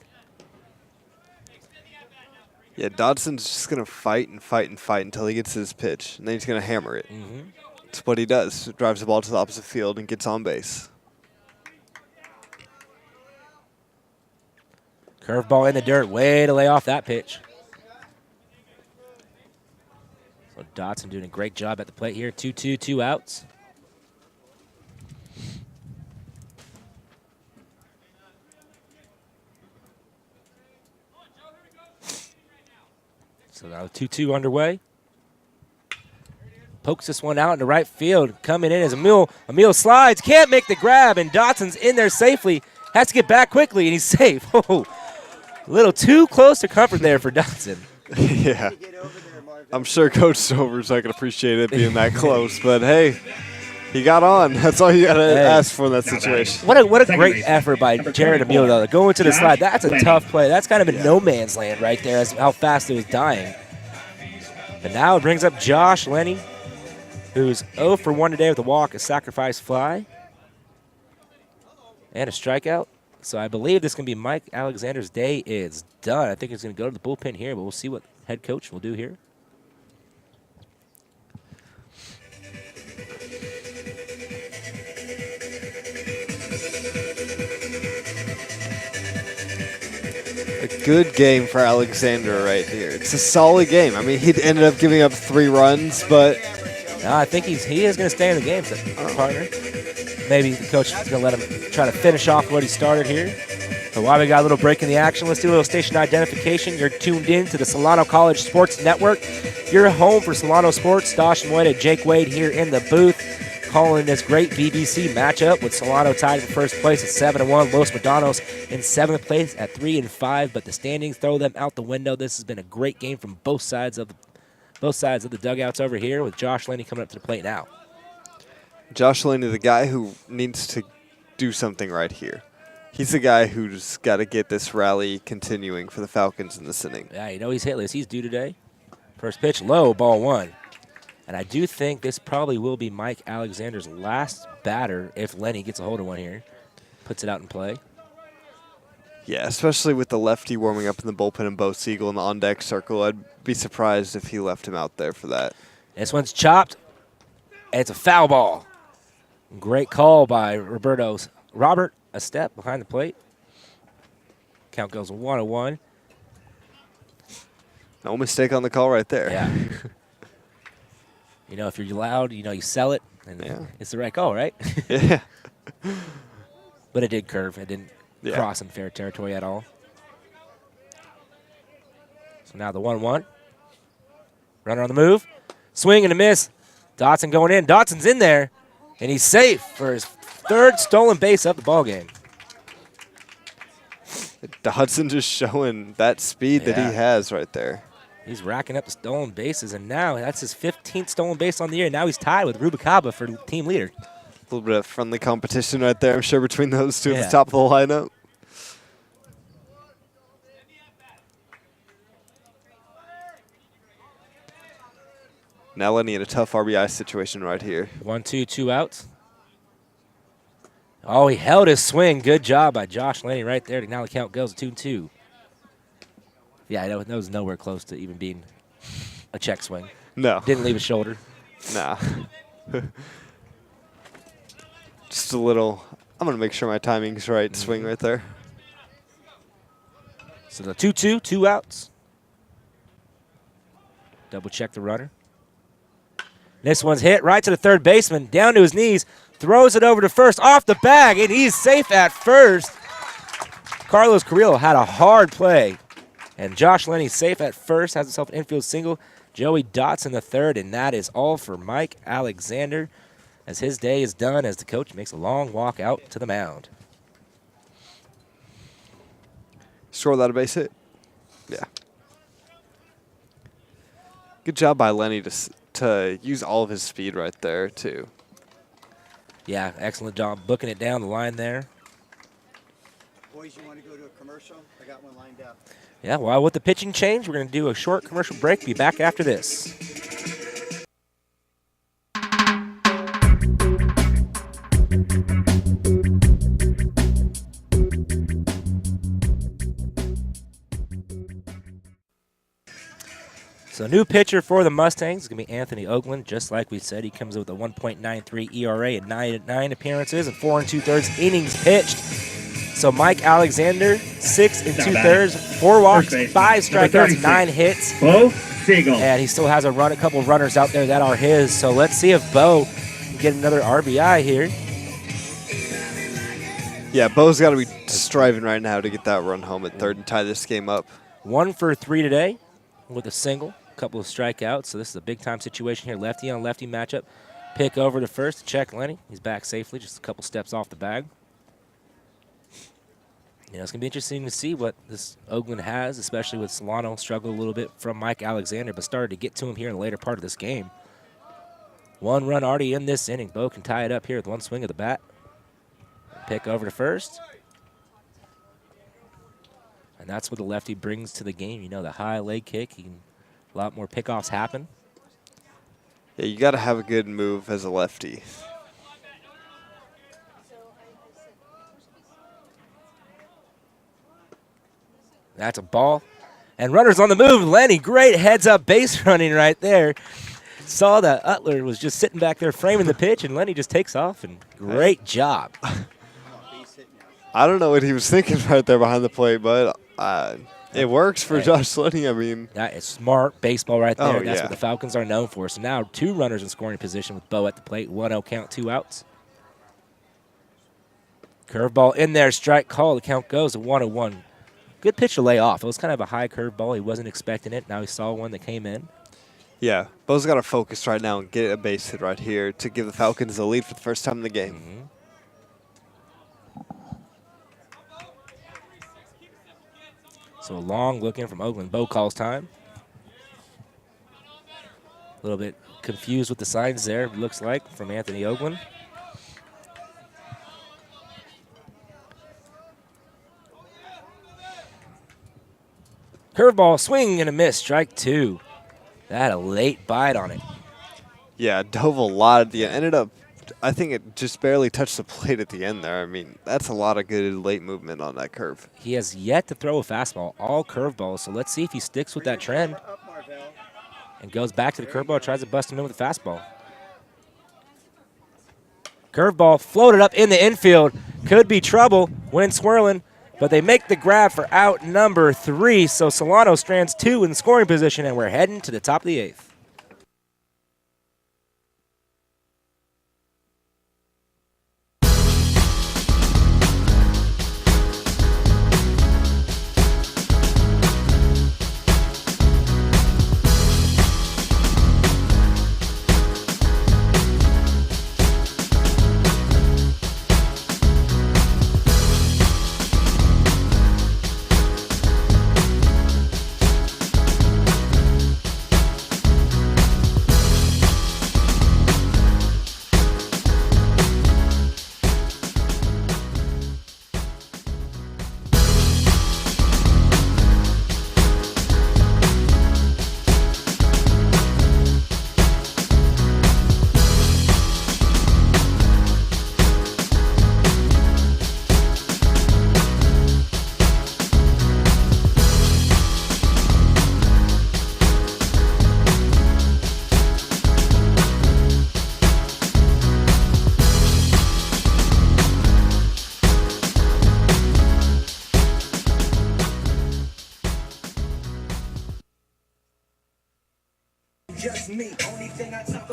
Yeah, Dodson's just going to fight and fight and fight until he gets his pitch, and then he's going to hammer it. That's what he does. Drives the ball to the opposite field and gets on base. Curveball in the dirt. Way to lay off that pitch. So Dotson doing a great job at the plate here. 2-2, 2 outs. So now 2-2 underway. Pokes this one out into right field. Coming in as Emil slides. Can't make the grab, and Dotson's in there safely. Has to get back quickly, and he's safe. Oh, a little too close to comfort there for Dotson. Yeah. I'm sure Coach Stover's not going to appreciate it being that close, but hey, he got on. That's all you got to ask for in that situation. What a great effort by Jared Emil, though. Going to the slide, that's a tough play. That's kind of a no man's land right there as how fast it was dying. But now it brings up Josh Lenny, who's 0 for 1 today with a walk, a sacrifice fly, and a strikeout. So I believe this can be Mike Alexander's day is done. I think he's going to go to the bullpen here, but we'll see what head coach will do here. A good game for Alexander right here. It's a solid game. I mean, he ended up giving up 3 runs, but I think he is going to stay in the game, partner. Maybe the coach is going to let him try to finish off what he started here. But while we got a little break in the action, let's do a little station identification. You're tuned in to the Solano College Sports Network. You're home for Solano Sports. Dosh Moeda, Jake Wade here in the booth, calling this great BBC matchup with Solano tied for first place at 7-1. Los Medanos in 7th place at 3-5. But the standings throw them out the window. This has been a great game from both sides of the dugouts over here, with Josh Laney coming up to the plate now. Josh Laney, the guy who needs to do something right here. He's the guy who's got to get this rally continuing for the Falcons in this inning. Yeah, you know he's hitless. He's due today. First pitch, low, ball 1. And I do think this probably will be Mike Alexander's last batter if Lenny gets a hold of one here. Puts it out in play. Yeah, especially with the lefty warming up in the bullpen and Bo Siegel in the on-deck circle. I'd be surprised if he left him out there for that. This one's chopped. And it's a foul ball. Great call by Robert, a step behind the plate. Count goes 1-1. No mistake on the call right there. Yeah. You know, if you're loud, you know, you sell it, and it's the right call, right? Yeah. But it did curve. It didn't cross in fair territory at all. So now the 1-1. Runner on the move. Swing and a miss. Dotson going in. Dotson's in there, and he's safe for his 3rd stolen base of the ballgame. Dotson just showing that speed that he has right there. He's racking up the stolen bases, and now that's his 15th stolen base on the year. Now he's tied with Rubicaba for team leader. A little bit of friendly competition right there, I'm sure, between those two at the top of the lineup. Now Lenny in a tough RBI situation right here. 1-2, 2 outs. Oh, he held his swing. Good job by Josh Lenny right there. Now the count goes 2-2. Yeah, I know that was nowhere close to even being a check swing. No. Didn't leave a shoulder. Nah. Just a little, I'm going to make sure my timing's right. Swing right there. So the 2-2, 2 outs. Double check the runner. This one's hit right to the third baseman, down to his knees, throws it over to first, off the bag, and he's safe at first. Carlos Carrillo had a hard play. And Josh Lenny safe at first, has himself an infield single. Joey Dotson the third, and that is all for Mike Alexander as his day is done as the coach makes a long walk out to the mound. Score that a base hit? Yeah. Good job by Lenny to use all of his speed right there, too. Yeah, excellent job booking it down the line there. Boys, you want to go to a commercial? I got one lined up. Yeah, well, with the pitching change, we're going to do a short commercial break. Be back after this. So new pitcher for the Mustangs is going to be Anthony Oakland. Just like we said, he comes in with a 1.93 ERA and 9 appearances and 4 2/3 innings pitched. So Mike Alexander, 6 2/3, 4 walks, 5 strikeouts, 9 hits. Bo Siegel. And he still has a couple of runners out there that are his. So let's see if Bo can get another RBI here. Yeah, Bo's got to be striving right now to get that run home at third and tie this game up. 1 for 3 today with a single, a couple of strikeouts. So this is a big-time situation here. Lefty on lefty matchup. Pick over to first to check Lenny. He's back safely, just a couple steps off the bag. You know, it's going to be interesting to see what this Oakland has, especially with Solano struggled a little bit from Mike Alexander, but started to get to him here in the later part of this game. 1 run already in this inning. Bo can tie it up here with 1 swing of the bat. Pick over to first. And that's what the lefty brings to the game. You know, the high leg kick. A lot more pickoffs happen. Yeah, you got to have a good move as a lefty. That's a ball. And runners on the move. Lenny, great heads-up base running right there. Saw that Utler was just sitting back there framing the pitch, and Lenny just takes off, and great job. I don't know what he was thinking right there behind the plate, but it works for Josh Lenny. I mean, that is smart baseball right there. Oh, That's yeah. what the Falcons are known for. So now 2 runners in scoring position with Bo at the plate. 1-0 count, 2 outs. Curveball in there, strike call. The count goes to 1-1. Good pitch to lay off. It was kind of a high curveball. He wasn't expecting it. Now he saw one that came in. yeah, Bo's got to focus right now and get a base hit right here to give the Falcons the lead for the first time in the game. Mm-hmm. So a long look in from Oakland. Bo calls time. A little bit confused with the signs there, it looks like, from Anthony Oakland. Curveball, swing and a miss, strike 2. That had a late bite on it. Yeah, dove a lot at the end. Ended up, I think it just barely touched the plate at the end there. I mean, that's a lot of good late movement on that curve. He has yet to throw a fastball, all curveballs. So let's see if he sticks with that trend and goes back to the curveball, tries to bust him in with a fastball. Curveball floated up in the infield. Could be trouble when swirling, but they make the grab for out number 3. So Solano strands 2 in scoring position, and we're heading to the top of the 8th.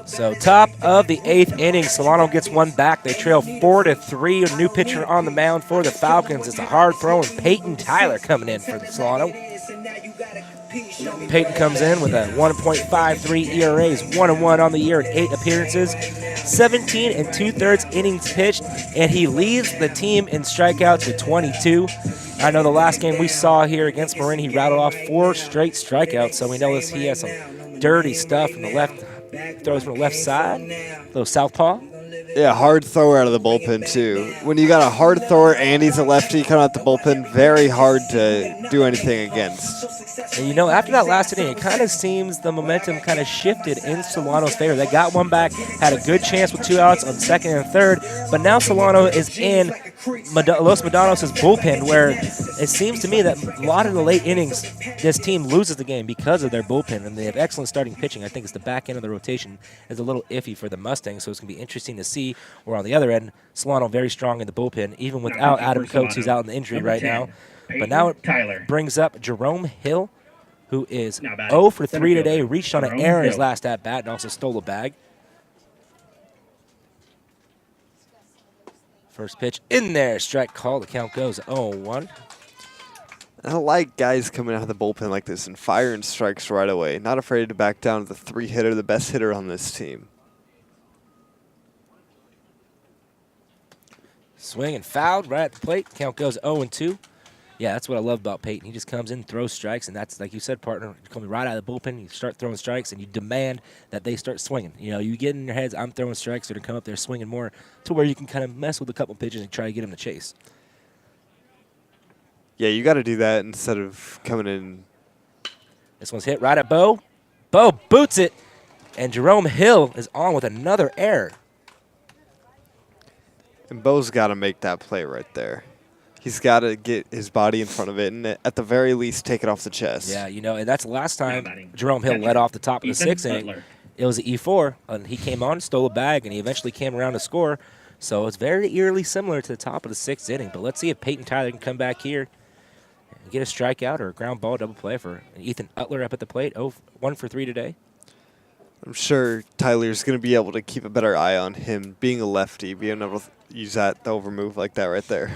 So top of the 8th inning, Solano gets one back. They trail 4-3. A new pitcher on the mound for the Falcons. It's a hard throw, and Peyton Tyler coming in for the Solano. Peyton comes in with a 1.53 ERA. He's 1-1 on the year in 8 appearances, 17 2/3 innings pitched, and he leads the team in strikeouts with 22. I know the last game we saw here against Marin, he rattled off 4 straight strikeouts, so we know he has some dirty stuff from the left, throws from the left side, little southpaw. Yeah, hard thrower out of the bullpen, too. When you got a hard thrower and he's a lefty coming out the bullpen, very hard to do anything against. And you know, after that last inning, it kind of seems the momentum kind of shifted in Solano's favor. They got one back, had a good chance with 2 outs on second and third, but now Solano is in Los Medanos' bullpen, where it seems to me that a lot of the late innings, this team loses the game because of their bullpen, and they have excellent starting pitching. I think it's the back end of the rotation is a little iffy for the Mustangs, so it's going to be interesting to see. Where on the other end, Solano very strong in the bullpen, even without Adam Coates, who's out in the injury right now. But now it brings up Jerome Hill, who is 0 for 3 today, reached on an error in his last at-bat and also stole a bag. First pitch in there, strike call. The count goes 0-1. I don't like guys coming out of the bullpen like this and firing strikes right away. Not afraid to back down to the 3-hitter, the best hitter on this team. Swing and fouled right at the plate. Count goes 0-2. Yeah, that's what I love about Peyton. He just comes in, throws strikes, and that's, like you said, partner, you come right out of the bullpen, you start throwing strikes, and you demand that they start swinging. You know, you get in your heads, I'm throwing strikes, they're going to come up there swinging more, to where you can kind of mess with a couple pitches and try to get them to chase. Yeah, you got to do that instead of coming in. This one's hit right at Bo. Bo boots it, and Jerome Hill is on with another error. And Bo's got to make that play right there. He's got to get his body in front of it and at the very least take it off the chest. Yeah, you know, and that's the last time Jerome Hill led off the top of the 6th inning. It was an E4, and he came on, stole a bag, and he eventually came around to score. So it's very eerily similar to the top of the 6th inning. But let's see if Peyton Tyler can come back here and get a strikeout or a ground ball double play for Ethan Utler up at the plate. 1 for 3 today. I'm sure Tyler's going to be able to keep a better eye on him being a lefty, being able to use the over move like that right there.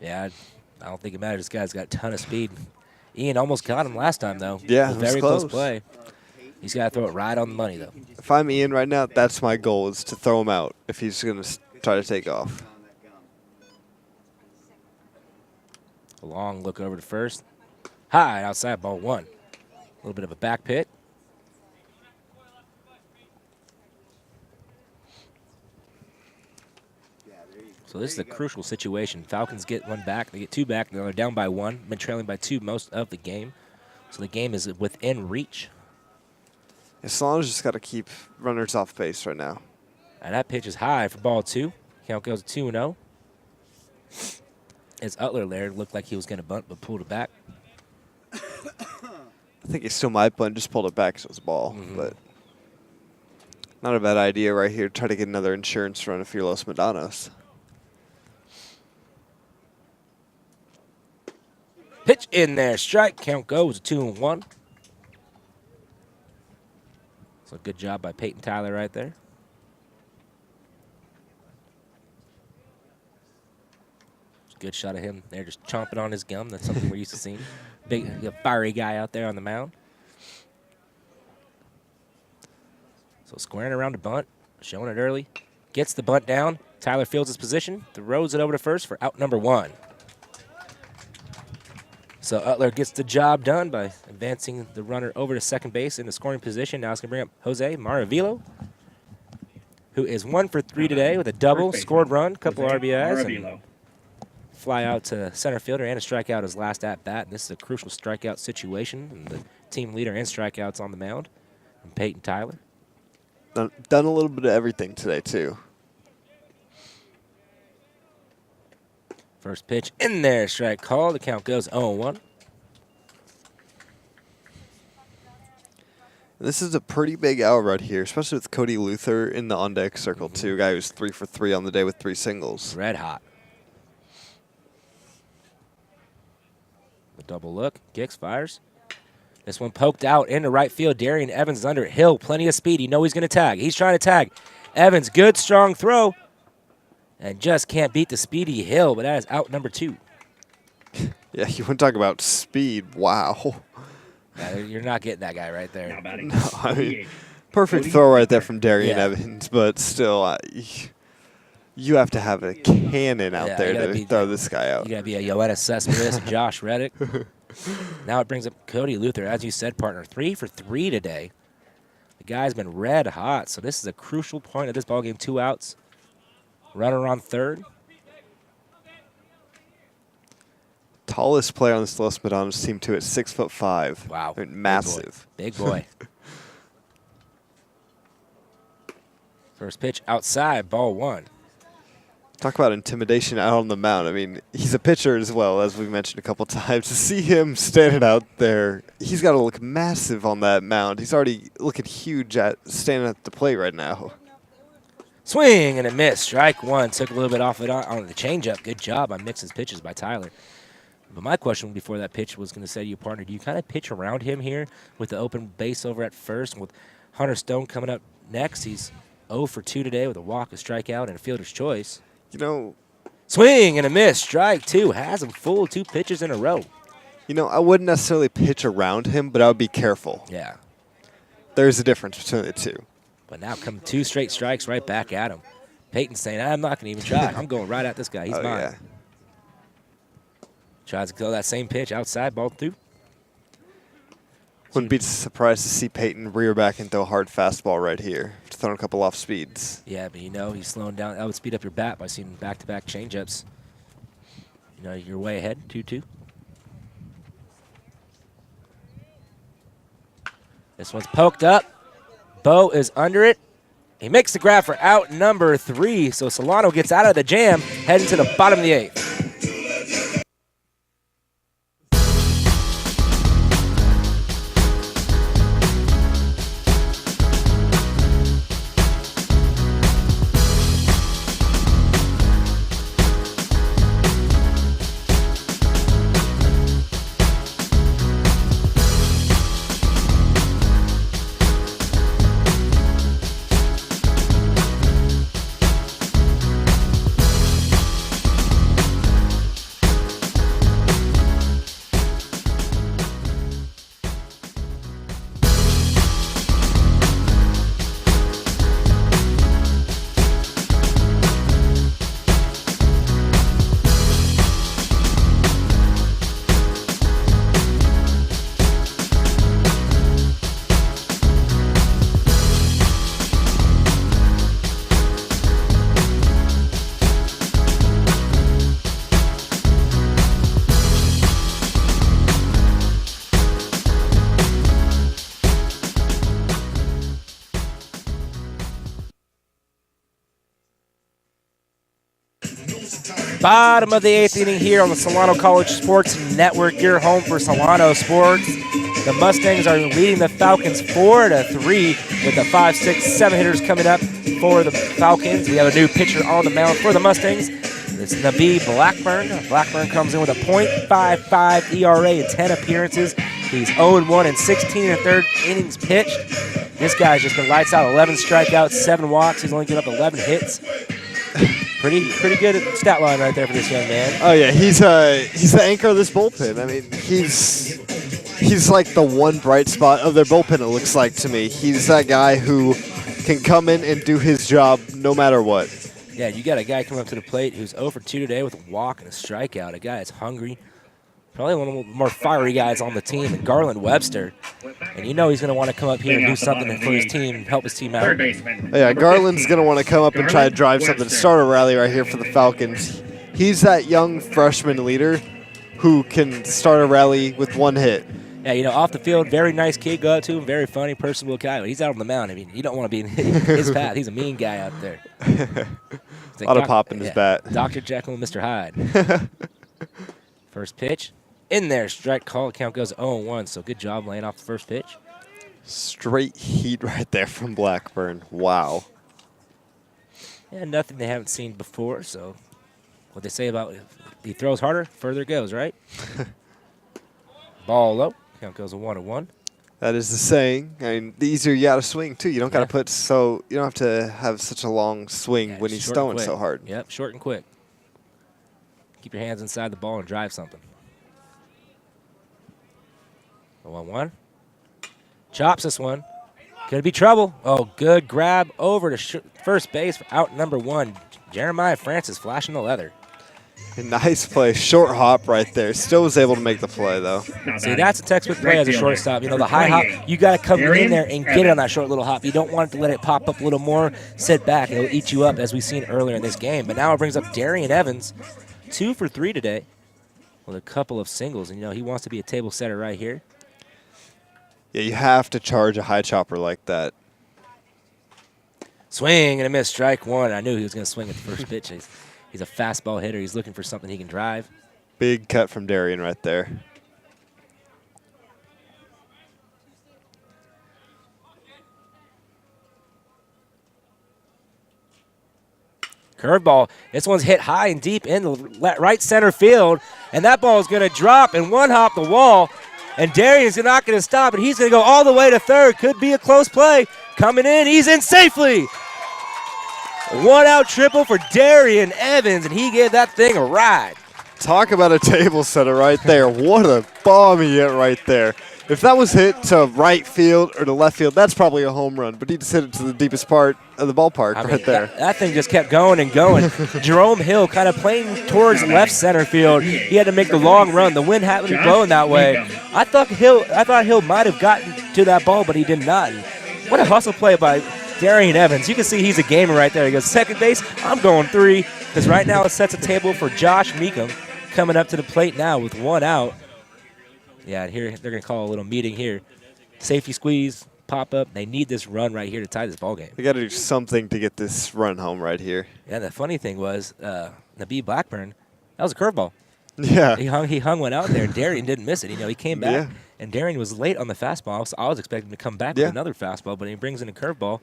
Yeah, I don't think it matters. This guy's got a ton of speed. Ian almost got him last time, though. Yeah, it was very close play. He's got to throw it right on the money, though. If I'm Ian right now, that's my goal, is to throw him out if he's going to try to take off. A long look over to first. High outside, ball 1. A little bit of a back pit. So this is a crucial situation. Falcons get one back. They get 2 back. They're down by 1. Been trailing by 2 most of the game. So the game is within reach. Yeah, Solano's just got to keep runners off base right now. And that pitch is high for ball 2. Count goes 2-0. As Utler there looked like he was going to bunt but pulled it back. I think he still might bunt, just pulled it back so it was a ball. But not a bad idea right here. Try to get another insurance run if you're Los Medanos. Pitch in there, strike. Count goes 2-1. So good job by Peyton Tyler right there. Good shot of him there, just chomping on his gum. That's something we're used to seeing. Big, fiery guy out there on the mound. So squaring around the bunt, showing it early. Gets the bunt down. Tyler fields his position, throws it over to first for out number 1. So Utler gets the job done by advancing the runner over to second base in the scoring position. Now it's going to bring up Jose Maravilo, who is 1 for 3 today with a double, scored run, couple RBIs, and fly out to center fielder and a strikeout his last at-bat. And this is a crucial strikeout situation, and the team leader in strikeouts on the mound, and Peyton Tyler. Done a little bit of everything today, too. First pitch in there, strike call. The count goes 0-1. This is a pretty big out right here, especially with Cody Luther in the on-deck circle, too. Guy who's 3 for 3 on the day with 3 singles. Red hot. The double look. Kicks, fires. This one poked out into right field. Darian Evans is under it. Hill, plenty of speed. You know he's going to tag. He's trying to tag. Evans, good, strong throw. And just can't beat the speedy Hill, but that is out number 2. Yeah, you want to talk about speed. Wow. Yeah, you're not getting that guy right there. No, I mean, perfect throw right there from Darian Evans, but still, you have to have a cannon out there to throw this guy out. You got to be a Yoenis Cespedes and Josh Reddick. Now it brings up Cody Luther, as you said, partner, 3 for 3 today. The guy's been red hot, so this is a crucial point of this ballgame. 2 outs. Runner on third. Tallest player on this Los Medanos team, too, at 6'5". Wow. I mean, massive. Big boy. First pitch outside, ball 1. Talk about intimidation out on the mound. I mean, he's a pitcher as well, as we mentioned a couple times. To see him standing out there, he's got to look massive on that mound. He's already looking huge standing at the plate right now. Swing and a miss. Strike 1. Took a little bit off it on the changeup. Good job on mixing pitches by Tyler. But my question before that pitch was going to say to you, partner, do you kind of pitch around him here with the open base over at first? With Hunter Stone coming up next, he's 0 for 2 today with a walk, a strikeout, and a fielder's choice. You know, swing and a miss. Strike 2. Has him full 2 pitches in a row. You know, I wouldn't necessarily pitch around him, but I would be careful. Yeah. There's a difference between the two. But now come 2 straight strikes right back at him. Peyton's saying, I'm not going to even try. I'm going right at this guy. He's mine. Yeah. Tries to throw that same pitch outside, ball 2. Wouldn't be surprised to see Peyton rear back and throw a hard fastball right here. Throwing a couple off speeds. Yeah, but you know, he's slowing down. That would speed up your bat by seeing back-to-back changeups. You know, you're way ahead, 2-2. This one's poked up. Bo is under it. He makes the grab for out number 3. So Solano gets out of the jam, heading to the bottom of the 8th. Bottom of the 8th inning here on the Solano College Sports Network. Your home for Solano Sports. The Mustangs are leading the Falcons 4-3 with the 5, 6, 7 hitters coming up for the Falcons. We have a new pitcher on the mound for the Mustangs. It's Nabi Blackburn. Blackburn comes in with a .55 ERA in 10 appearances. He's 0-1 in 16 1/3 innings pitched. This guy's just been lights out. 11 strikeouts, 7 walks. He's only given up 11 hits. Pretty good stat line right there for this young man. Oh yeah, he's the anchor of this bullpen. I mean, he's like the one bright spot of their bullpen. It looks like to me. He's that guy who can come in and do his job no matter what. Yeah, you got a guy coming up to the plate who's 0 for 2 today with a walk and a strikeout. A guy that's hungry. Probably one of the more fiery guys on the team, and Garland Webster. And you know he's going to want to come up here and do something for his team and help his team out. Yeah, Garland's going to want to come up and try to drive something, start a rally right here for the Falcons. He's that young freshman leader who can start a rally with 1 hit. Yeah, you know, off the field, very nice kid. Go up to him, very funny, personable guy. But he's out on the mound. I mean, you don't want to be in his path. He's a mean guy out there. A lot of pop in his bat. Dr. Jekyll and Mr. Hyde. First pitch. In there, strike call. Count goes 0-1, so good job laying off the first pitch. Straight heat right there from Blackburn. Wow. Yeah, nothing they haven't seen before, so what they say about if he throws harder, further goes, right? Ball low. Count goes a 1-1. That is the saying. I mean, the easier you got to swing, too. You don't got to you don't have to have such a long swing when he's throwing so hard. Yep, short and quick. Keep your hands inside the ball and drive something. 1-1. Chops this one. Could be trouble. Oh, good grab over to first base for out number 1. Jeremiah Francis flashing the leather. A nice play. Short hop right there. Still was able to make the play, though. See, that's a textbook play as a shortstop. You know, the high hop, you got to come in there and get it on that short little hop. You don't want to let it pop up a little more, sit back. It'll eat you up, as we've seen earlier in this game. But now it brings up Darian Evans, 2 for 3 today with a couple of singles. And, you know, he wants to be a table setter right here. Yeah, you have to charge a high chopper like that. Swing and a miss, strike 1. I knew he was going to swing at the first pitch. He's a fastball hitter. He's looking for something he can drive. Big cut from Darian right there. Curveball. This one's hit high and deep in the right center field, and that ball is going to drop and one hop the wall. And Darian's not going to stop it. He's going to go all the way to third. Could be a close play. Coming in. He's in safely. 1-out triple for Darian Evans, and he gave that thing a ride. Talk about a table setter right there. What a bomb he hit right there. If that was hit to right field or to left field, that's probably a home run. But he just hit it to the deepest part of the ballpark right there. That thing just kept going and going. Jerome Hill kind of playing towards left center field. He had to make the long run. The wind happened to be blowing that way. I thought Hill might have gotten to that ball, but he did not. And what a hustle play by Darian Evans. You can see he's a gamer right there. He goes, second base, I'm going 3. Because right now it sets a table for Josh Meekum coming up to the plate now with 1 out. Yeah, here they're going to call a little meeting here. Safety squeeze, pop up. They need this run right here to tie this ball game. They got to do something to get this run home right here. Yeah, the funny thing was, Nabi Blackburn, that was a curveball. Yeah. He hung one out there, and Darian didn't miss it. You know, he came back, and Darian was late on the fastball. So I was expecting him to come back with another fastball, but he brings in a curveball.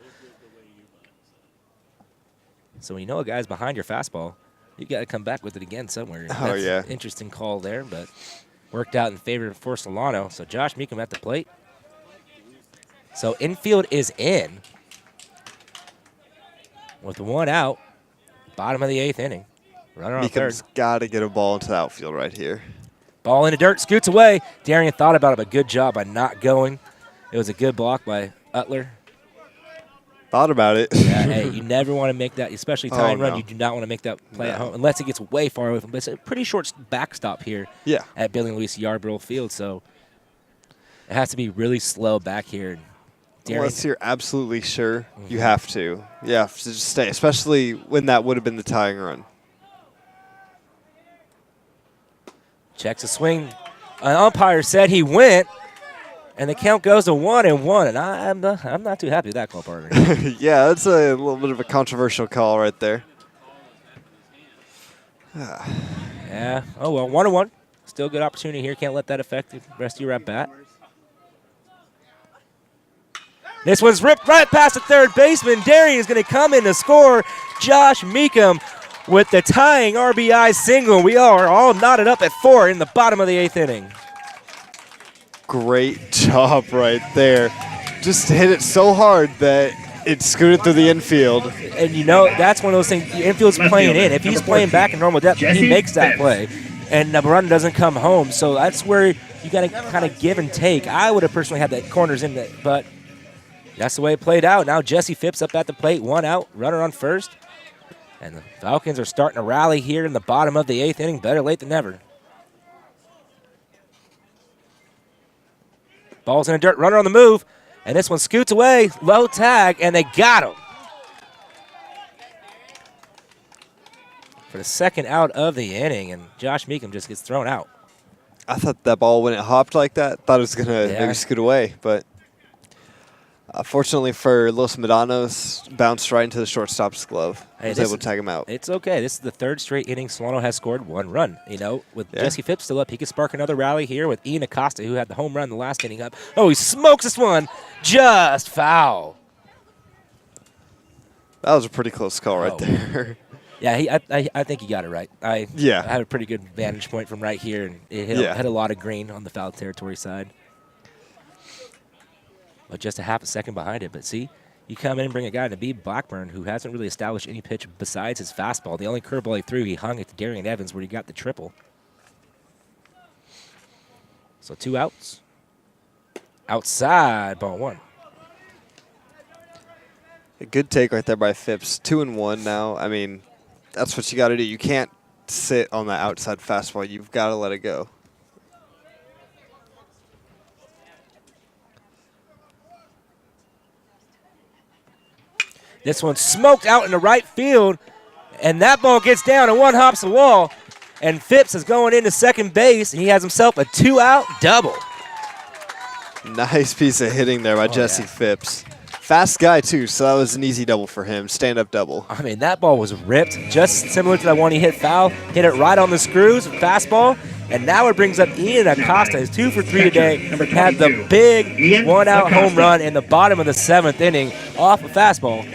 So when you know a guy's behind your fastball, you got to come back with it again somewhere. Oh, yeah. Interesting call there, but worked out in favor for Solano. So Josh Meekum at the plate. So infield is in with 1 out, bottom of the 8th inning. Runner on third. Meekum's got to get a ball into the outfield right here. Ball in the dirt, scoots away. Darian thought about it, but good job by not going. It was a good block by Utler. Thought about it. Yeah, hey, you never want to make that, especially tying run. You do not want to make that play at home unless it gets way far away from. But it's a pretty short backstop here at Billy and Luis Yarborough Field, so it has to be really slow back here. Unless you're absolutely sure, you have to. Yeah, to just stay, especially when that would have been the tying run. Checks a swing. An umpire said he went. And the count goes to 1-1, and I'm not too happy with that call, partner. Yeah, that's a little bit of a controversial call right there. Yeah. Oh, well, 1-1. Still good opportunity here. Can't let that affect the rest of your at-bat. This one's ripped right past the third baseman. Darian is going to come in to score. Josh Meekum with the tying RBI single. We are all knotted up at 4 in the bottom of the 8th inning. Great job right there. Just hit it so hard that it scooted through the infield. And you know, that's one of those things, the infield's playing in. If he's playing back in normal depth, he makes that play. And the run doesn't come home. So that's where you got to kind of give and take. I would have personally had the corners in it, but that's the way it played out. Now Jesse Phipps up at the plate, 1 out, runner on first. And the Falcons are starting to rally here in the bottom of the 8th inning. Better late than never. Ball's in the dirt, runner on the move, and this one scoots away, low tag, and they got him. For the second out of the inning, and Josh Meekum just gets thrown out. I thought that ball, when it hopped like that, thought it was going to maybe scoot away, but fortunately for Los Medanos, bounced right into the shortstop's glove. He was able to tag him out. It's okay. This is the 3rd straight inning Solano has scored 1 run. You know, with Jesse Phipps still up, he could spark another rally here with Ian Acosta, who had the home run the last inning up. Oh, he smokes this one. Just foul. That was a pretty close call right there. Yeah, I think he got it right. I had a pretty good vantage point from right here, and it hit a lot of green on the foul territory side. but just a half a second behind it. But see, you come in and bring a guy to beat Blackburn who hasn't really established any pitch besides his fastball. The only curveball he threw, he hung it to Darian Evans where he got the triple. So 2 outs. Outside, ball 1. A good take right there by Phipps. 2-1 now. I mean, that's what you got to do. You can't sit on that outside fastball. You've got to let it go. This one's smoked out in the right field, and that ball gets down and one hops the wall, and Phipps is going into second base, and he has himself a 2-out double. Nice piece of hitting there by Jesse Phipps. Fast guy, too, so that was an easy double for him. Stand-up double. I mean, that ball was ripped, just similar to that one he hit foul. Hit it right on the screws, fastball, and now it brings up Ian Acosta. He's 2 for 3 today. Had the big one-out home run in the bottom of the 7th inning off a fastball.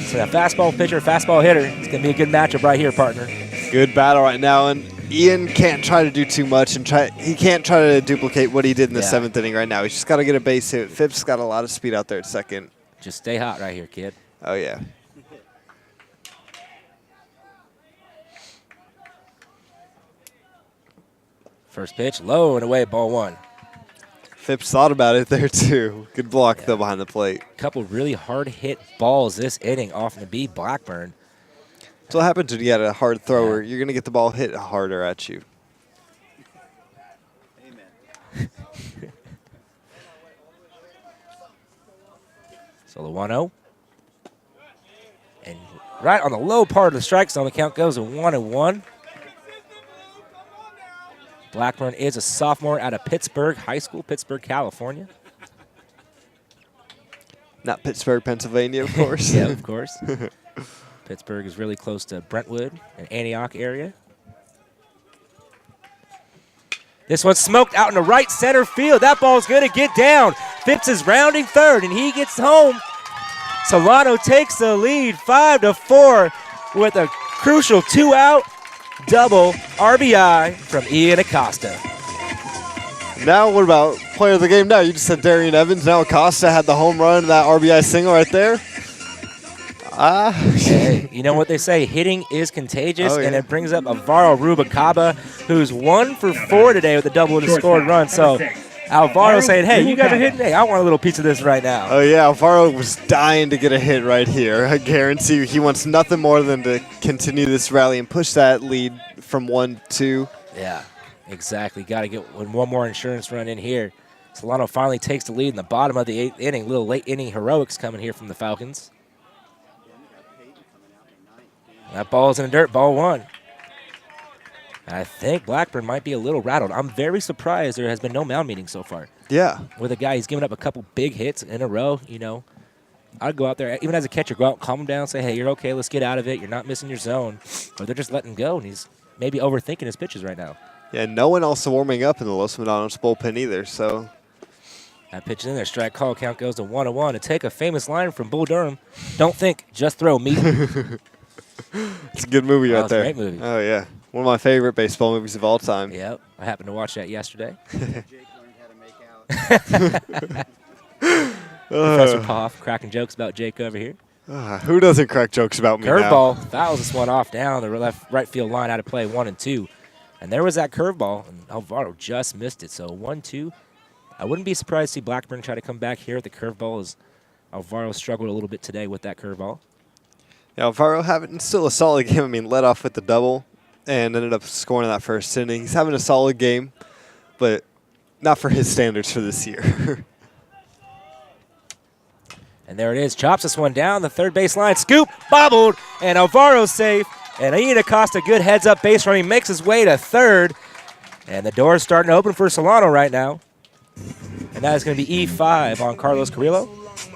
So that fastball pitcher, fastball hitter, it's going to be a good matchup right here, partner. Good battle right now, and Ian can't try to do too much, and he can't try to duplicate what he did in the 7th inning right now. He's just got to get a base hit. Phipps got a lot of speed out there at second. Just stay hot right here, kid. Oh, yeah. First pitch, low and away, ball 1. Phipps thought about it there, too. Good block, though, behind the plate. Couple really hard-hit balls this inning off to beat Blackburn. That's what happens when you got a hard thrower. You're going to get the ball hit harder at you. Amen. So the 1-0. And right on the low part of the strike zone, the count goes to 1-1. Blackburn is a sophomore out of Pittsburgh High School, Pittsburgh, California. Not Pittsburgh, Pennsylvania, of course. Yeah, of course. Pittsburgh is really close to Brentwood and Antioch area. This one's smoked out in the right center field. That ball's going to get down. Phipps is rounding third, and he gets home. Solano takes the lead 5-4 with a crucial 2-out double RBI from Ian Acosta. Now what about player of the game now? You just said Darian Evans. Now Acosta had the home run, that RBI single right there. Hey, you know what they say, hitting is contagious, and it brings up Alvaro Rubalcaba, who's 1 for 4 today with a double and a scored run. So Alvaro saying, hey, you guys are hitting? Hey, I want a little piece of this right now. Oh, yeah, Alvaro was dying to get a hit right here. I guarantee you he wants nothing more than to continue this rally and push that lead from 1-2. Yeah, exactly. Got to get one more insurance run in here. Solano finally takes the lead in the bottom of the 8th inning. Little late inning heroics coming here from the Falcons. That ball's in the dirt, ball 1. I think Blackburn might be a little rattled. I'm very surprised there has been no mound meeting so far. Yeah. With a guy, he's given up a couple big hits in a row, you know. I'd go out there, even as a catcher, go out, calm him down, say, hey, you're okay, let's get out of it. You're not missing your zone. Or they're just letting go, and he's maybe overthinking his pitches right now. Yeah, no one else warming up in the Los Medanos bullpen either, so. That pitch is in there. Strike call count goes to 1-1. To take a famous line from Bull Durham, don't think, just throw me. It's a good movie right there. It's a great movie. Oh, yeah. One of my favorite baseball movies of all time. Yep. I happened to watch that yesterday. Jake learned how to make out. Professor Poff cracking jokes about Jake over here. Who doesn't crack jokes about me now? Curveball fouls this one off down the right field line out of play, 1-2. And there was that curveball, and Alvaro just missed it. So 1-2. I wouldn't be surprised to see Blackburn try to come back here at the curveball as Alvaro struggled a little bit today with that curveball. Yeah, Alvaro having still a solid game. I mean, led off with the double and ended up scoring in that first inning. He's having a solid game, but not for his standards for this year. And there it is. Chops this one down the third base line. Scoop, bobbled, and Alvaro's safe. And Ian Acosta, good heads-up base running, makes his way to third. And the door's starting to open for Solano right now. And that is going to be E5 on Carlos Carrillo.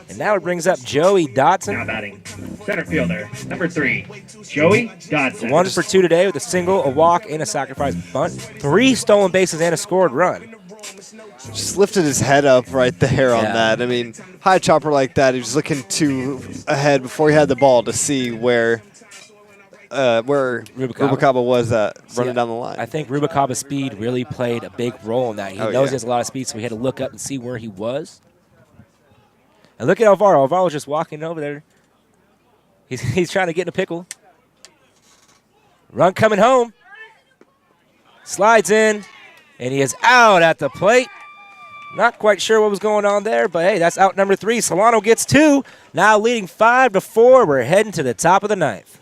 And now it brings up Joey Dotson. Now batting, center fielder, number 3, Joey Dotson. 1 for 2 today with a single, a walk, and a sacrifice bunt. 3 stolen bases and a scored run. Just lifted his head up right there on that. I mean, high chopper like that, he was looking too ahead before he had the ball to see where Rubalcaba was running down the line. I think Rubalcaba's speed really played a big role in that. He knows he has a lot of speed, so he had to look up and see where he was. And look at Alvaro. Alvaro's just walking over there. He's trying to get in a pickle. Run coming home. Slides in, and he is out at the plate. Not quite sure what was going on there, but hey, that's out number 3. Solano gets 2. Now leading 5-4. We're heading to the top of the 9th.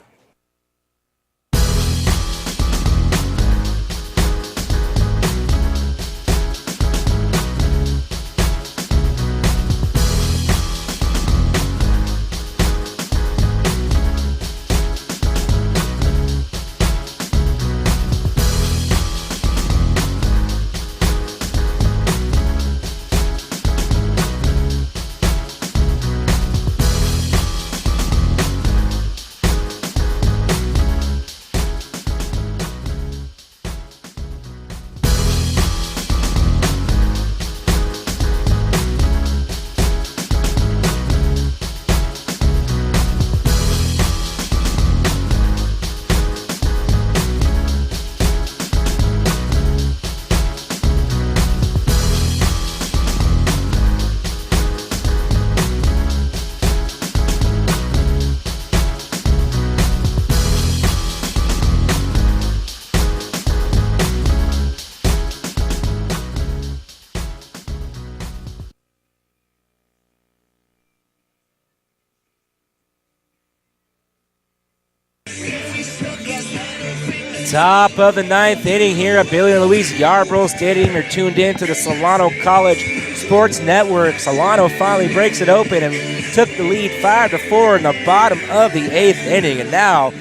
Top of the 9th inning here at Bailey and Louise Yarborough Stadium. You're tuned in to the Solano College Sports Network. Solano finally breaks it open and took the lead 5-4 in the bottom of the 8th inning. And now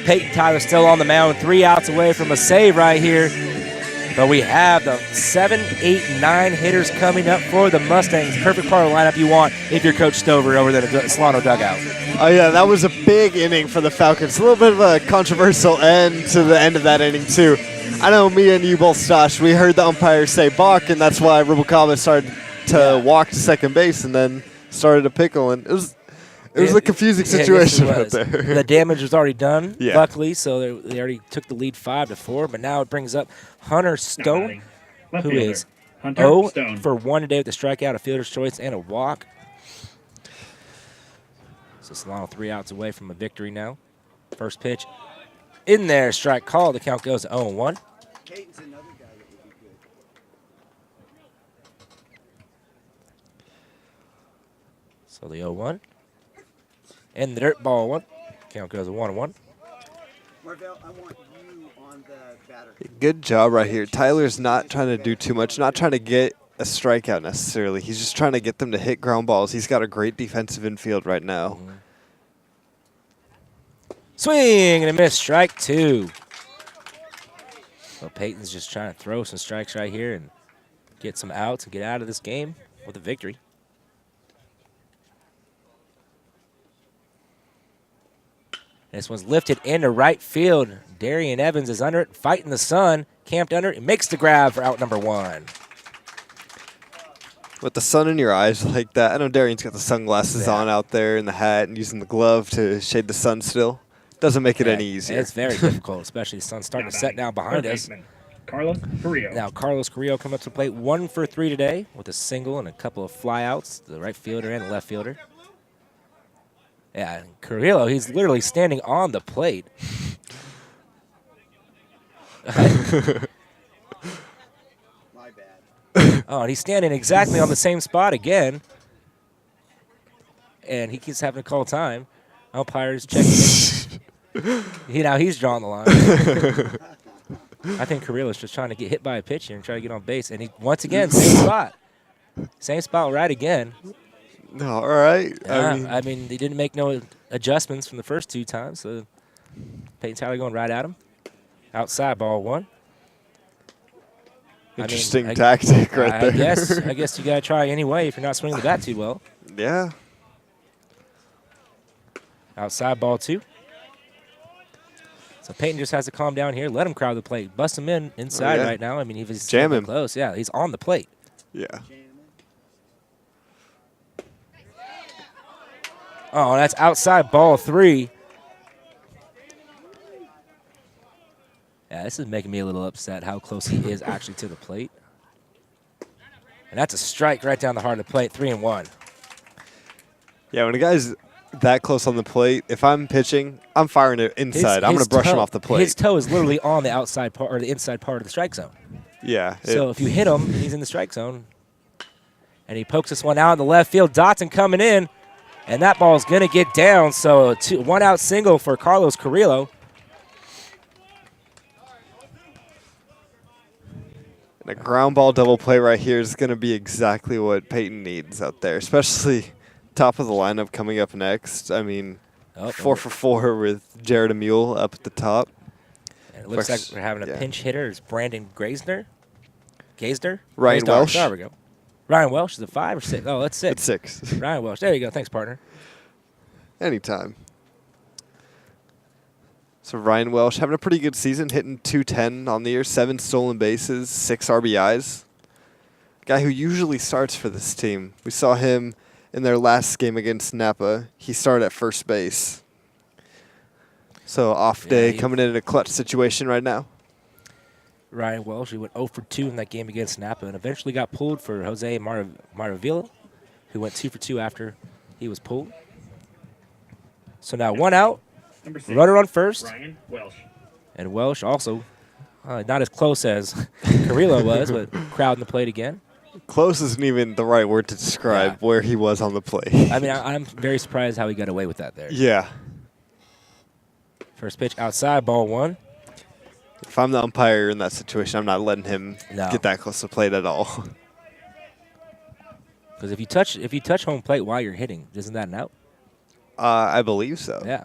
Peyton Tyler still on the mound, 3 outs away from a save right here. But we have the 7, 8, 9 hitters coming up for the Mustangs. Perfect part of the lineup you want if you're Coach Stover over there at the Solano dugout. Oh, yeah, that was a big inning for the Falcons. A little bit of a controversial end to the end of that inning, too. I know me and you both, Stosh, we heard the umpire say balk, and that's why Rubalcaba started to walk to second base and then started a pickle. And it was a confusing situation out there. The damage was already done, Yeah. luckily, so they already took the lead 5-4. But now it brings up Hunter Stone, who is 0 for 1 today with a strikeout, a fielder's choice, and a walk. So Solano 3 outs away from a victory now. First pitch in there, strike call. The count goes to 0-1. Caton's another guy that would be good. So the 0-1. And the dirt ball 1. Count goes to 1-1. Marvell, I want you on the batter. Good job right here. Tyler's not trying to do too much, not trying to get a strikeout necessarily. He's just trying to get them to hit ground balls. He's got a great defensive infield right now. Swing and a miss, strike 2. So Peyton's just trying to throw some strikes right here and get some outs and get out of this game with a victory. This one's lifted into right field. Darian Evans is under it, fighting the sun, camped under it, and makes the grab for out number 1. With the sun in your eyes like that, I know Darian's got the sunglasses on out there and the hat and using the glove to shade the sun still. Doesn't make it any easier. It's very difficult, especially the sun's starting to set down behind us. Carlos Carrillo. Now Carlos Carrillo coming up to the plate, 1 for 3 today with a single and a couple of flyouts, the right fielder and the left fielder. Yeah, and Carrillo, he's literally standing on the plate. My bad. Oh, and he's standing exactly on the same spot again. And he keeps having to call time. Umpires checking in. Now he's drawing the line. I think Carrillo's just trying to get hit by a pitcher and try to get on base. And he, once again, same spot. Same spot right again. No, all right. I mean, they didn't make no adjustments from the first 2 times. So Peyton Tyler going right at him. Outside, ball 1. Interesting tactic right there. I guess you got to try anyway if you're not swinging the bat too well. Yeah. Outside, ball 2. So Peyton just has to calm down here, let him crowd the plate, bust him in inside right now. I mean, if he's jam him close, yeah, he's on the plate. Yeah. Oh, that's outside, ball 3. Yeah, this is making me a little upset how close he is actually to the plate. And that's a strike right down the heart of the plate, 3-1. Yeah, when a guy's that close on the plate, if I'm pitching, I'm firing it inside. I'm going to brush him off the plate. His toe is literally on the outside part or the inside part of the strike zone. Yeah. So if you hit him, he's in the strike zone. And he pokes this one out in the left field. Dotson coming in, and that ball is going to get down. So a 1-out single for Carlos Carrillo. And a ground ball double play right here is going to be exactly what Peyton needs out there, especially top of the lineup coming up next. I mean, 4 for 4 with Jared Emule up at the top. And it looks like we're having a pinch hitter. It's Brandon Gaisner? Ryan Welsh. There we go. Ryan Welsh is a 5 or 6? Oh, that's 6. It's 6. Ryan Welsh. There you go. Thanks, partner. Anytime. So Ryan Welsh having a pretty good season, hitting .210 on the year, 7 stolen bases, 6 RBIs. Guy who usually starts for this team. We saw him in their last game against Napa. He started at first base. So off day, coming in a clutch situation right now. Ryan Welsh, he went 0 for 2 in that game against Napa and eventually got pulled for Jose Maravilla, who went 2 for 2 after he was pulled. So now 1 out, runner on first. Ryan Welsh. And Welsh also not as close as Carrillo was, but crowding the plate again. Close isn't even the right word to describe where he was on the plate. I mean, I'm very surprised how he got away with that there. Yeah. First pitch outside, ball 1. If I'm the umpire in that situation, I'm not letting him get that close to plate at all. Because if you touch home plate while you're hitting, isn't that an out? I believe so. Yeah.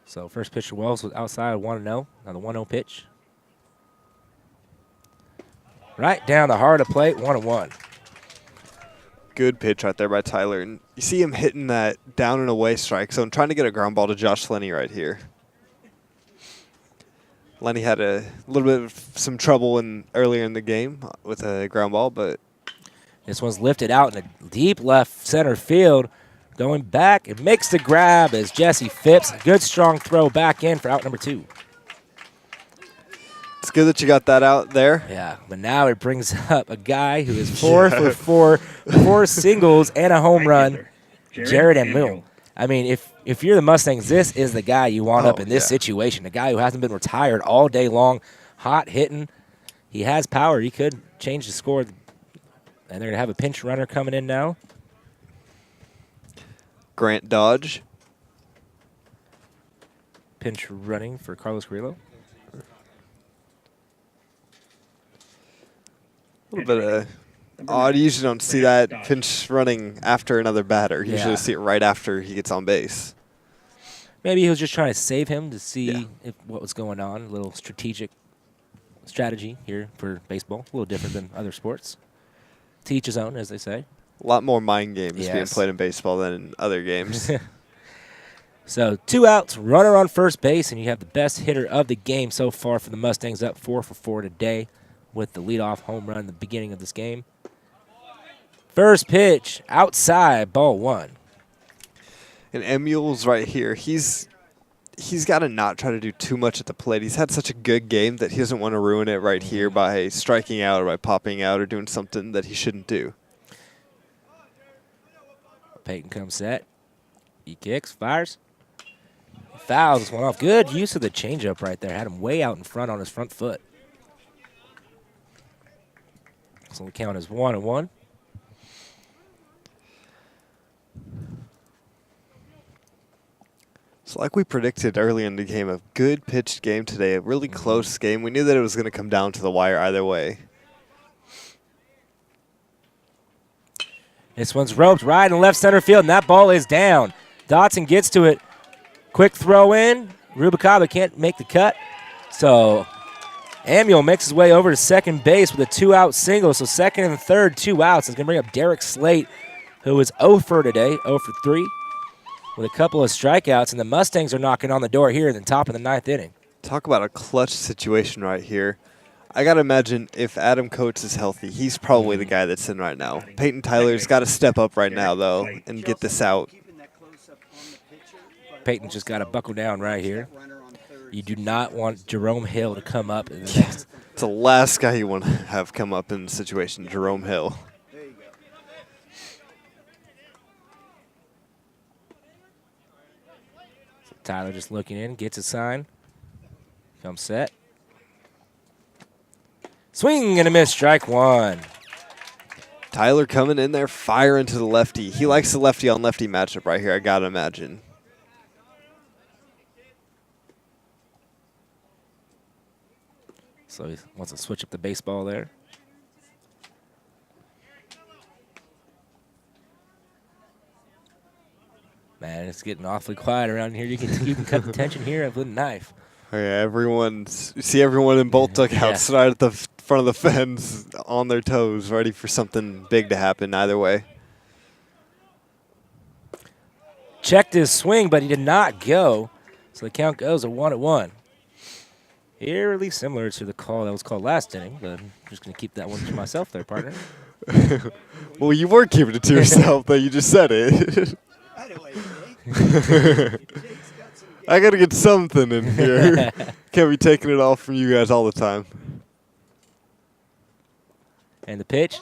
So first pitch to Wells was outside, 1-0. Now the 1-0 pitch. Right down the heart of plate, 1-1. Good pitch right there by Tyler. And you see him hitting that down and away strike zone, trying to get a ground ball to Josh Lenny right here. Lenny had a little bit of some trouble earlier in the game with a ground ball, but this one's lifted out in a deep left center field. Going back, it makes the grab as Jesse Phipps. Good strong throw back in for out number 2. It's good that you got that out there. Yeah, but now it brings up a guy who is 4 for 4 singles and a home run, Jared Emule. I mean, if you're the Mustangs, this is the guy you want up in this situation. A guy who hasn't been retired all day long, hot hitting. He has power. He could change the score. And they're going to have a pinch runner coming in now. Grant Dodge. Pinch running for Carlos Carrillo. A little bit of odd. You usually don't see that pinch running after another batter. You usually see it right after he gets on base. Maybe he was just trying to save him to see what was going on. A little strategy here for baseball. A little different than other sports. To each his own, as they say. A lot more mind games being played in baseball than in other games. So 2 outs, runner on first base, and you have the best hitter of the game so far for the Mustangs, up 4 for 4 today with the leadoff home run at the beginning of this game. First pitch, outside, ball 1. And Emule's right here. He's got to not try to do too much at the plate. He's had such a good game that he doesn't want to ruin it right here by striking out or by popping out or doing something that he shouldn't do. Peyton comes set. He kicks, fires. Fouls this one off. Good use of the changeup right there. Had him way out in front on his front foot. So the count is 1-1. So like we predicted early in the game, a good pitched game today, a really close game. We knew that it was going to come down to the wire either way. This one's roped right in left center field, and that ball is down. Dotson gets to it. Quick throw in. Rubalcaba can't make the cut. So Emule makes his way over to second base with a 2-out single. So second and third, 2 outs. It's going to bring up Derek Slate, who is 0 for today, 0 for 3, with a couple of strikeouts. And the Mustangs are knocking on the door here in the top of the 9th inning. Talk about a clutch situation right here. I got to imagine if Adam Coates is healthy, he's probably the guy that's in right now. Peyton Tyler's got to step up right now, though, and get this out. Peyton just got to buckle down right here. You do not want Jerome Hill to come up in the next. It's the last guy you want to have come up in the situation, Jerome Hill. Tyler just looking in, gets a sign. Comes set. Swing and a miss, strike one. Tyler coming in there, firing to the lefty. He likes the lefty on lefty matchup right here, I gotta imagine. So he wants to switch up the baseball there. Man, it's getting awfully quiet around here. You can cut the tension here with a knife. Oh, yeah, you see everyone in both dugouts right at the front of the fence on their toes, ready for something big to happen either way. Checked his swing, but he did not go. So the count goes a 1-1. Eerily similar to the call that was called last inning, but I'm just going to keep that one to myself there, partner. Well, you were keeping it to yourself, though. You just said it. I got to get something in here. Can't be taking it all from you guys all the time. And the pitch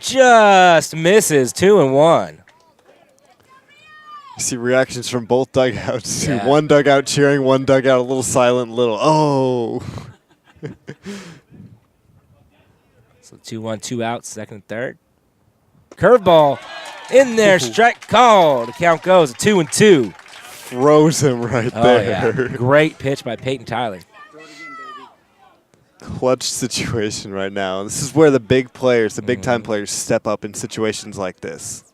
just misses, 2-1. You see reactions from both dugouts. Yeah. One dugout cheering, one dugout a little silent, oh. So 2-1, 2 outs, second and third. Curveball in there, strike called. The count goes 2-2. Froze him right there. Yeah. Great pitch by Peyton Tyler. Clutch situation right now. This is where the big players, the big-time players, step up in situations like this.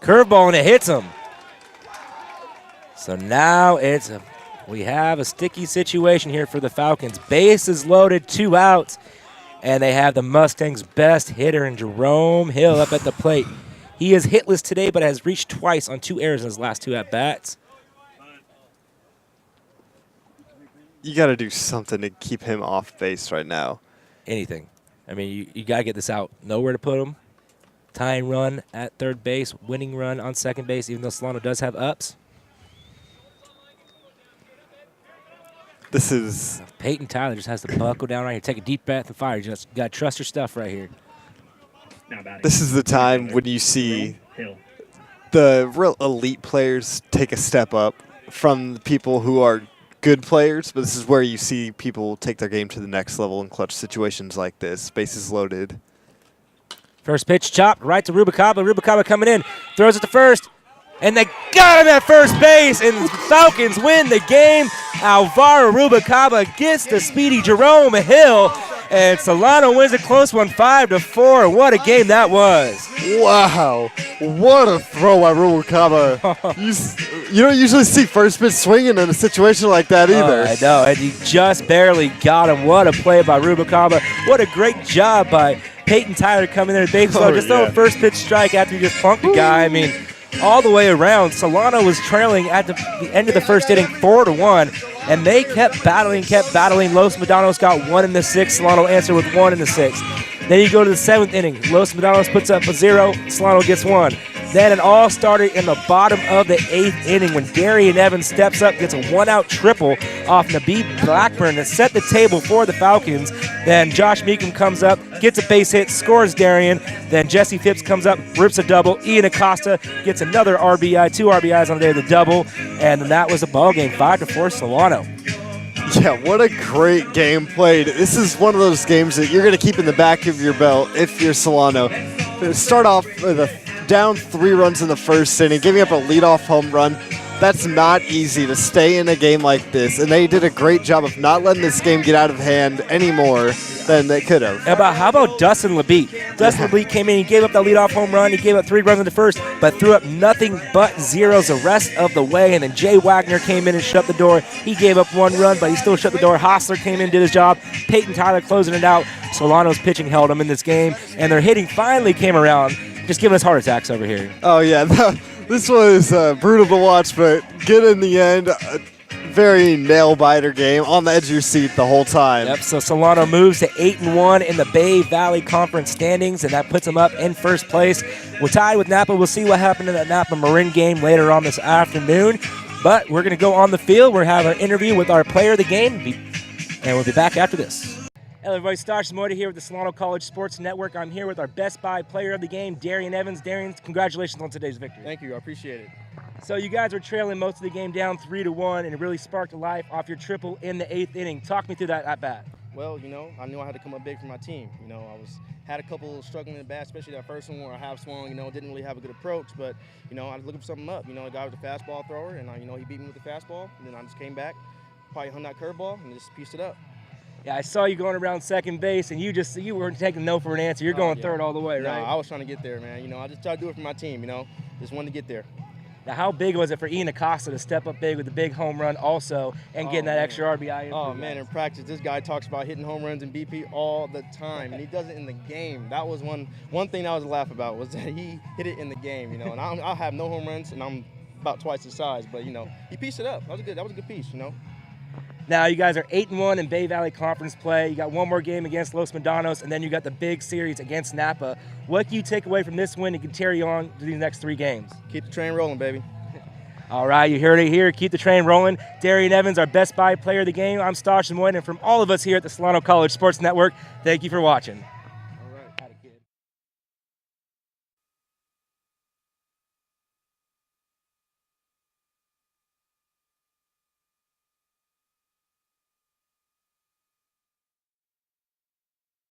Curveball, and it hits him. So now we have a sticky situation here for the Falcons. Bases loaded, 2 outs, and they have the Mustangs' best hitter in Jerome Hill up at the plate. He is hitless today, but has reached twice on 2 errors in his last 2 at-bats. You got to do something to keep him off base right now. Anything. I mean, you got to get this out. Nowhere to put him. Tying run at third base, winning run on second base, even though Solano does have ups. This is... Peyton Tyler just has to buckle down right here, take a deep breath and fire. You just got to trust your stuff right here. This is the time when you see the real elite players take a step up from the people who are good players, but this is where you see people take their game to the next level in clutch situations like this. Bases loaded. First pitch chopped right to Rubalcaba. Rubalcaba coming in, throws it to first, and they got him at first base, and the Falcons win the game. Alvaro Rubalcaba gets the speedy Jerome Hill, and Solano wins a close one, 5-4. What a game that was. Wow. What a throw by Rubalcaba. You don't usually see first pitch swinging in a situation like that either. I know, and he just barely got him. What a play by Rubalcaba. What a great job by Peyton Tyler coming in at base low. Just throw a first pitch strike after you just punked the guy. I mean, all the way around. Solano was trailing at the end of the first inning 4-1, and they kept battling. Los Medanos got 1 in the 6th. Solano answered with 1 in the 6th. Then you go to the 7th inning. Los Medanos puts up a 0. Solano gets 1. Then it all started in the bottom of the 8th inning when Darian Evans steps up, gets a 1-out triple off Nabeed Blackburn that set the table for the Falcons. Then Josh Meekum comes up, gets a base hit, scores Darian. Then Jesse Phipps comes up, rips a double. Ian Acosta gets another RBI, 2 RBIs on the day of the double. And then that was a ball game, 5-4 Solano. Yeah, what a great game played. This is one of those games that you're going to keep in the back of your belt if you're Solano. Start off with a down 3 runs in the first inning, giving up a leadoff home run. That's not easy to stay in a game like this, and they did a great job of not letting this game get out of hand any more than they could have. How about Dustin LeBeat? Dustin LeBeat came in, he gave up the leadoff home run, he gave up 3 runs in the first, but threw up nothing but zeros the rest of the way, and then Jay Wagner came in and shut the door. He gave up 1 run, but he still shut the door. Hostler came in, did his job. Peyton Tyler closing it out. Solano's pitching held him in this game, and their hitting finally came around, just giving us heart attacks over here. Oh, yeah. This was brutal to watch, but good in the end. Very nail-biter game, on the edge of your seat the whole time. Yep, so Solano moves to 8-1 in the Bay Valley Conference standings, and that puts them up in first place. We're tied with Napa. We'll see what happened in that Napa-Marin game later on this afternoon. But we're going to go on the field. We're having an interview with our player of the game, and we'll be back after this. Hello, everybody. Stosh Moita here with the Solano College Sports Network. I'm here with our Best Buy player of the game, Darian Evans. Darian, congratulations on today's victory. Thank you. I appreciate it. So you guys were trailing most of the game down 3-1, and it really sparked life off your triple in the 8th inning. Talk me through that at bat. Well, I knew I had to come up big for my team. I had a couple struggling at bat, especially that first one where I half swung. Didn't really have a good approach, but I was looking for something up. The guy was a fastball thrower, and he beat me with the fastball. And then I just came back, probably hung that curveball, and just pieced it up. Yeah, I saw you going around second base, and you weren't taking no for an answer. You're going third all the way, right? No, I was trying to get there, man. I just tried to do it for my team. Just wanted to get there. Now, how big was it for Ian Acosta to step up big with the big home run also and getting that extra RBI? Oh, man, in practice, this guy talks about hitting home runs in BP all the time, and he does it in the game. That was one thing that I was a laugh about, was that he hit it in the game, and I'll have no home runs, and I'm about twice his size, but, he pieced it up. That was a good piece, Now, you guys are 8-1 in Bay Valley Conference play. You got one more game against Los Medanos, and then you got the big series against Napa. What can you take away from this win and can carry you on to these next 3 games? Keep the train rolling, baby. All right, you heard it here. Keep the train rolling. Darian Evans, our Best Buy player of the game. I'm Stosh Moyne, and from all of us here at the Solano College Sports Network, thank you for watching.